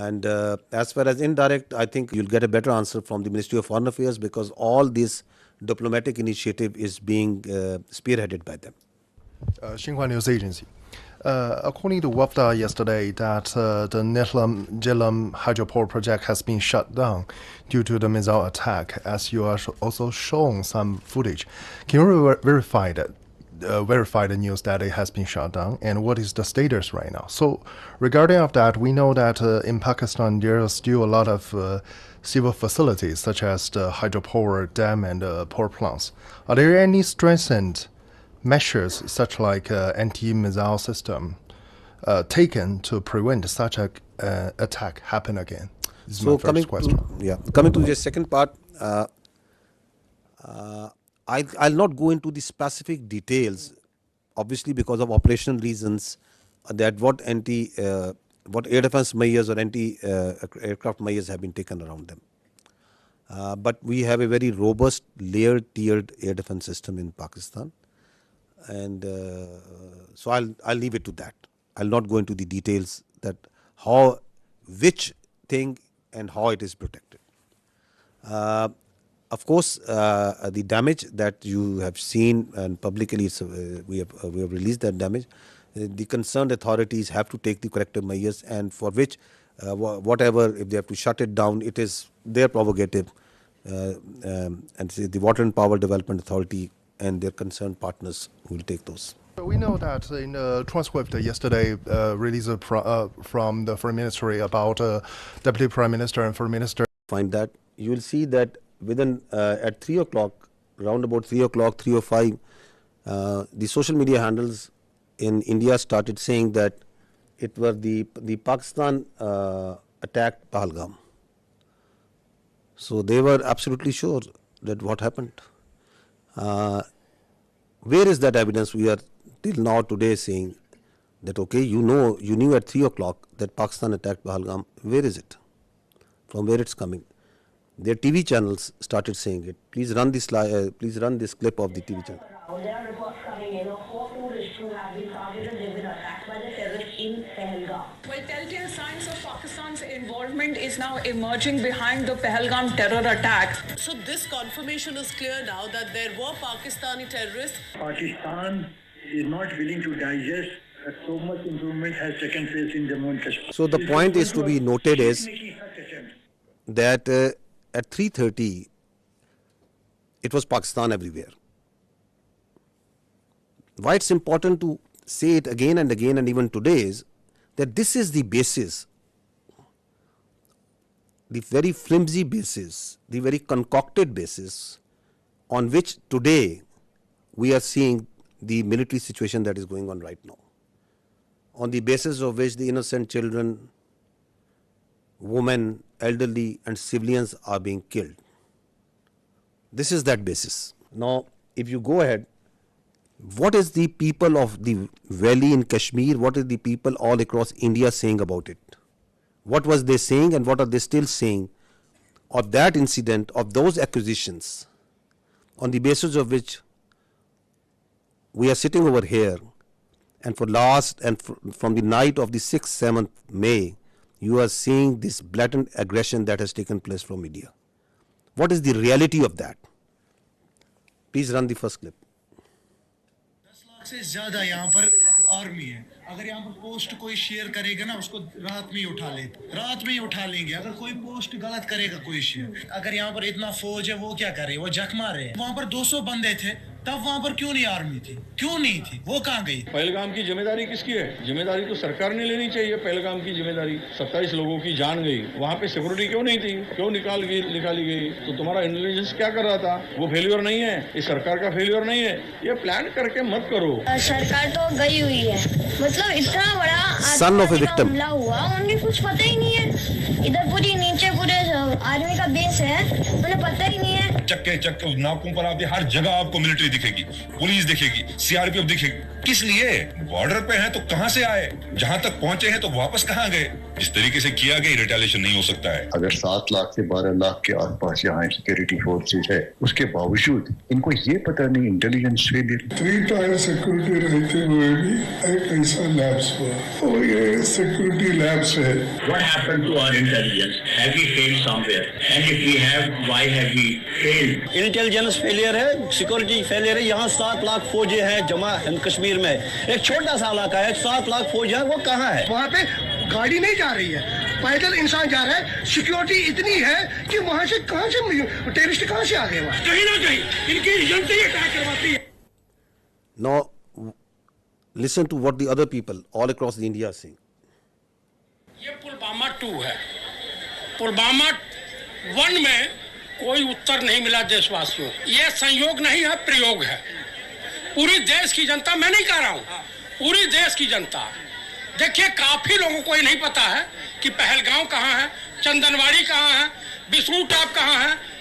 And as far as indirect, I think you'll get a better answer from the Ministry of Foreign Affairs, because all this diplomatic initiative is being spearheaded by them. Xinhua News Agency. According to WAFDA yesterday, that the Netlem-Jelam hydropower project has been shut down due to the missile attack, as you are also showing some footage. Can you verify the news that it has been shut down, and what is the status right now? So regarding of that, we know that in Pakistan there are still a lot of civil facilities such as the hydropower dam and power plants. Are there any strengthened measures such like anti-missile system taken to prevent such a attack happen again? This is my first question. Coming to the second part, I'll not go into the specific details, obviously because of operational reasons, that what air defense measures or anti-aircraft measures have been taken around them. But we have a very robust layered tiered air defense system in Pakistan, and so I'll leave it to that. I'll not go into the details that which thing and how it is protected. Of course, the damage that you have seen, and publicly we have released that damage. The concerned authorities have to take the corrective measures, and for which whatever, if they have to shut it down, it is their prerogative, and the Water and Power Development Authority and their concerned partners will take those. We know that in the transcript yesterday released from the Foreign Ministry about Deputy Prime Minister and Foreign Minister. Find that you will see that within at 3 o'clock, round about 3 o'clock, 3:05, the social media handles in India started saying that it was the Pakistan attacked Pahalgam. So they were absolutely sure that what happened. Where is that evidence? We are till now today saying that okay, you knew at 3 o'clock that Pakistan attacked Pahalgam. Where is it? From where it's coming? Their TV channels started saying it. Please run this clip of the TV channel. There are reports coming in of 4 tourists who have been targeted. They've been attacked by the terrorists in Pahalgam. Well, telltale signs of Pakistan's involvement is now emerging behind the Pahalgam terror attack. So this confirmation is clear now that there were Pakistani terrorists. Pakistan is not willing to digest that so much improvement has taken place in Jammu and Kashmir. So the point is to be noted is that at 3:30, it was Pakistan everywhere. Why it's important to say it again and again and even today is that this is the basis, the very flimsy basis, the very concocted basis on which today we are seeing the military situation that is going on right now. On the basis of which the innocent children, women, elderly, and civilians are being killed. This is that basis. Now, if you go ahead, what is the people of the valley in Kashmir, what is the people all across India saying about it? What was they saying and what are they still saying of that incident, of those accusations, on the basis of which we are sitting over here, and from the night of the 6th, 7th May, you are seeing this blatant aggression that has taken place from India. What is the reality of that? Please run the first clip. से ज्यादा यहाँ पर army है. अगर यहाँ पर post कोई share करेगा ना, उसको रात में ही उठा लेंगे. अगर कोई पोस्ट गलत करेगा कोई शेयर, अगर यहाँ पर इतना फौज है, वो क्या करे, वो जख मारे. वहाँ पर 200 बंदे थे, तब वहाँ पर क्यों नहीं आर्मी थी, क्यों नहीं थी, वो कहाँ गई? पहलगाम की जिम्मेदारी किसकी है? जिम्मेदारी तो सरकार ने लेनी चाहिए. पहलगाम की जिम्मेदारी, 27 लोगों की जान गई, वहाँ पे सिक्योरिटी क्यों नहीं थी, क्यों निकाली गई? तो तुम्हारा इंटेलिजेंस क्या कर रहा था? वो फेलियर नहीं है, ये सरकार का फेलियर नहीं है. ये प्लान करके मत करो. सरकार तो गई हुई है, मतलब इतना बड़ा हमला हुआ, उन्हें कुछ पता ही नहीं है. इधर पूरी नीचे पूरे आर्मी का बेस है, उन्हें पता ही नहीं है. चक्के नाकों पर आपके हर जगह आपको मिलिट्री दिखेगी, पुलिस दिखेगी, सीआरपीएफ दिखेगी. किस लिए? बॉर्डर पे हैं तो कहां से आए, जहां तक पहुंचे हैं तो वापस कहां गए? इस तरीके से किया गया रिटेलिएशन नहीं हो सकता है. अगर 7 लाख से 12 लाख के आसपास यहाँ सिक्योरिटी फोर्सेस है, उसके बावजूद इनको ये पता नहीं इंटेलिजेंस फेलियर. 3 टायर सिक्योरिटी रहते हुए भी एक ऐसा लैब्स हुआ, और ये सिक्योरिटी लैब्स है. What happened to our intelligence? Have we failed somewhere? And if we have, why have we failed? Intelligence failure है, सिक्योरिटी फेलियर है. यहाँ 7 लाख फौजी है जमा कश्मीर में. एक छोटा सा इलाका है, 7 लाख फौज है, वो कहाँ है? वहाँ पे गाड़ी नहीं जा रही है, पैदल इंसान जा रहा है. सिक्योरिटी इतनी है कि वहाँ से कहाँ से टेररिस्ट कहाँ से आ गए? वहाँ कहीं ना कहीं इनकी एजेंसी अटैक करवाती है. Now, listen to what the other people all across India are saying. ये पुलवामा 2 है. पुलवामा 1 में कोई उत्तर नहीं मिला देशवासियों. ये संयोग नहीं है, प्रयोग है. पूरी देश की जनता, मैं नहीं कह रहा हूँ, पूरी देश की जनता. देखिए, काफी लोगों को ये नहीं पता है कि पहलगांव कहाँ है, चंदनवाड़ी कहाँ है, विष्णु टॉप कहाँ है,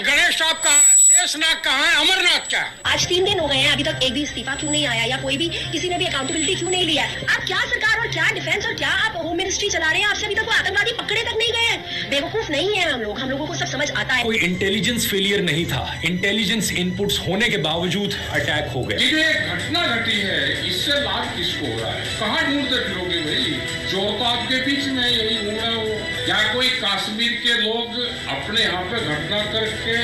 गणेश टॉप कहाँ है, शेषनाग कहाँ है, अमरनाथ क्या है. आज 3 दिन हो गए हैं, अभी तक एक भी इस्तीफा क्यों नहीं आया, या कोई भी किसी ने भी अकाउंटेबिलिटी क्यों नहीं लिया है? आप क्या सरकार और क्या डिफेंस और क्या आप होम मिनिस्ट्री चला रहे हैं? आपसे अभी तक वो आतंकवादी पकड़े तक नहीं गए हैं. बेवकूफ नहीं है हम लोगों को सब समझ आता है. कोई इंटेलिजेंस फेलियर नहीं था, इंटेलिजेंस इनपुट्स होने के बावजूद अटैक हो गए. ये घटना घटी है, इससे लाभ किसको हो रहा है? कहाँ ढूंढते फिरोगे भाई? चोर तो आपके बीच में यही घूम रहा हो. क्या कोई कश्मीर के लोग अपने यहाँ पे घटना करके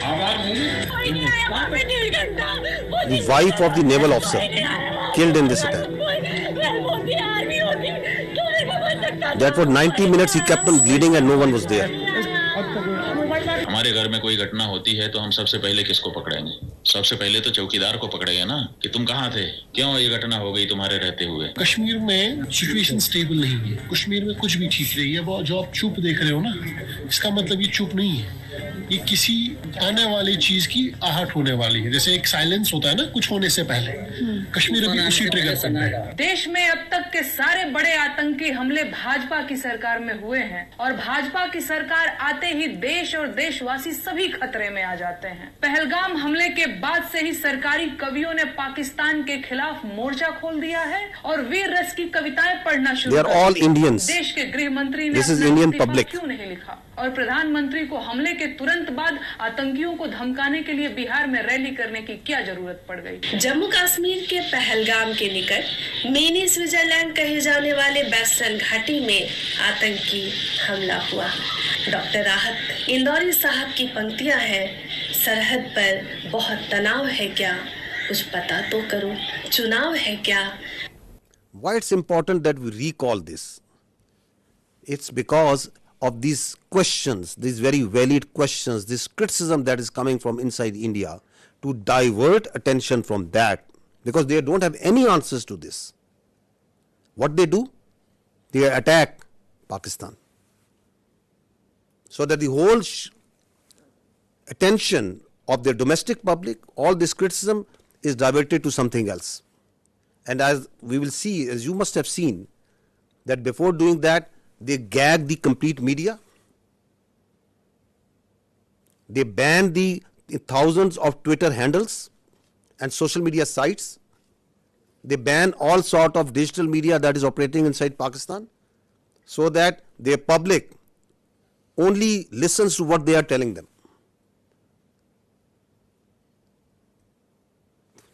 आबाद होंगे? The wife of the naval officer killed in this attack. That for 90 minutes he kept on bleeding and no one was there. हमारे घर में कोई घटना होती है तो हम सबसे पहले किसको पकड़ेंगे? सबसे पहले तो चौकीदार को पकड़ेंगे ना, कि तुम कहाँ थे, क्यों ये घटना हो गई तुम्हारे रहते हुए. कश्मीर में सिचुएशन स्टेबल नहीं है. कश्मीर में कुछ भी ठीक नहीं है. वो जो आप चुप देख रहे हो ना, इसका मतलब ये चुप नहीं है, ये किसी आने वाली चीज की आहट होने वाली है. जैसे एक साइलेंस होता है ना कुछ होने से पहले, कश्मीर अभी उसी ट्रिगर पर है. देश में अब तक के सारे बड़े आतंकी हमले भाजपा की सरकार में हुए हैं, और भाजपा की सरकार आते ही देश और देशवासी सभी खतरे में आ जाते हैं. पहलगाम हमले के बाद से ही सरकारी कवियों ने पाकिस्तान के खिलाफ मोर्चा खोल दिया है और वीर रस की कविताएं पढ़ना शुरू कर दी. देश के गृह मंत्री ने अपना क्यों नहीं लिखा, और प्रधानमंत्री को हमले के तुरंत बाद आतंकियों को धमकाने के लिए बिहार में रैली करने की क्या जरूरत पड़ गई? जम्मू कश्मीर के पहलगाम के निकट मिनी स्विट्जरलैंड कहे जाने वाले बैस्टर्न घाटी में आतंकी हमला हुआ. डॉक्टर राहत इंदौरी साहब की पंक्तियां हैं, सरहद पर बहुत तनाव है क्या, कुछ पता तो करो, चुनाव है क्या. Why it's important that we recall this? It's because of these questions, these very valid questions, this criticism that is coming from inside India, to divert attention from that, because they don't have any answers to this. What they do? They attack Pakistan, so that the whole attention of their domestic public, all this criticism is diverted to something else. And as we will see, as you must have seen, that before doing that, They gag the complete media. They ban the thousands of Twitter handles and social media sites. They ban all sort of digital media that is operating inside Pakistan, so that their public only listens to what they are telling them.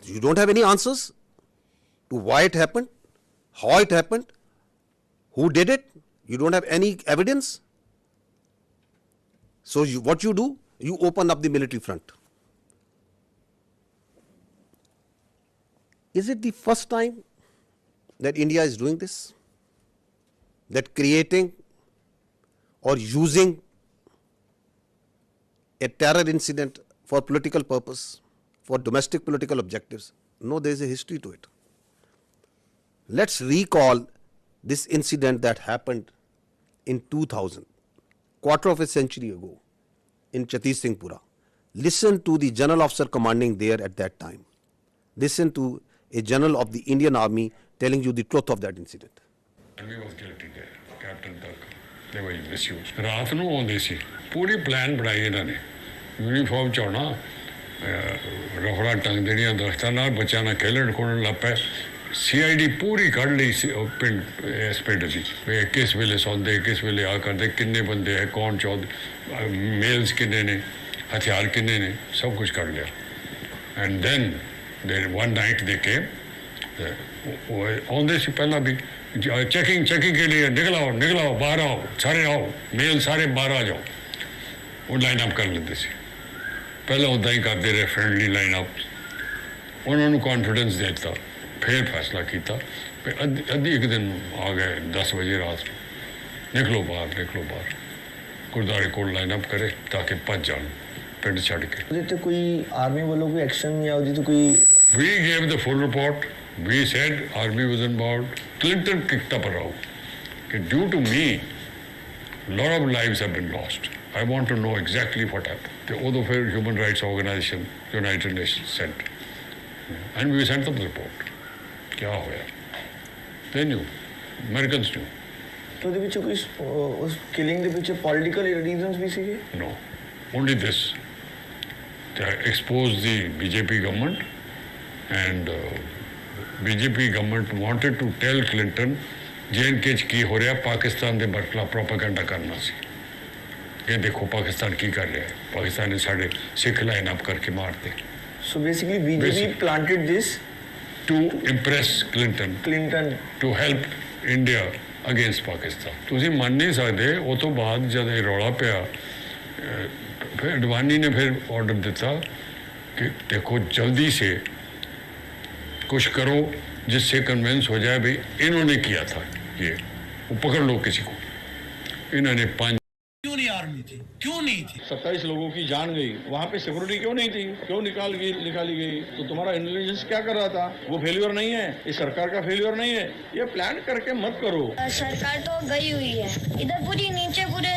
You don't have any answers to why it happened, how it happened, who did it. You don't have any evidence. So what you do, you open up the military front. Is it the first time that India is doing this? That creating or using a terror incident for political purpose, for domestic political objectives? No, there is a history to it. Let's recall this incident that happened in 2000, quarter of a century ago, in Chhattis Singhpura. Listen to the general officer commanding there at that time. Listen to a general of the Indian Army telling you the truth of that incident. We was guilty there, Captain Turk. They were misused. ਰਾਤ ਨੂੰ ਆਉਂਦੇ ਸੀ ਪੂਰੀ plan ਬਣਾਈ ਇਹਨਾਂ ਨੇ uniform ਚ ਆਉਣਾ ਰਫੜਾ ਟੰਗ ਦੇਣੀਆਂ ਦਰਖਤਾਂ ਨਾਲ ਬੱਚਿਆਂ ਨਾਲ ਖੇਲਣ ਖੋਲਣ ਲੱਗ ਪਏ CID पूरी ਕੱਢ ਲਈ ਸੀ ਪਿੰਡ ਇਸ ਪਿੰਡ ਦੀ ਕਿਸ ਵੇਲੇ ਸੌਂਦੇ ਕਿਸ ਵੇਲੇ ਆ ਕਰਦੇ ਕਿੰਨੇ ਬੰਦੇ ਹੈ ਕੌਣ ਚੌਧ ਮੇਲਸ ਕਿੰਨੇ ਨੇ ਹਥਿਆਰ ਕਿੰਨੇ ਨੇ ਸਭ ਕੁਝ ਕੱਢ ਲਿਆ and then one night they came ਆਉਂਦੇ ਸੀ ਪਹਿਲਾਂ ਵੀ चेकिंग के लिए निकलाओ बाहर आओ सारे आओ मेल सारे बाहर आ जाओ वो लाइन अप कर लेते सी पहले उदा ही करते रहे फ्रेंडली लाइन अप उन्होंने कॉन्फिडेंस देता फिर फैसला किया अद्धी एक दिन आ गए 10 बजे रात निकलो बाहर गुरुद्वारे को लाइन अप करे ताकि भज जान पिंड छड़ के तो कोई आर्मी वालों कोई एक्शन या तो कोई we gave the full report we said army was involved. Clinton kicked up a row. Due to me, a lot of lives have been lost. I want to know exactly what happened. The other human rights organization, United Nations, sent. And we sent them the report. क्या हुआ? They knew. Americans knew. तो the पीछे कोई उस killing के पीछे political reasons भी सीखे? No. Only this. They exposed the BJP government and BJP government wanted to tell Clinton J&K की हो रहा पाकिस्तान के बटला प्रोपेगेंडा करना सी ये देखो पाकिस्तान की कर रहा है पाकिस्तान ने साढ़े सिख लाइन अप करके मारते So basically BJP planted this to impress Clinton to help India against Pakistan. तुसी मान नहीं सकते वो तो बाद जब ये रौला पिया फिर अडवाणी ने फिर ऑर्डर दिता कि देखो जल्दी से कुछ करो जिससे कन्विंस हो जाए भाई इन्होंने किया था ये वो पकड़ लो किसी को इन्होंने क्यों नहीं आर्मी थी क्यों नहीं थी 27 लोगों की जान गई वहां पे सिक्योरिटी क्यों नहीं थी क्यों निकाली गई तो तुम्हारा इंटेलिजेंस क्या कर रहा था वो फेल्योर नहीं है इस सरकार का फेल्योर नहीं है ये प्लान करके मत करो सरकार तो गई हुई है इधर पूरी नीचे पूरे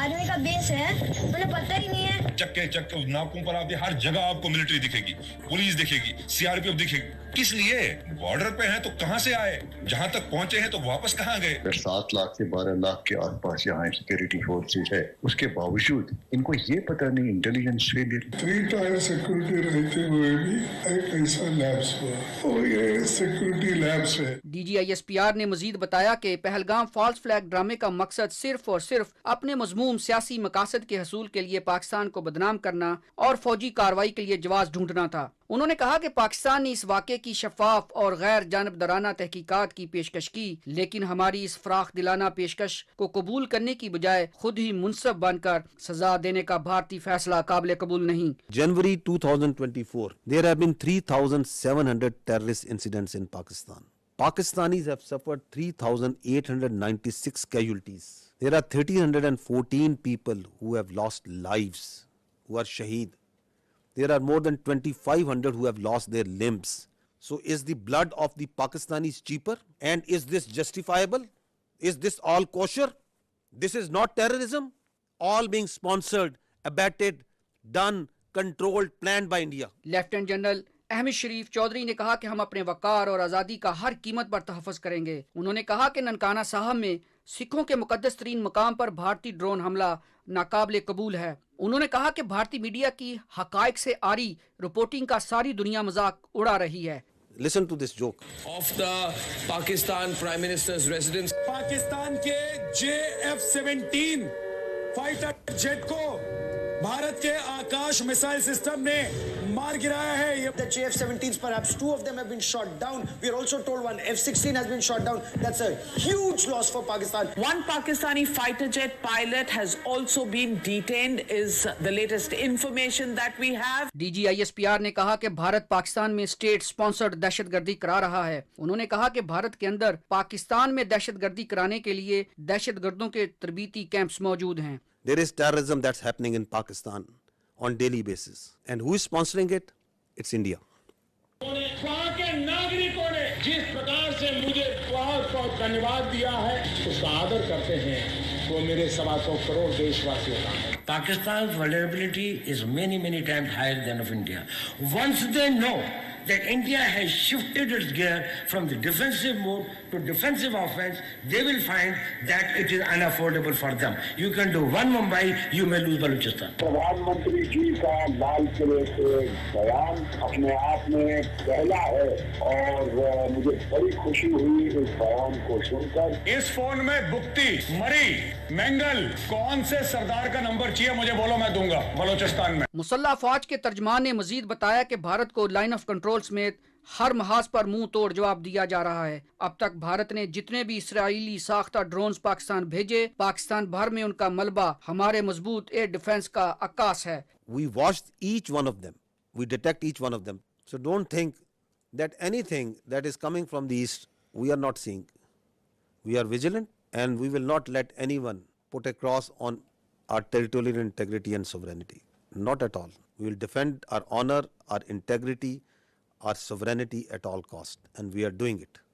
आर्मी का बेस है उन्हें पता ही नहीं है चक्के नाकों पर आपके हर जगह आपको मिलिट्री दिखेगी पुलिस दिखेगी CRPF दिखेगी किस लिए बॉर्डर पे हैं तो कहां से आए जहां तक पहुंचे हैं तो वापस कहां गए 7 लाख से 12 लाख के आसपास यहाँ सिक्योरिटी फोर्सेस है उसके बावजूद इनको ये पता नहीं इंटेलिजेंस फेलियर 3 टायर सिक्योरिटी रहते हुए भी एक ऐसा लैब्स हुआ और ये सिक्योरिटी लैब्स है DG ISPR ने मजीद बताया कि पहलगाम फॉल्स फ्लैग ड्रामे का मकसद सिर्फ और सिर्फ अपने मजमूम सियासी मकासद के हसूल के लिए पाकिस्तान को बदनाम करना और फौजी कार्रवाई के लिए जवाब ढूंढना था। उन्होंने कहा कि पाकिस्तान ने इस वाक़े की शफाफ और गैर जानिबदाराना तहकीकात की पेशकश की, लेकिन हमारी इस फराख दिलाना पेशकश को कबूल करने की बजाय खुद ही मुनसब बनकर सजा देने का भारतीय फैसला काबिल कबूल नहीं। January 2024, there have been 3,700 terrorist incidents in Pakistan. Pakistanis have suffered 3,896 casualties. There are 1,314 people who have lost lives, who are shaheed. There are more than 2,500 who have lost their limbs. So is the blood of the Pakistanis cheaper? And is this justifiable? Is this all kosher? This is not terrorism? All being sponsored, abetted, done, controlled, planned by India. Lieutenant general Ahmed Sharif Chaudhry ने कहा कि हम अपने वकार और आज़ादी का हर कीमत पर तहफ़्फ़ुज़ करेंगे। उन्होंने कहा कि ननकाना साहब में सिखों के मुकद्दस तरीन मकाम पर भारतीय ड्रोन हमला नाकाबिले कबूल है। उन्होंने कहा कि भारतीय मीडिया की हकायक से आरी रिपोर्टिंग का सारी दुनिया मजाक उड़ा रही है। Listen to this joke. Of the Pakistan Prime Minister's residence. Pakistan के JF-17 फाइटर जेट को भारत के आकाश मिसाइल सिस्टम ने मार गिराया है। The JF-17s, perhaps two of them have been shot down. We are also told one F-16 has been shot down. That's a huge loss for Pakistan. One Pakistani fighter jet pilot has also been detained, is the latest information that we have. DG ISPR ने कहा कि भारत पाकिस्तान में state sponsored दहशतगर्दी करा रहा है। उन्होंने कहा कि भारत के अंदर पाकिस्तान में दहशतगर्दी कराने के लिए दहशतगर्दों के तरबीती कैंप्स मौजूद हैं। There is terrorism that's happening in Pakistan on daily basis. And who is sponsoring it? It's India. वहाँ के नागरिकों ने जिस प्रकार से मुझे बहुत बहुत धन्यवाद दिया है, उसका आदर करते हैं, वो मेरे 125 करोड़ देशवासियों का है। Pakistan's vulnerability is many times higher than of India. Once they know that India has shifted its gear from the defensive mode to defensive offense, they will find that it is unaffordable for them. You can do one Mumbai, you may lose Balochistan. प्रधानमंत्री जी का लाल किले से बयान अपने आप में पहला है और मुझे बड़ी खुशी हुई इस बयान को सुनकर। इस फोन में बुक्ति, मरी, मेंगल, कौन से सरदार का नंबर चाहिए मुझे बोलो, मैं दूंगा बलोचिस्तान में। मुसल्लह फौज के तर्जमान ने मजीद बताया कि भारत को लाइन ऑफ कंट्रोल समेत हर महाज पर मुंह तोड़ जवाब दिया जा रहा है। अब तक भारत ने जितने भी इसराइली साख्ता ड्रोन्स पाकिस्तान भेजे, पाकिस्तान भर में उनका मलबा हमारे मजबूत एयर डिफेंस का अक्कास है। We watched each one of them. We detect each one of them. So don't think that anything that is coming from the east we are not seeing. We are vigilant and we will not let anyone put a cross on our territorial integrity and sovereignty. Not at all. We will defend our honor, our integrity, our sovereignty at all cost, and we are doing it.